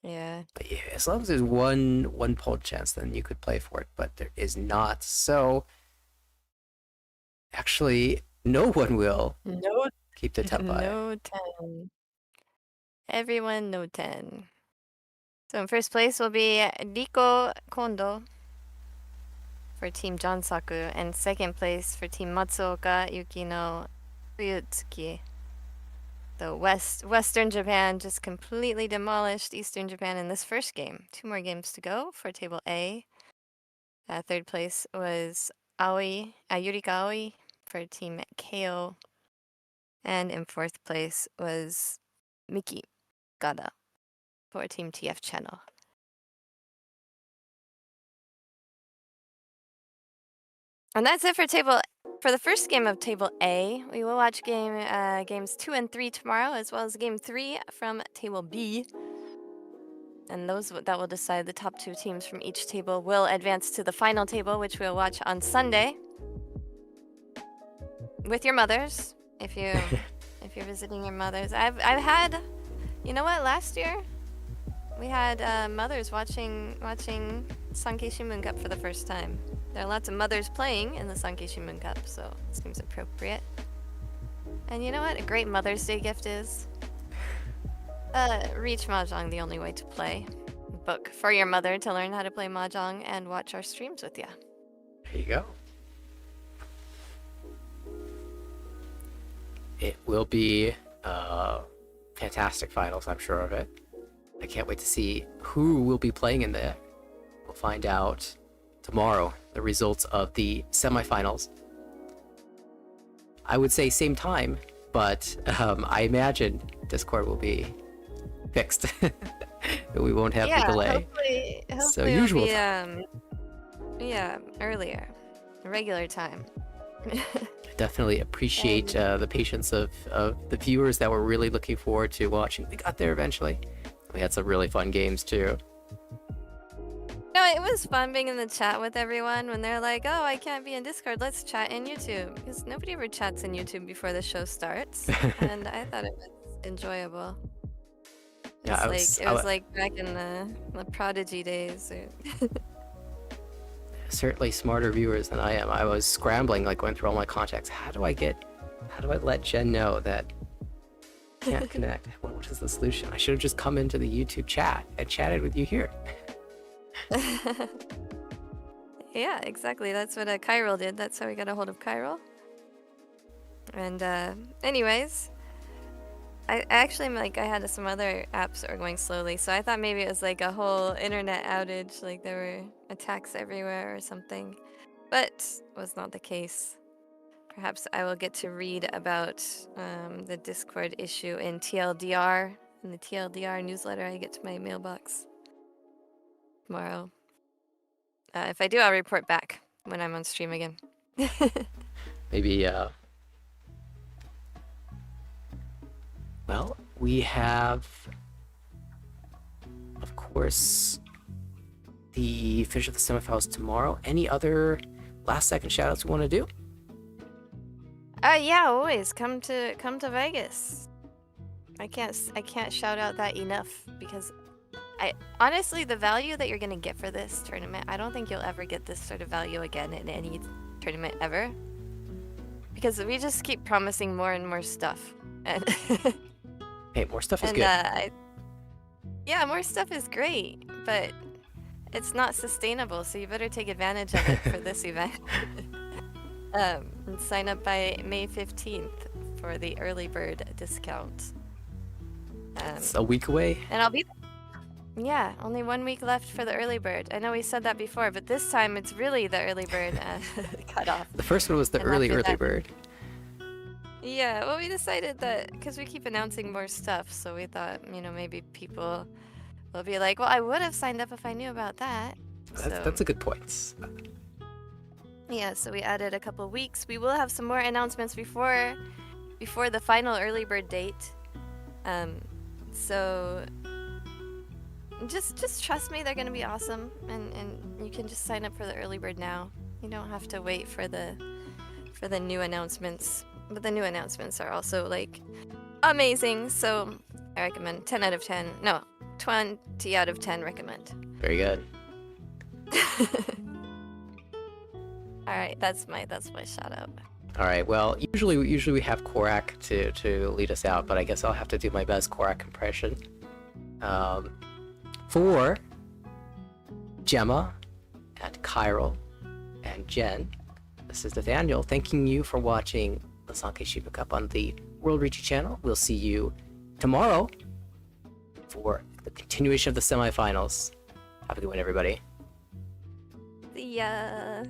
Yeah. But yeah, as long as there's one pull chance, then you could play for it. But there is not. So actually, no one will. No. Keep the Tenpai. No 10. Everyone no 10. So in first place will be Riko Kondo. for Team Jansaku, and second place for Team Matsuoka Yukino Fuyutsuki. The Western Japan just completely demolished Eastern Japan in this first game. 2 more games to go for Table A. Third place was Yurika Aoi for Team KO. And in fourth place was Miki Tsukada for Team TF Channel. And that's it for the first game of Table A. We will watch games 2 and 3 tomorrow, as well as Game 3 from Table B. And that will decide the top 2 teams from each table will advance to the final table, which we'll watch on Sunday with your mothers. If you're visiting your mothers, I've had, you know what? Last year we had mothers watching Sankei Shimbun Cup for the first time. There are lots of mothers playing in the Sankei Shimbun Cup, so it seems appropriate. And you know what a great Mother's Day gift is? Riichi Mahjong, the only way to play. Book for your mother to learn how to play Mahjong and watch our streams with you. There you go. It will be fantastic finals, I'm sure of it. I can't wait to see who will be playing in there. We'll find out tomorrow the results of the semifinals. I would say same time, but I imagine Discord will be fixed. We won't have the delay. Hopefully So usual time. Earlier, regular time. Definitely appreciate the patience of the viewers that were really looking forward to watching. We got there eventually. We had some really fun games too. No, it was fun being in the chat with everyone when they're like, "Oh, I can't be in Discord. Let's chat in YouTube," because nobody ever chats in YouTube before the show starts, and I thought it was enjoyable. Yeah, It was like back in the Prodigy days. Certainly smarter viewers than I am. I was scrambling, like going through all my contacts. How do I let Jenn know that I can't connect? What is the solution? I should have just come into the YouTube chat and chatted with you here. Yeah, exactly. That's what Chiral did. That's how we got a hold of Chiral. And anyways, I actually I had some other apps that were going slowly, so I thought maybe it was like a whole internet outage, like there were attacks everywhere or something, but was not the case. Perhaps I will get to read about the Discord issue in TLDR, in the TLDR newsletter I get to my mailbox tomorrow. If I do, I'll report back when I'm on stream again. Maybe, well, we have, of course, the finish of the semifinals tomorrow. Any other last-second shout-outs we want to do? Yeah, always come to Vegas. I can't shout out that enough, because honestly, the value that you're gonna get for this tournament, I don't think you'll ever get this sort of value again in any tournament ever, because we just keep promising more and more stuff. And hey, more stuff is good. Yeah, more stuff is great, but it's not sustainable, so you better take advantage of it for this event. And sign up by May 15th for the early bird discount. It's a week away. And I'll be there. Yeah, only 1 week left for the early bird. I know we said that before, but this time it's really the early bird cutoff. The first one was the early bird. Yeah, well, we decided that because we keep announcing more stuff, so we thought, maybe people will be like, well, I would have signed up if I knew about that. That's a good point. Yeah, so we added a couple weeks. We will have some more announcements before the final early bird date. So just trust me, they're gonna be awesome, and you can just sign up for the early bird now. You don't have to wait for the new announcements. But the new announcements are also like amazing, so I recommend 10 out of 10. No, 20 out of 10 recommend. Very good. All right, that's my shout out. All right. Well, usually we have Korak to lead us out, but I guess I'll have to do my best Korak impression. For Gemma and Chiral and Jenn. This is Nathanael thanking you for watching the Sankei Shiba Cup on the World Riichi channel. We'll see you tomorrow for the continuation of the semifinals. Have a good one, everybody. See ya.